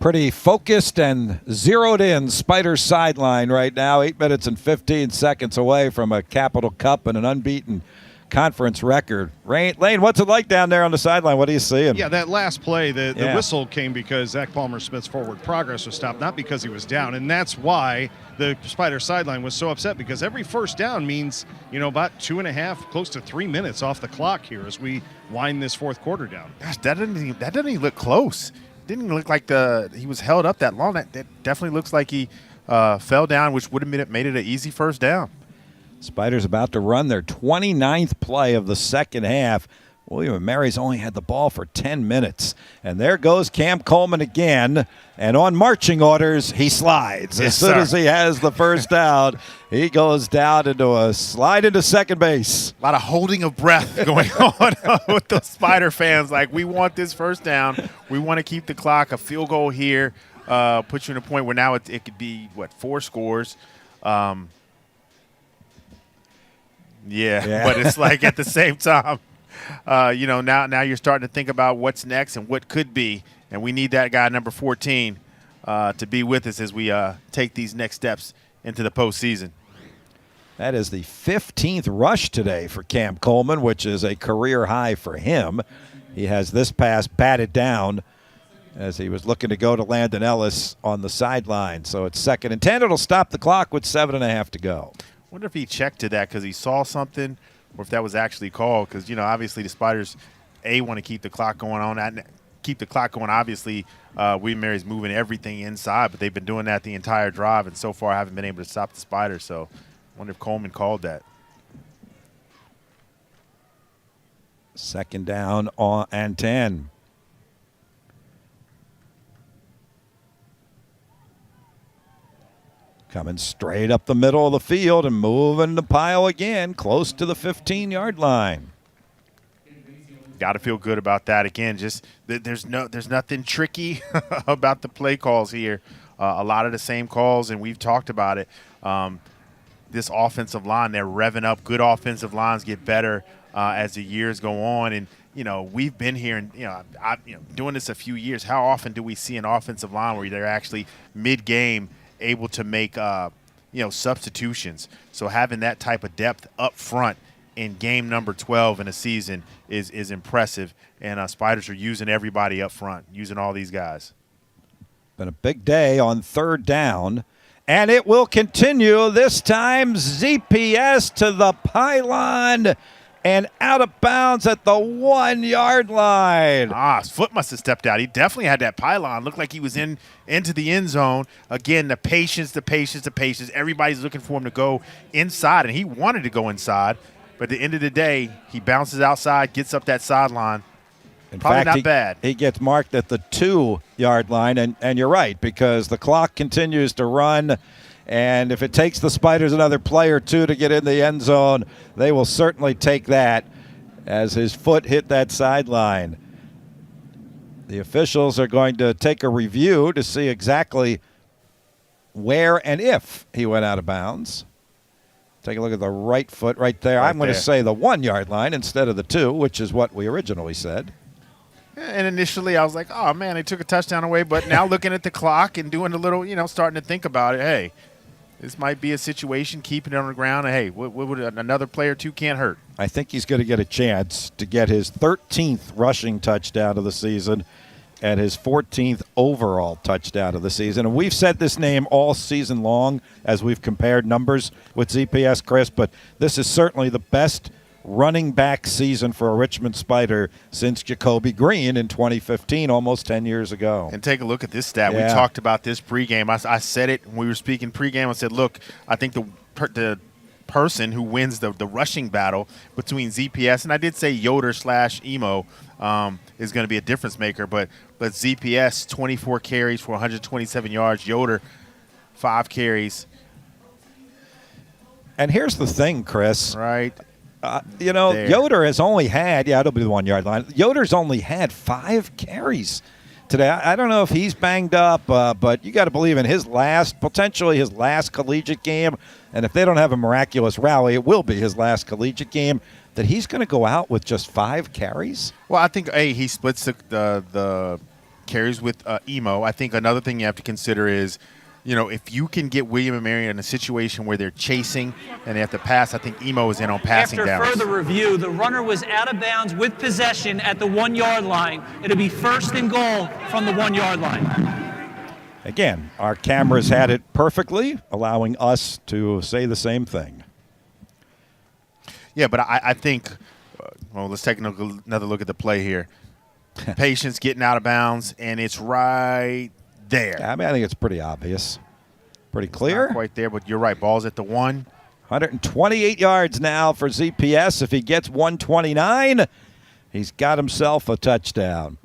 Pretty focused and zeroed in Spider sideline right now. 8 minutes and 15 seconds away from a Capital Cup and an unbeaten conference record. Lane, what's it like down there on the sideline? What are you seeing? Yeah, that last play, the whistle came because Zach Palmer-Smith's forward progress was stopped, not because he was down. And that's why the Spider sideline was so upset, because every first down means, about 2.5, close to 3 minutes off the clock here as we wind this fourth quarter down. Gosh, that doesn't even look close. Didn't even look like he was held up that long. That definitely looks like he fell down, which would have made it an easy first down. Spiders about to run their 29th play of the second half. William and Mary's only had the ball for 10 minutes. And there goes Cam Coleman again. And on marching orders, he slides. As soon as he has the first down, he goes down into a slide into second base. A lot of holding of breath going on with the Spider fans. Like, we want this first down. We want to keep the clock. A field goal here puts you in a point where now it could be, 4 scores. Yeah, but it's like at the same time, now you're starting to think about what's next and what could be, and we need that guy, number 14, to be with us as we take these next steps into the postseason. That is the 15th rush today for Cam Coleman, which is a career high for him. He has this pass batted down as he was looking to go to Landon Ellis on the sideline. So it's 2nd and 10. It'll stop the clock with 7.5 to go. Wonder if he checked to that because he saw something, or if that was actually called. Because obviously the Spiders want to keep the clock going on. keep the clock going. Obviously, William Mary's moving everything inside, but they've been doing that the entire drive, and so far haven't been able to stop the Spiders. So I wonder if Coleman called that. Second down and 10. Coming straight up the middle of the field and moving the pile again, close to the 15-yard line. Got to feel good about that. Again, just there's nothing tricky about the play calls here. A lot of the same calls, and we've talked about it. This offensive line, they're revving up. Good offensive lines get better as the years go on. And, we've been here and, doing this a few years. How often do we see an offensive line where they're actually mid-game able to make, substitutions? So having that type of depth up front in game number 12 in a season is impressive. And Spiders are using everybody up front, using all these guys. Been a big day on third down. And it will continue. This time, ZPS to the pylon and out of bounds at the 1-yard line. His foot must have stepped out. He definitely had that pylon. Looked like he was into the end zone. Again, the patience. Everybody's looking for him to go inside, and he wanted to go inside. But at the end of the day, he bounces outside, gets up that sideline. Probably not bad. He gets marked at the 2-yard line, and you're right, because the clock continues to run, and if it takes the Spiders another play or two to get in the end zone, they will certainly take that as his foot hit that sideline. The officials are going to take a review to see exactly where and if he went out of bounds. Take a look at the right foot right there. I'm going to say the 1-yard line instead of the 2, which is what we originally said. And initially I was like, oh, man, they took a touchdown away. But now looking at the clock and doing a little, starting to think about it, hey, this might be a situation, keeping it on the ground. And, hey, what would another player or two can't hurt. I think he's going to get a chance to get his 13th rushing touchdown of the season and his 14th overall touchdown of the season. And we've said this name all season long as we've compared numbers with ZPS, Chris, but this is certainly the best running back season for a Richmond Spider since Jacoby Green in 2015, almost 10 years ago. And take a look at this stat. Yeah. We talked about this pregame. I said it when we were speaking pregame. I said, look, I think the person who wins the rushing battle between ZPS, and I did say Yoder/Emo, is going to be a difference maker, but ZPS, 24 carries for 127 yards. Yoder, 5 carries. And here's the thing, Chris. Right. There. Yoder has only had, it'll be the 1-yard line. Yoder's only had 5 carries today. I don't know if he's banged up, but you got to believe in potentially his last collegiate game. And if they don't have a miraculous rally, it will be his last collegiate game, that he's going to go out with just 5 carries. Well, I think, he splits the carries with Emo. I think another thing you have to consider is, if you can get William and Mary in a situation where they're chasing and they have to pass, I think Emo is in on passing downs. After further review, the runner was out of bounds with possession at the 1-yard line. It'll be 1st and goal from the 1-yard line. Again, our cameras had it perfectly, allowing us to say the same thing. Yeah, but I think, let's take another look at the play here. Patience getting out of bounds, and it's right there. Yeah, I think it's pretty obvious. Pretty clear. Not quite there, but you're right. Ball's at the 1. 128 yards now for ZPS. If he gets 129, he's got himself a touchdown.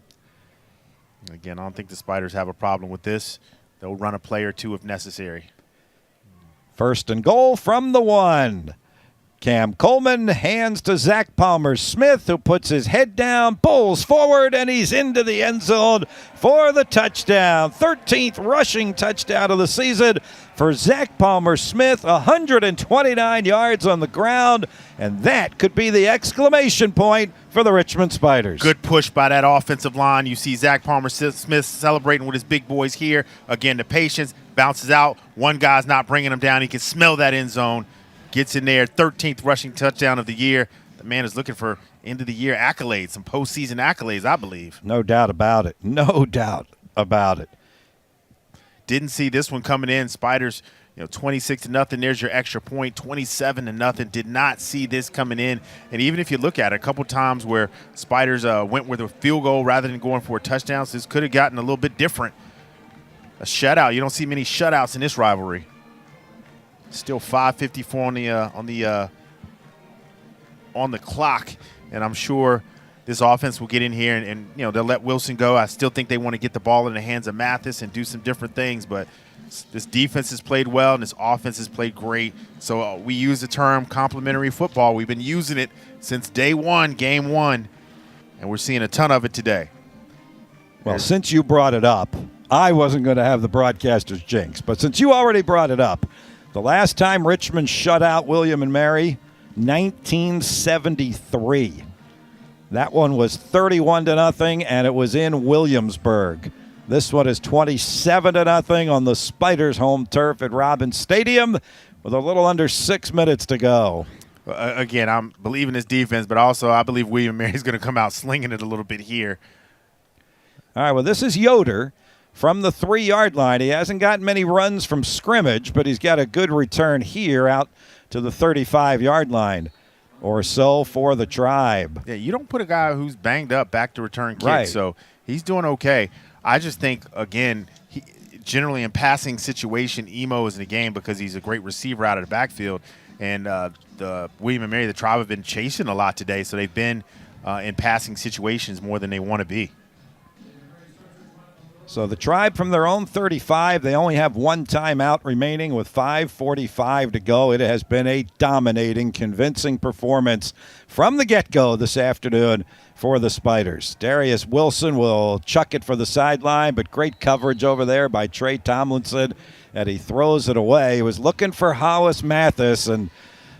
Again, I don't think the Spiders have a problem with this. They'll run a play or two if necessary. 1st and goal from the 1. Cam Coleman hands to Zach Palmer-Smith, who puts his head down, pulls forward, and he's into the end zone for the touchdown. 13th rushing touchdown of the season for Zach Palmer-Smith, 129 yards on the ground, and that could be the exclamation point for the Richmond Spiders. Good push by that offensive line. You see Zach Palmer-Smith celebrating with his big boys here. Again, the patience, bounces out. One guy's not bringing him down. He can smell that end zone. Gets in there, 13th rushing touchdown of the year. The man is looking for end-of-the-year accolades, some postseason accolades, I believe. No doubt about it. No doubt about it. Didn't see this one coming in. Spiders, 26-0. There's your extra point. 27-0. Did not see this coming in. And even if you look at it, a couple times where Spiders went with a field goal rather than going for a touchdown, so this could have gotten a little bit different. A shutout. You don't see many shutouts in this rivalry. Still 5:54 on the clock, and I'm sure this offense will get in here and they'll let Wilson go. I still think they want to get the ball in the hands of Mathis and do some different things, but this defense has played well and this offense has played great. So we use the term complementary football. We've been using it since day one, game one, and we're seeing a ton of it today. Well, since you brought it up, I wasn't going to have the broadcaster's jinx, but since you already brought it up, the last time Richmond shut out William and Mary, 1973. That one was 31-0, and it was in Williamsburg. This one is 27-0 on the Spiders' home turf at Robins Stadium with a little under 6 minutes to go. Again, I'm believing this defense, but also I believe William Mary's going to come out slinging it a little bit here. All right, well, this is Yoder from the 3-yard line. He hasn't gotten many runs from scrimmage, but he's got a good return here out to the 35-yard line or so for the Tribe. Yeah, you don't put a guy who's banged up back to return kicks, right. So he's doing okay. I just think, again, generally in passing situation, Emo is in the game because he's a great receiver out of the backfield. And the William and Mary, the Tribe, have been chasing a lot today, so they've been in passing situations more than they want to be. So the Tribe from their own 35, they only have one timeout remaining with 5:45 to go. It has been a dominating, convincing performance from the get-go this afternoon for the Spiders. Darius Wilson will chuck it for the sideline, but great coverage over there by Trey Tomlinson, and he throws it away. He was looking for Hollis Mathis, and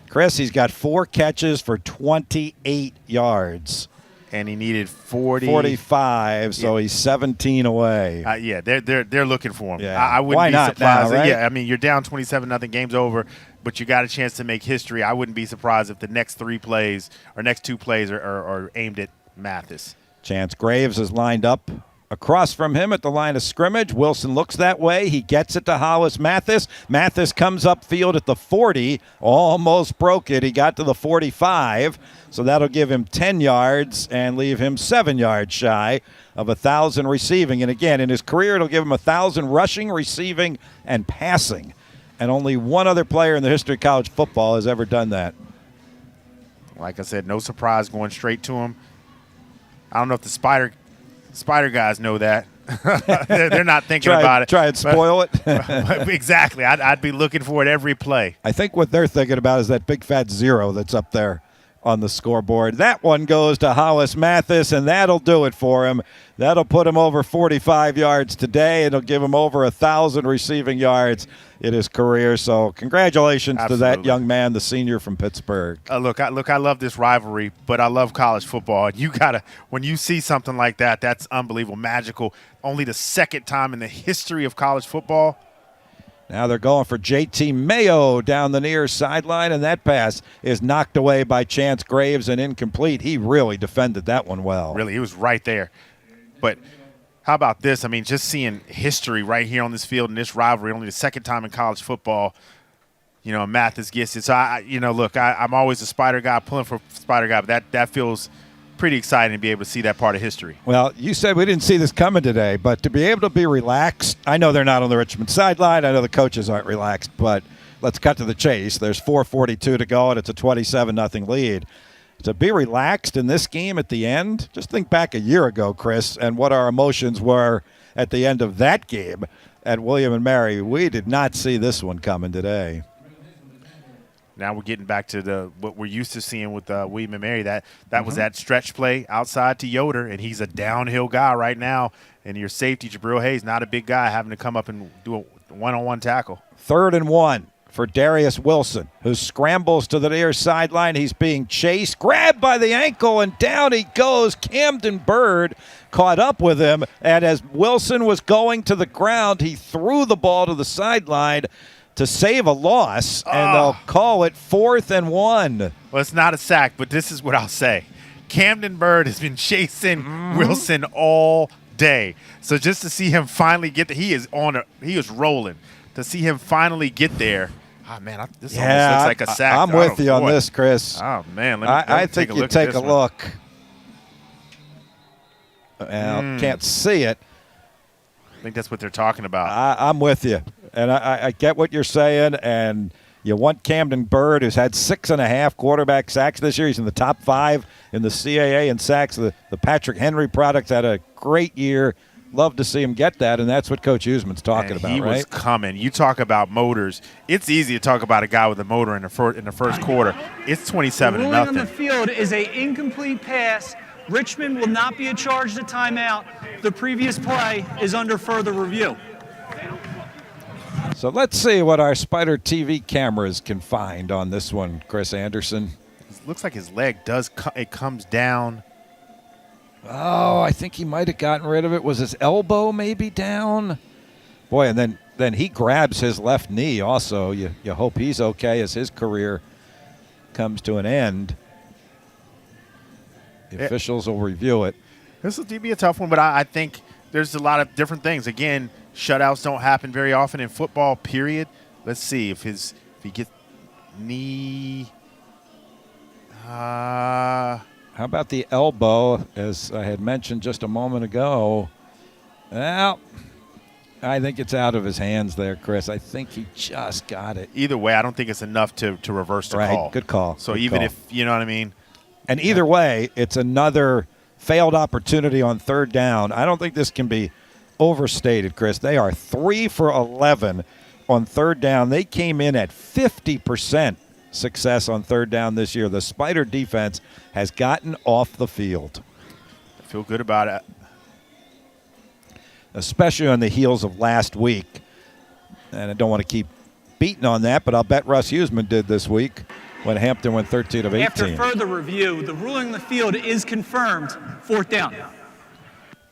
Chris, he's got 4 catches for 28 yards. And he needed 45, so he's 17 away. Yeah, they're looking for him. Yeah. I wouldn't Why be not surprised. now, right? Yeah, I mean, you're down 27-0, game's over, but you got a chance to make history. I wouldn't be surprised if the next 3 plays or next 2 plays are aimed at Mathis. Chance Graves is lined up across from him at the line of scrimmage. Wilson looks that way. He gets it to Hollis Mathis. Mathis comes upfield at the 40. Almost broke it. He got to the 45. So that'll give him 10 yards and leave him 7 yards shy of 1,000 receiving. And again, in his career, it'll give him 1,000 rushing, receiving, and passing. And only one other player in the history of college football has ever done that. Like I said, no surprise going straight to him. I don't know if the Spider guys know that. they're not thinking about it. Try and spoil it. Exactly. I'd be looking for it every play. I think what they're thinking about is that big fat 0 that's up there on the scoreboard. That one goes to Hollis Mathis, and that'll do it for him. That'll put him over 45 yards today. It'll give him over 1,000 receiving yards in his career. So congratulations to that young man, the senior from Pittsburgh. Look, I love this rivalry, but I love college football. You gotta, when you see something like that, that's unbelievable, magical. Only the second time in the history of college football. Now they're going for J.T. Mayo down the near sideline, and that pass is knocked away by Chance Graves and incomplete. He really defended that one well. Really, he was right there. But how about this? I mean, just seeing history right here on this field in this rivalry, only the second time in college football, Mathis gets it. So, I'm always a Spider guy, pulling for Spider guy, but that feels pretty exciting to be able to see that part of history. Well, you said we didn't see this coming today, but to be able to be relaxed, I know they're not on the Richmond sideline. I know the coaches aren't relaxed, but let's cut to the chase. There's 4:42 to go, and it's a 27-0 lead. To be relaxed in this game at the end, just think back a year ago, Chris, and what our emotions were at the end of that game at William and Mary. We did not see this one coming today. Now we're getting back to what we're used to seeing with William and Mary. That was that stretch play outside to Yoder, and he's a downhill guy right now. And your safety, Jabril Hayes, not a big guy, having to come up and do a one-on-one tackle. 3rd and 1 for Darius Wilson, who scrambles to the near sideline. He's being chased, grabbed by the ankle, and down he goes. Camden Bird caught up with him, and as Wilson was going to the ground, he threw the ball to the sideline to save a loss, and they'll call it 4th and 1. Well, it's not a sack, but this is what I'll say. Camden Bird has been chasing Wilson all day. So just to see him finally get he is rolling. to see him finally get there. Oh, man, this almost looks like a sack. I'm with you on this, Chris. Oh, man. I think you take a look. Well, can't see it. I think that's what they're talking about. I'm with you. And I get what you're saying. And you want Camden Bird, who's had 6.5 quarterback sacks this year. He's in the top 5 in the CAA in sacks. The Patrick Henry products had a great year. Love to see him get that, and that's what Coach Huseman's talking about, he right? was coming. You talk about motors. It's easy to talk about a guy with a motor in the first quarter. It's 27-0. The ruling on the field is an incomplete pass. Richmond will not be charged a timeout. The previous play is under further review. So let's see what our Spider TV cameras can find on this one, Chris Anderson. It looks like his leg it comes down. Oh, I think he might have gotten rid of it. Was his elbow maybe down? Boy, and then he grabs his left knee also. You hope he's okay as his career comes to an end. The officials will review it. This will be a tough one, but I think there's a lot of different things. Again, shutouts don't happen very often in football, period. Let's see if he gets knee. How about the elbow, as I had mentioned just a moment ago? Well, I think it's out of his hands there, Chris. I think he just got it. Either way, I don't think it's enough to reverse the call. Right, good call. So good even call. if, you know what I mean? And either way, it's another failed opportunity on third down. I don't think this can be overstated, Chris. They are 3 for 11 on third down. They came in at 50% success on third down this year. The Spider defense has gotten off the field. I feel good about it. Especially on the heels of last week. And I don't want to keep beating on that, but I'll bet Russ Huseman did this week when Hampton went 13 of 18. After further review, the ruling on the field is confirmed. 4th down.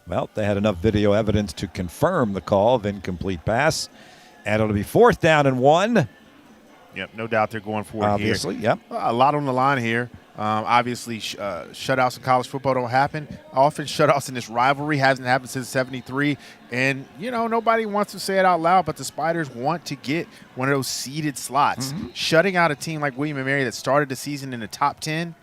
Well, they had enough video evidence to confirm the call of incomplete pass. And it'll be 4th down and 1. Yep, no doubt they're going for it Obviously, here. Yep. A lot on the line here. Obviously, shutouts in college football don't happen. Often shutouts in this rivalry hasn't happened since '73. And, nobody wants to say it out loud, but the Spiders want to get one of those seeded slots. Mm-hmm. Shutting out a team like William & Mary that started the season in the top 10.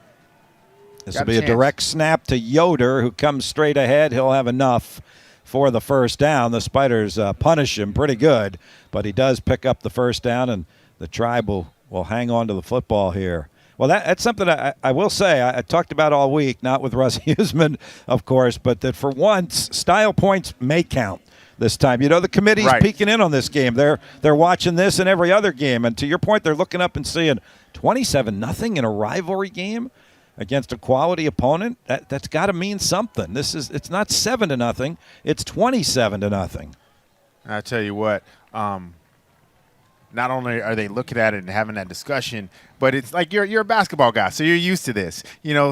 This will be a direct snap to Yoder, who comes straight ahead. He'll have enough for the first down. The Spiders punish him pretty good, but he does pick up the first down, and the Tribe will hang on to the football here. Well, that's something I will say I talked about all week, not with Russ Huseman, of course, but that for once, style points may count this time. The committee's peeking in on this game. They're watching this and every other game. And to your point, they're looking up and seeing 27-0 in a rivalry game against a quality opponent. That's got to mean something. It's not 7-0. It's 27-0. I tell you what, not only are they looking at it and having that discussion, but it's like you're a basketball guy, so you're used to this.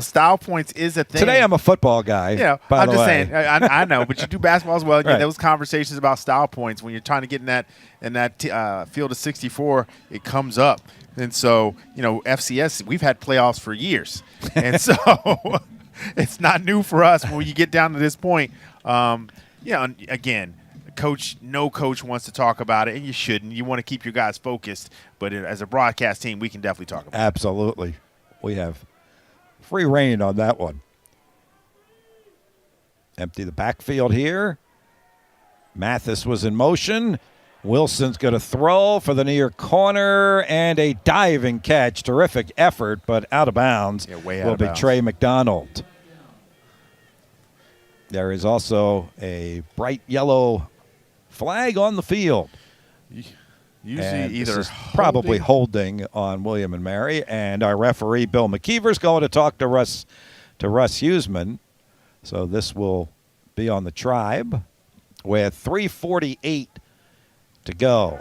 Style points is a thing. Today I'm a football guy. I'm just saying. I know, but you do basketball as well. Right. Those conversations about style points when you're trying to get in that field of 64, it comes up. And so, FCS, we've had playoffs for years, and so it's not new for us when you get down to this point. Again. No coach wants to talk about it, and you shouldn't. You want to keep your guys focused, but as a broadcast team, we can definitely talk about it. Absolutely. We have free reign on that one. Empty the backfield here. Mathis was in motion. Wilson's going to throw for the near corner, and a diving catch. Terrific effort, but out of bounds will be Trey McDonald. There is also a bright yellow flag on the field. Usually this is probably holding on William & Mary, and our referee Bill McKeever's going to talk to Russ Huseman. So this will be on the Tribe with 3:48 to go.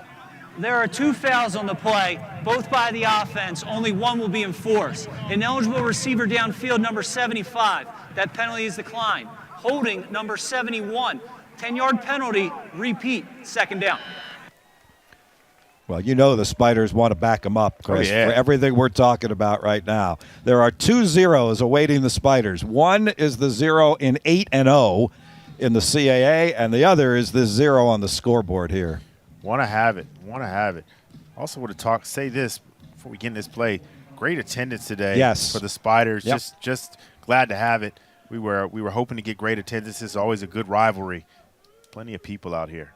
There are 2 fouls on the play, both by the offense. Only one will be enforced. Ineligible receiver downfield, number 75. That penalty is declined. Holding, number 71. 10-yard penalty, repeat, 2nd down. Well, the Spiders want to back them up, Chris, for everything we're talking about right now. There are 2 zeros awaiting the Spiders. One is the 0 in 8-0 in the CAA, and the other is the 0 on the scoreboard here. Want to have it. Want to have it. Also want to say this before we get in this play. Great attendance today for the Spiders. Yep. Just glad to have it. We were hoping to get great attendance. It's always a good rivalry. Plenty of people out here.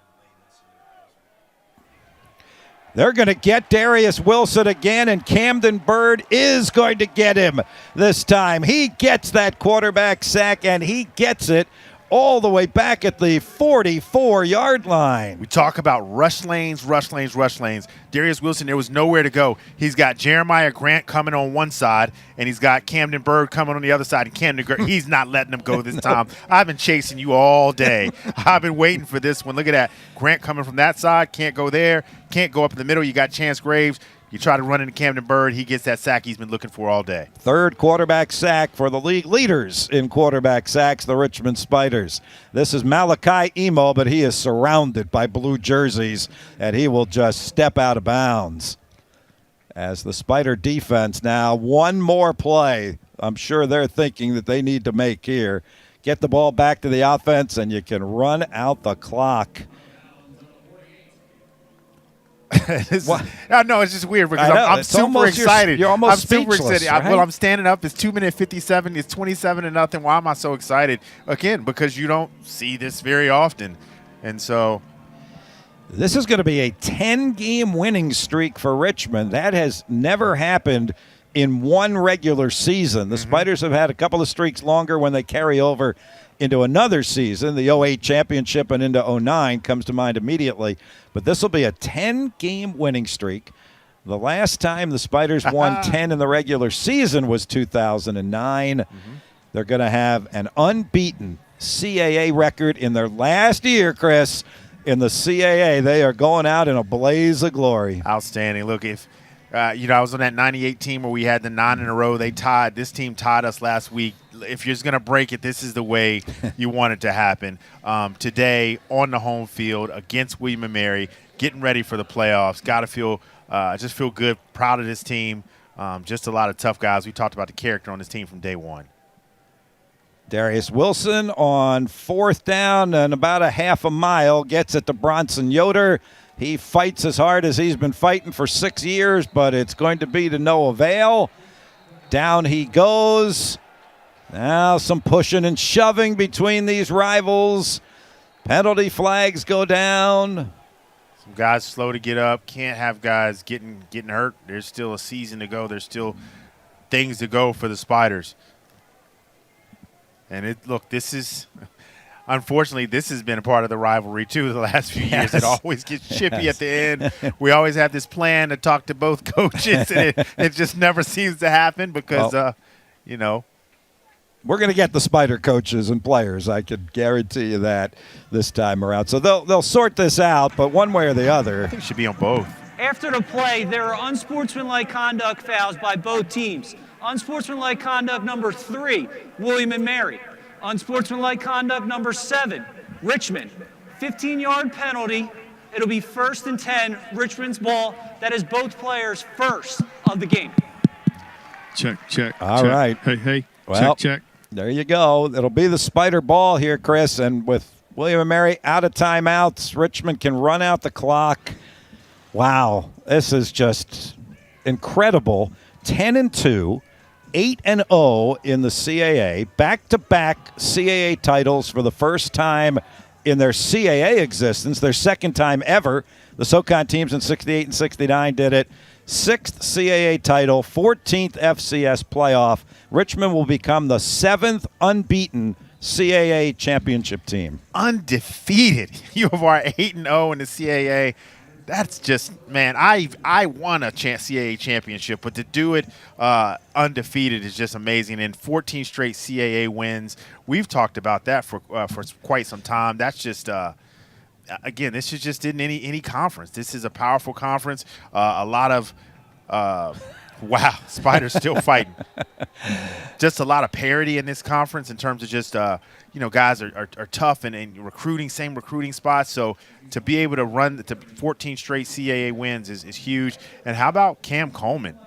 They're going to get Darius Wilson again, and Camden Bird is going to get him this time. He gets that quarterback sack, and he gets it all the way back at the 44-yard line. We talk about rush lanes. Darius Wilson, there was nowhere to go. He's got Jeremiah Grant coming on one side, and he's got Camden Bird coming on the other side. And Camden Bird, he's not letting him go this time. I've been chasing you all day. I've been waiting for this one. Look at that. Grant coming from that side, can't go there, can't go up in the middle. You got Chance Graves. You try to run into Camden Bird, he gets that sack he's been looking for all day. Third quarterback sack for the league leaders in quarterback sacks, the Richmond Spiders. This is Malachi Emo, but he is surrounded by blue jerseys, and he will just step out of bounds. As the Spider defense now, one more play I'm sure they're thinking that they need to make here. Get the ball back to the offense, and you can run out the clock. I know, it's just weird because I'm super excited. You're almost super speechless, excited. right? Well, I'm standing up. It's 2:57. It's 27-0. Why am I so excited? Again, because you don't see this very often. And so this is going to be a 10-game winning streak for Richmond. That has never happened in one regular season. The Spiders have had a couple of streaks longer when they carry over into another season. The 08 championship and into 09 comes to mind immediately. But this will be a 10-game winning streak. The last time the Spiders won 10 in the regular season was 2009. They're going to have an unbeaten CAA record in their last year, Chris. In the CAA, they are going out in a blaze of glory. Outstanding. Look, if I was on that 98 team where we had the 9 in a row. They tied. This team tied us last week. If you're just going to break it, this is the way you want it to happen. Today, on the home field against William & Mary, getting ready for the playoffs. Got to just feel good, proud of this team. Just a lot of tough guys. We talked about the character on this team from day one. Darius Wilson on 4th down and about a half a mile gets it to Bronson Yoder. He fights as hard as he's been fighting for 6 years, but it's going to be to no avail. Down he goes. Now some pushing and shoving between these rivals. Penalty flags go down. Some guys slow to get up. Can't have guys getting hurt. There's still a season to go. There's still things to go for the Spiders. And this is – unfortunately, this has been a part of the rivalry, too, the last few years. It always gets chippy at the end. We always have this plan to talk to both coaches, and it just never seems to happen because, We're going to get the Spider coaches and players. I can guarantee you that this time around. So they'll sort this out, but one way or the other. I think it should be on both. After the play, there are unsportsmanlike conduct fouls by both teams. Unsportsmanlike conduct number 3, William & Mary. Unsportsmanlike conduct number 7, Richmond. 15-yard penalty. It'll be 1st and 10, Richmond's ball. That is both players' first of the game. Check. All right. Hey. Well, Check. There you go. It'll be the Spider ball here, Chris. And with William & Mary out of timeouts, Richmond can run out the clock. Wow. This is just incredible. 10-2. 8-0 in the CAA, back-to-back CAA titles for the first time in their CAA existence, their second time ever. The SoCon teams in 68 and 69 did it. 6th CAA title, 14th FCS playoff. Richmond will become the 7th unbeaten CAA championship team. Undefeated. U of R 8-0 in the CAA. That's just, man, I won a CAA championship, but to do it undefeated is just amazing. And 14 straight CAA wins. We've talked about that for quite some time. That's just, again, this is just in any conference. This is a powerful conference. A lot of, wow, Spiders still fighting. Just a lot of parity in this conference in terms of just, guys are tough and recruiting, same recruiting spots. So to be able to run to 14 straight CAA wins is huge. And how about Cam Coleman?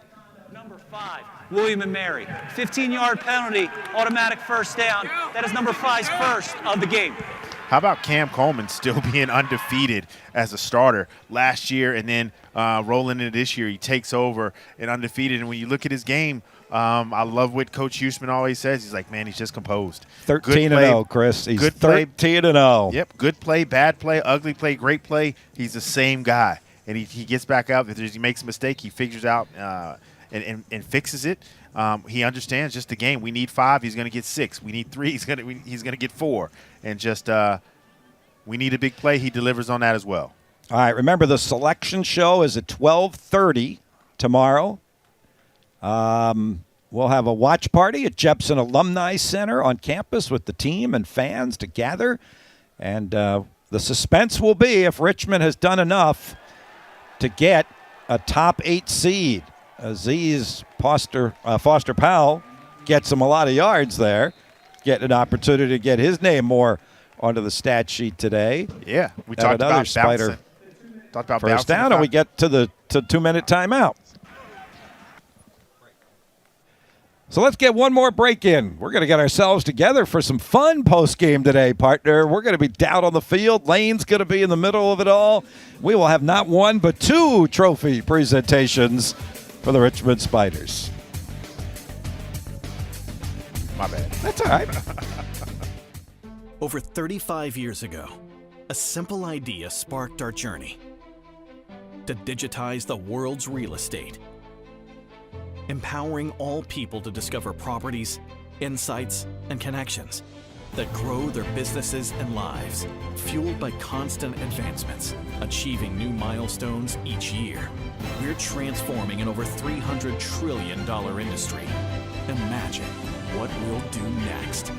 Number 5, William & Mary. 15-yard penalty, automatic 1st down. That is number 5's first of the game. How about Cam Coleman still being undefeated as a starter last year and then rolling into this year? He takes over and undefeated. And when you look at his game, I love what Coach Huseman always says. He's like, man, he's just composed. 13-0, Chris. He's 13-0. Yep, good play, bad play, ugly play, great play. He's the same guy. And he gets back out. If he makes a mistake, he figures out and fixes it. He understands just the game. We need 5. He's going to get 6. We need 3. He's going to get 4. And just we need a big play. He delivers on that as well. All right. Remember, the selection show is at 12:30 tomorrow. We'll have a watch party at Jepson Alumni Center on campus with the team and fans to gather. And the suspense will be if Richmond has done enough to get a top 8 seed. Aziz Foster Powell gets him a lot of yards there, getting an opportunity to get his name more onto the stat sheet today. Yeah, we talked about Spider bouncing. Talked about first down, and we get to the 2-minute timeout. So let's get one more break in. We're going to get ourselves together for some fun post-game today, partner. We're going to be down on the field. Lane's going to be in the middle of it all. We will have not 1 but 2 trophy presentations for the Richmond Spiders. My bad. That's all right. Over 35 years ago, a simple idea sparked our journey to digitize the world's real estate, empowering all people to discover properties, insights, and connections that grow their businesses and lives, fueled by constant advancements, achieving new milestones each year. We're transforming an over $300 trillion industry. Imagine what we'll do next.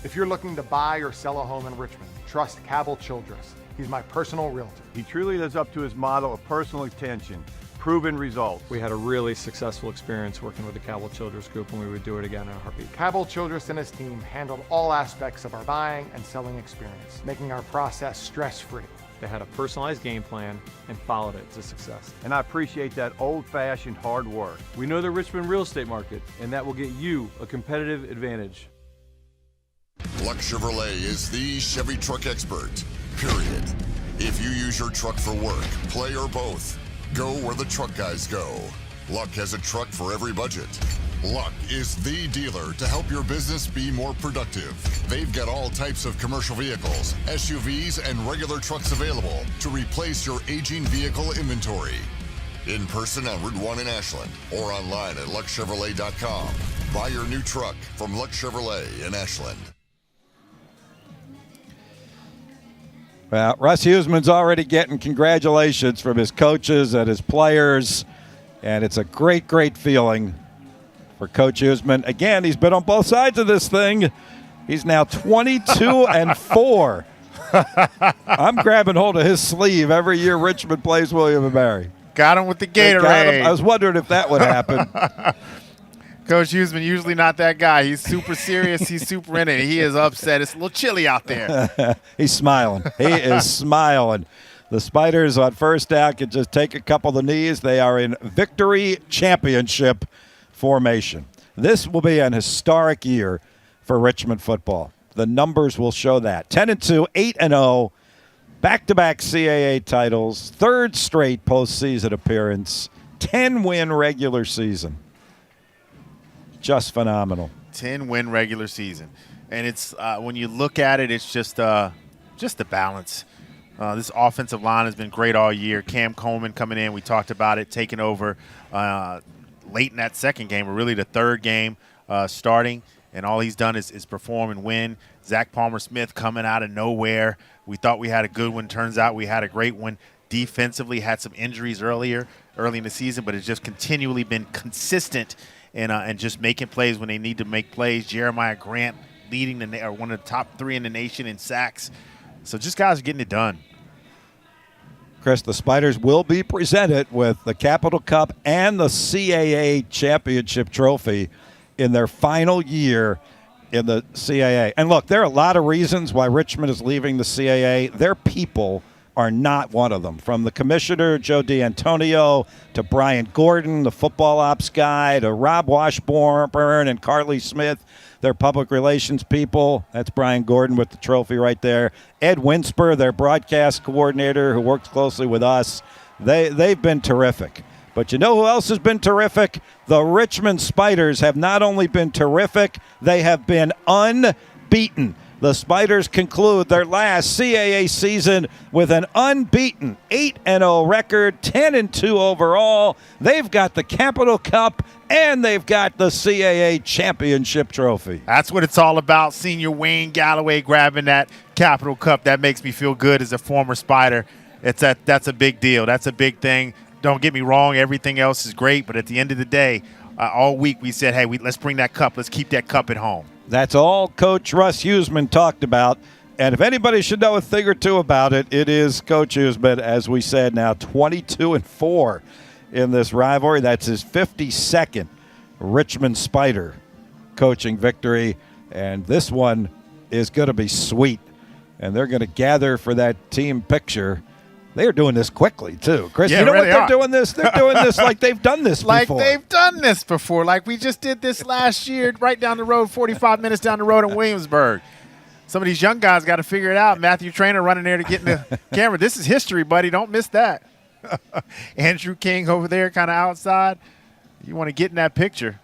If you're looking to buy or sell a home in Richmond, trust Cabell Childress. He's my personal realtor. He truly lives up to his motto of personal attention, proven results. We had a really successful experience working with the Cabell Childress Group, and we would do it again in a heartbeat. Cabell Childress and his team handled all aspects of our buying and selling experience, making our process stress-free. They had a personalized game plan and followed it to success. And I appreciate that old-fashioned hard work. We know the Richmond real estate market, and that will get you a competitive advantage. Luck Chevrolet is the Chevy truck expert, period. If you use your truck for work, play, or both, go where the truck guys go. Luck has a truck for every budget. Luck is the dealer to help your business be more productive. They've got all types of commercial vehicles, SUVs, and regular trucks available to replace your aging vehicle inventory. In person on Route 1 in Ashland or online at luckchevrolet.com. Buy your new truck from Luck Chevrolet in Ashland. Well, Russ Huseman's already getting congratulations from his coaches and his players, and it's a great, great feeling for Coach Huseman. Again, he's been on both sides of this thing. He's now 22-4. I'm grabbing hold of his sleeve every year Richmond plays William & Mary. Got him with the Gatorade. I was wondering if that would happen. Coach Huseman, usually not that guy. He's super serious. He's super in it. He is upset. It's a little chilly out there. He's smiling. He is smiling. The Spiders on first down can just take a couple of the knees. They are in victory championship formation. This will be an historic year for Richmond football. The numbers will show that. 10-2, 8-0, back-to-back CAA titles, third straight postseason appearance, 10-win regular season. Just phenomenal. 10-win regular season. And it's when you look at it, it's just the balance. This offensive line has been great all year. Cam Coleman coming in, we talked about it, taking over late in that second game, or really the third game starting, and all he's done is perform and win. Zach Palmer-Smith coming out of nowhere. We thought we had a good one. Turns out we had a great one. Defensively, had some injuries early in the season, but it's just continually been consistent and just making plays when they need to make plays. Jeremiah Grant leading one of the top 3 in the nation in sacks. So just guys are getting it done. Chris, the Spiders will be presented with the Capital Cup and the CAA Championship Trophy in their final year in the CAA. And look, there are a lot of reasons why Richmond is leaving the CAA. Their people are not one of them. From the commissioner, Joe D'Antonio, to Brian Gordon, the football ops guy, to Rob Washburn and Carly Smith, their public relations people. That's Brian Gordon with the trophy right there. Ed Winsper, their broadcast coordinator, who works closely with us. They've been terrific. But you know who else has been terrific? The Richmond Spiders have not only been terrific, they have been unbeaten. The Spiders conclude their last CAA season with an unbeaten 8-0 record, 10-2 overall. They've got the Capital Cup and they've got the CAA Championship trophy. That's what it's all about. Senior Wayne Galloway grabbing that Capital Cup. That makes me feel good as a former Spider. That's a big deal. That's a big thing. Don't get me wrong. Everything else is great. But at the end of the day, all week we said, hey, let's bring that cup. Let's keep that cup at home. That's all Coach Russ Huseman talked about. And if anybody should know a thing or two about it, it is Coach Huseman. As we said, now 22-4 in this rivalry. That's his 52nd Richmond Spider coaching victory. And this one is going to be sweet. And they're going to gather for that team picture. They are doing this quickly, too. Chris, you know what they're doing this? They're doing this like they've done this before. Like they've done this before. Like we just did this last year right down the road, 45 minutes down the road in Williamsburg. Some of these young guys got to figure it out. Matthew Traynor running there to get in the camera. This is history, buddy. Don't miss that. Andrew King over there kind of outside. You want to get in that picture.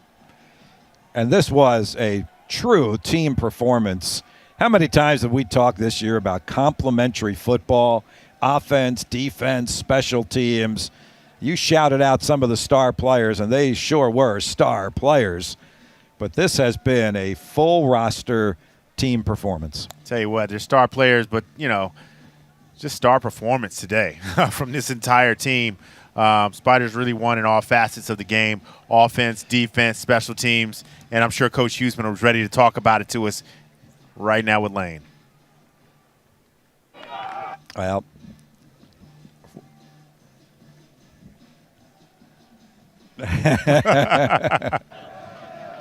And this was a true team performance. How many times have we talked this year about complementary football? Offense, defense, special teams. You shouted out some of the star players, and they sure were star players. But this has been a full roster team performance. Tell you what, they're star players, but, just star performance today from this entire team. Spiders really won in all facets of the game, offense, defense, special teams, and I'm sure Coach Huseman was ready to talk about it to us right now with Lane. Well,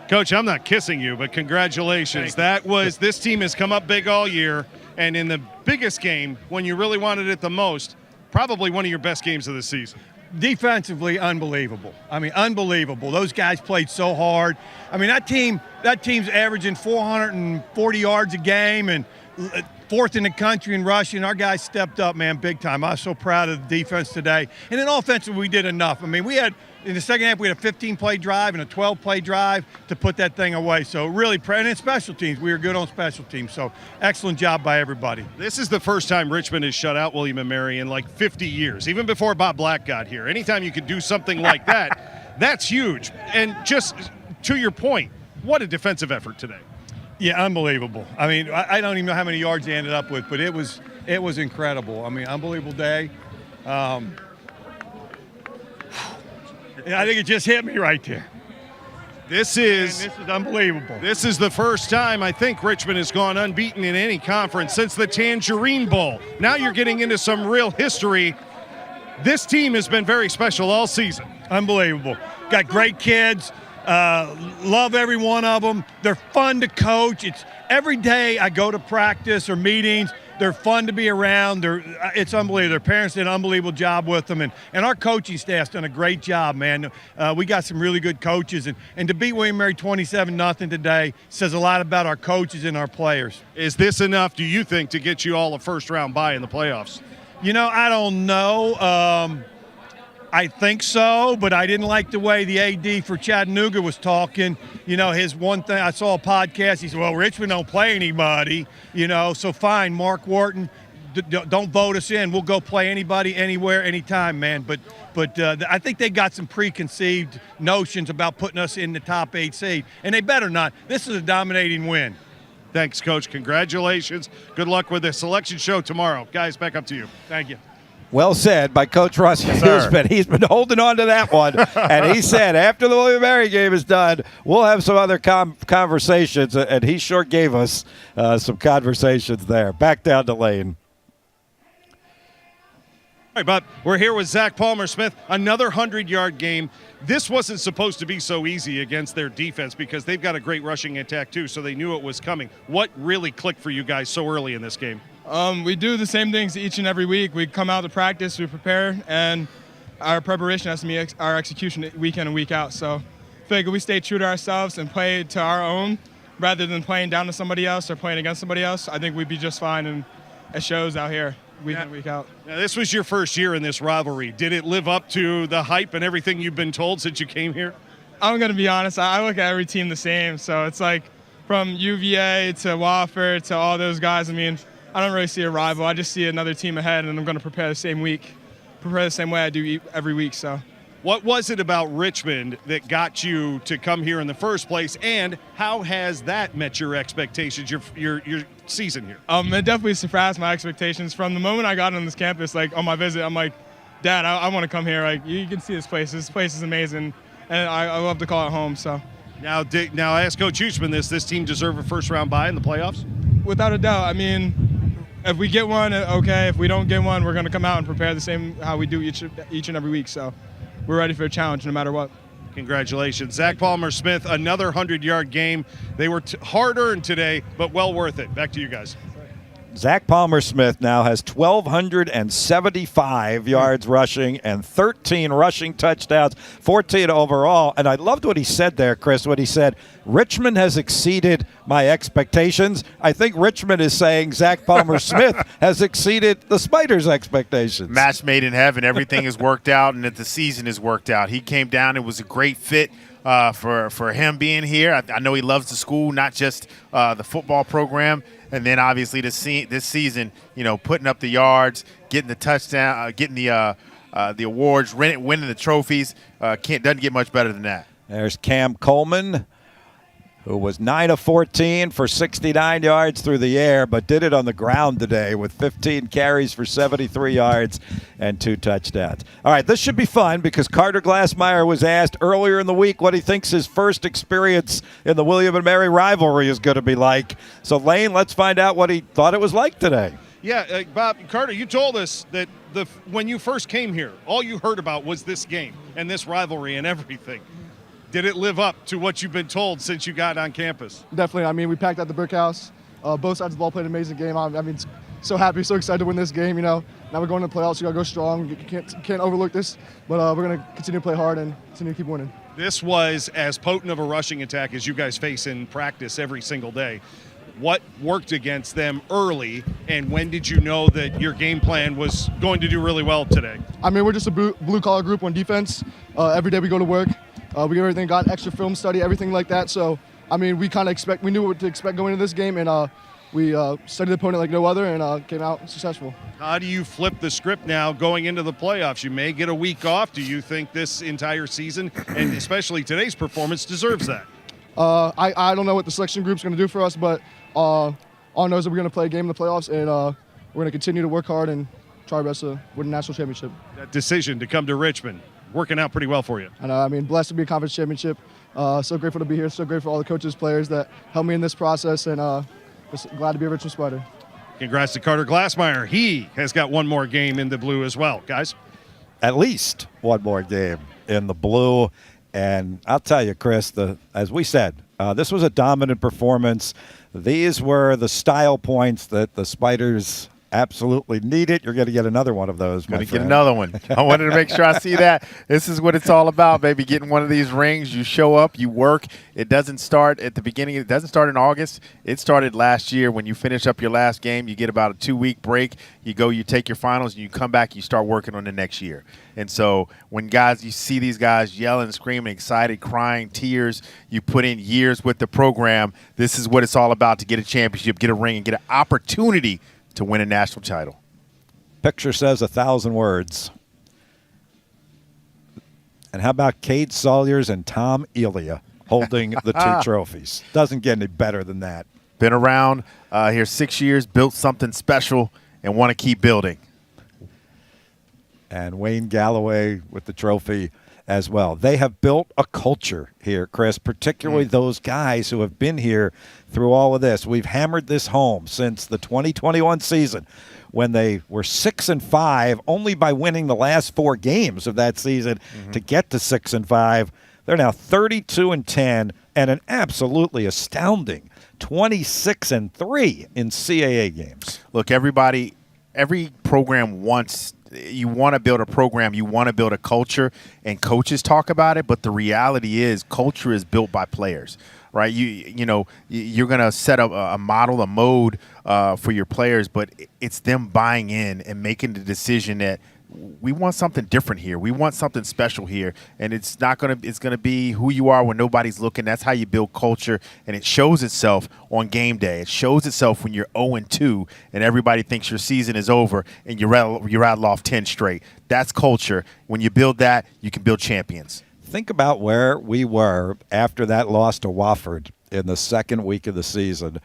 Coach, I'm not kissing you, but congratulations. This team has come up big all year, and in the biggest game, when you really wanted it the most, probably one of your best games of the season. Defensively, unbelievable. I mean, unbelievable. Those guys played so hard. I mean, that team's averaging 440 yards a game and fourth in the country in rushing. Our guys stepped up, man, big time. I was so proud of the defense today. And then offensively, we did enough. I mean, in the second half, we had a 15-play drive and a 12-play drive to put that thing away. So really, and in special teams, we were good on special teams. So excellent job by everybody. This is the first time Richmond has shut out William & Mary in like 50 years, even before Bob Black got here. Anytime you could do something like that, that's huge. And just to your point, what a defensive effort today. Yeah, unbelievable. I mean, I don't even know how many yards they ended up with, but it was incredible. I mean, unbelievable day. I think it just hit me right there. This is unbelievable. This is the first time I think Richmond has gone unbeaten in any conference since the Tangerine Bowl. Now you're getting into some real history. This team has been very special all season. Unbelievable. Got great kids. Love every one of them. They're fun to coach. It's every day I go to practice or meetings. They're fun to be around. It's unbelievable. Their parents did an unbelievable job with them, and our coaching staff's done a great job, man. We got some really good coaches, and to beat William & Mary 27-0 today says a lot about our coaches and our players. Is this enough, do you think, to get you all a first-round bye in the playoffs? I don't know. I think so, but I didn't like the way the AD for Chattanooga was talking. His one thing, I saw a podcast, he said, well, Richmond don't play anybody, so fine, Mark Wharton, don't vote us in. We'll go play anybody, anywhere, anytime, man. But I think they got some preconceived notions about putting us in the top 8 seed, and they better not. This is a dominating win. Thanks, Coach. Congratulations. Good luck with the selection show tomorrow. Guys, back up to you. Thank you. Well said by Coach Russ Huseman. He's been holding on to that one. And he said after the William & Mary game is done, we'll have some other conversations. And he sure gave us some conversations there. Back down to Lane. All right, Bob, we're here with Zach Palmer-Smith. Another 100-yard game. This wasn't supposed to be so easy against their defense because they've got a great rushing attack too, so they knew it was coming. What really clicked for you guys so early in this game? We do the same things each and every week. We come out to practice, we prepare, and our preparation has to be our execution week in and week out. So I feel like if we stay true to ourselves and play to our own rather than playing down to somebody else or playing against somebody else, I think we'd be just fine, and it shows out here week in and week out. Now, this was your first year in this rivalry. Did it live up to the hype and everything you've been told since you came here? I'm going to be honest, I look at every team the same. So it's like from UVA to Wofford to all those guys, I mean, I don't really see a rival. I just see another team ahead, and I'm going to prepare the same way I do every week. So, what was it about Richmond that got you to come here in the first place, and how has that met your expectations, your season here? It definitely surpassed my expectations. From the moment I got on this campus, like on my visit, I'm like, Dad, I want to come here. Like, you can see this place. This place is amazing, and I love to call it home. So now I ask Coach Huchman this team deserve a first-round bye in the playoffs? Without a doubt. I mean, if we get one, okay. If we don't get one, we're going to come out and prepare the same how we do each and every week. So we're ready for a challenge no matter what. Congratulations. Zach Palmer-Smith, another 100-yard game. They were hard-earned today, but well worth it. Back to you guys. Zach Palmer-Smith now has 1,275 yards rushing and 13 rushing touchdowns, 14 overall. And I loved what he said there, Chris, when he said, Richmond has exceeded my expectations. I think Richmond is saying Zach Palmer-Smith has exceeded the Spiders' expectations. Match made in heaven. Everything has worked out, and that the season has worked out. He came down. It was a great fit. For him being here. I know he loves the school, not just the football program. And then obviously this season, putting up the yards, getting the touchdown, getting the awards, winning the trophies. Doesn't get much better than that. There's Cam Coleman, who was 9 of 14 for 69 yards through the air, but did it on the ground today with 15 carries for 73 yards and 2 touchdowns. All right, this should be fun because Carter Glassmeyer was asked earlier in the week what he thinks his first experience in the William & Mary rivalry is going to be like. So, Lane, let's find out what he thought it was like today. Yeah, Bob, Carter, you told us that when you first came here, all you heard about was this game and this rivalry and everything. Did it live up to what you've been told since you got on campus? Definitely. I mean, we packed out the brick house. Both sides of the ball played an amazing game. I mean, so happy, so excited to win this game. Now we're going to the playoffs. We got to go strong. You can't overlook this. But we're going to continue to play hard and continue to keep winning. This was as potent of a rushing attack as you guys face in practice every single day. What worked against them early, and when did you know that your game plan was going to do really well today? I mean, we're just a blue-collar group on defense. Every day we go to work. We get everything, got extra film study, everything like that. So, I mean, we knew what to expect going into this game, and we studied the opponent like no other and came out successful. How do you flip the script now going into the playoffs? You may get a week off. Do you think this entire season, and especially today's performance, deserves that? I don't know what the selection group's going to do for us, but all I know is that we're going to play a game in the playoffs, and we're going to continue to work hard and try our best to win the national championship. That decision to come to Richmond, working out pretty well for you. And I mean, blessed to be a conference championship. So grateful to be here. So grateful for all the coaches, players that helped me in this process, and just glad to be a Richmond Spider. Congrats to Carter Glassmeyer. He has got one more game in the blue as well, guys. At least one more game in the blue. And I'll tell you, Chris, as we said, this was a dominant performance. These were the style points that the Spiders absolutely need it. You're going to get another one of those, my friend. Going to get another one. I wanted to make sure I see that. This is what it's all about, baby. Getting one of these rings. You show up, you work. It doesn't start at the beginning. It doesn't start in August. It started last year when you finish up your last game. You get about a 2-week break. You go, you take your finals, and you come back, you start working on the next year. And so when you see these guys yelling, screaming, excited, crying, tears, you put in years with the program. This is what it's all about, to get a championship, get a ring, and get an opportunity to win a national title. Picture says 1,000 words. And how about Cade Salyers and Tom Elia holding the 2 trophies? Doesn't get any better than that. Been around here 6 years, built something special, and want to keep building. And Wayne Galloway with the trophy as well. They have built a culture here, Chris, particularly those guys who have been here through all of this. We've hammered this home since the 2021 season when they were 6-5, only by winning the last 4 games of that season to get to 6-5. They're now 32-10 and an absolutely astounding 26-3 in CAA games. Look, every program you want to build a program, you want to build a culture, and coaches talk about it, but the reality is culture is built by players. Right, you're going to set up a model, a mode for your players, but it's them buying in and making the decision that we want something different here. We want something special here, and it's going to be who you are when nobody's looking. That's how you build culture, and it shows itself on game day. It shows itself when you're 0-2 and everybody thinks your season is over and you rattle off 10 straight. That's culture. When you build that, you can build champions. Think about where we were after that loss to Wofford in the second week of the season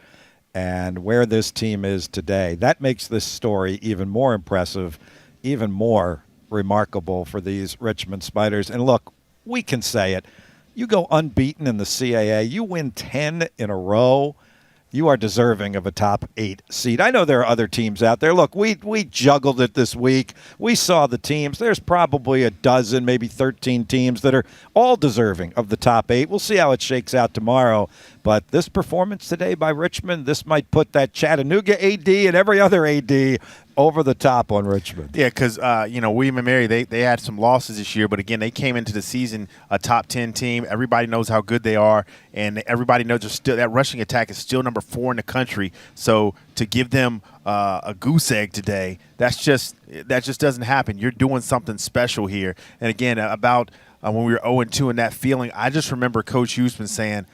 and where this team is today. That makes this story even more impressive, even more remarkable for these Richmond Spiders. And look, we can say it. You go unbeaten in the CAA, you win 10 in a row, you are deserving of a top 8 seed. I know there are other teams out there. Look, we juggled it this week. We saw the teams. There's probably a dozen, maybe 13 teams that are all deserving of the top 8. We'll see how it shakes out tomorrow. But this performance today by Richmond, this might put that Chattanooga AD and every other AD over the top on Richmond. Yeah, because, William and Mary, they had some losses this year. But, again, they came into the season a top 10 team. Everybody knows how good they are. And everybody knows that rushing attack is still number 4 in the country. So to give them a goose egg today, that just doesn't happen. You're doing something special here. And, again, about when we were 0-2 and that feeling, I just remember Coach Huseman saying,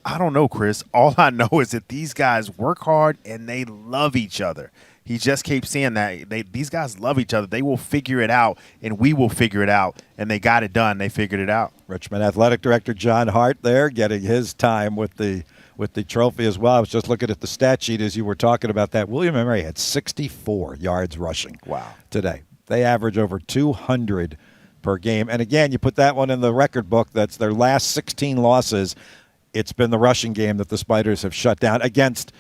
I don't know, Chris. All I know is that these guys work hard and they love each other. He just keeps saying that. These guys love each other. They will figure it out, and we will figure it out. And they got it done. They figured it out. Richmond Athletic Director John Hart there getting his time with the trophy as well. I was just looking at the stat sheet as you were talking about that. William and Mary had 64 yards rushing today. They average over 200 per game. And, again, you put that one in the record book. That's their last 16 losses. It's been the rushing game that the Spiders have shut down against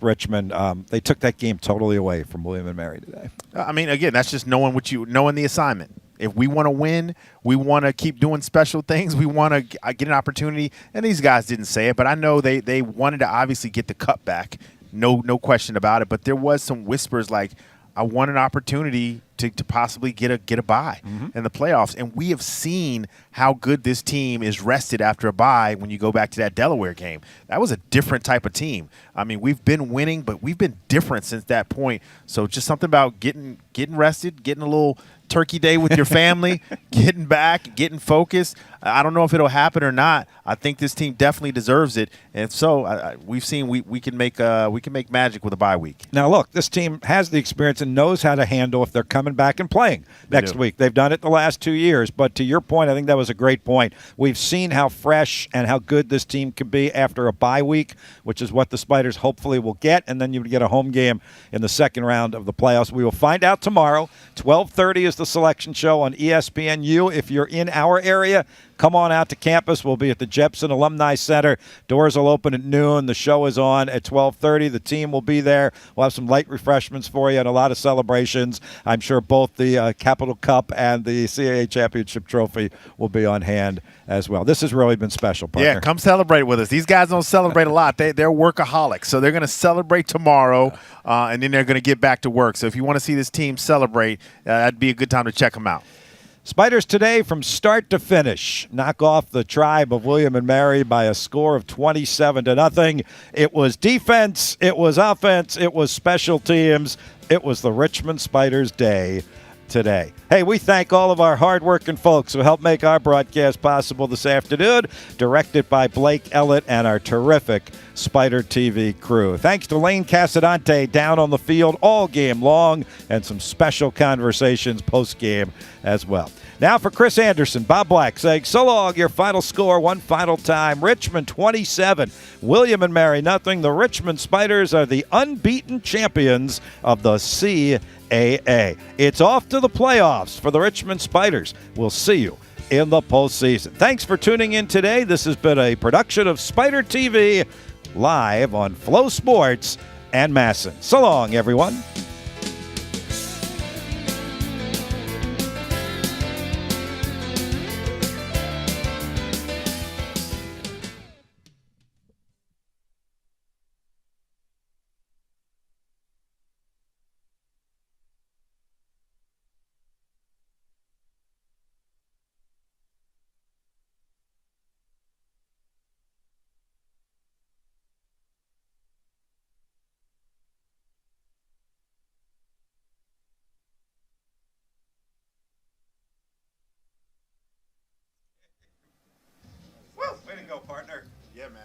Richmond. They took that game totally away from William and Mary today. I mean, again, that's just knowing the assignment. If we want to win, we want to keep doing special things. We want to get an opportunity. And these guys didn't say it, but I know they wanted to obviously get the cup back. No question about it. But there was some whispers like, I want an opportunity to possibly get a bye in the playoffs. And we have seen how good this team is rested after a bye when you go back to that Delaware game. That was a different type of team. I mean, we've been winning, but we've been different since that point. So just something about getting rested, getting a little turkey day with your family, getting back, getting focused. I don't know if it'll happen or not. I think this team definitely deserves it. And if so, we've seen we can make magic with a bye week. Now, look, this team has the experience and knows how to handle if they're coming back and playing next week. They've done it the last 2 years. But to your point, I think that was a great point. We've seen how fresh and how good this team can be after a bye week, which is what the Spiders hopefully will get. And then you would get a home game in the second round of the playoffs. We will find out tomorrow. 12:30 is the selection show on ESPNU. If you're in our area, come on out to campus. We'll be at the Jepson Alumni Center. Doors will open at noon. The show is on at 12:30. The team will be there. We'll have some light refreshments for you and a lot of celebrations. I'm sure both the Capital Cup and the CAA Championship Trophy will be on hand as well. This has really been special, partner. Yeah, come celebrate with us. These guys don't celebrate a lot. They're workaholics. So they're going to celebrate tomorrow, and then they're going to get back to work. So if you want to see this team celebrate, that'd be a good time to check them out. Spiders today from start to finish knock off the Tribe of William and Mary by a score of 27-0. It was defense, it was offense, it was special teams. It was the Richmond Spiders day today. Hey, we thank all of our hardworking folks who helped make our broadcast possible this afternoon, directed by Blake Ellett and our terrific Spider TV crew. Thanks to Lane Casadante down on the field all game long and some special conversations post-game as well. Now for Chris Anderson, Bob Black saying so long. Your final score one final time. Richmond 27, William and Mary nothing. The Richmond Spiders are the unbeaten champions of the CAA. It's off to the playoffs for the Richmond Spiders. We'll see you in the postseason. Thanks for tuning in today. This has been a production of Spider TV live on Flow Sports and Masson. So long, everyone.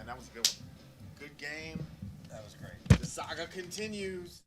man. That was a good one. Good game. That was great. The saga continues.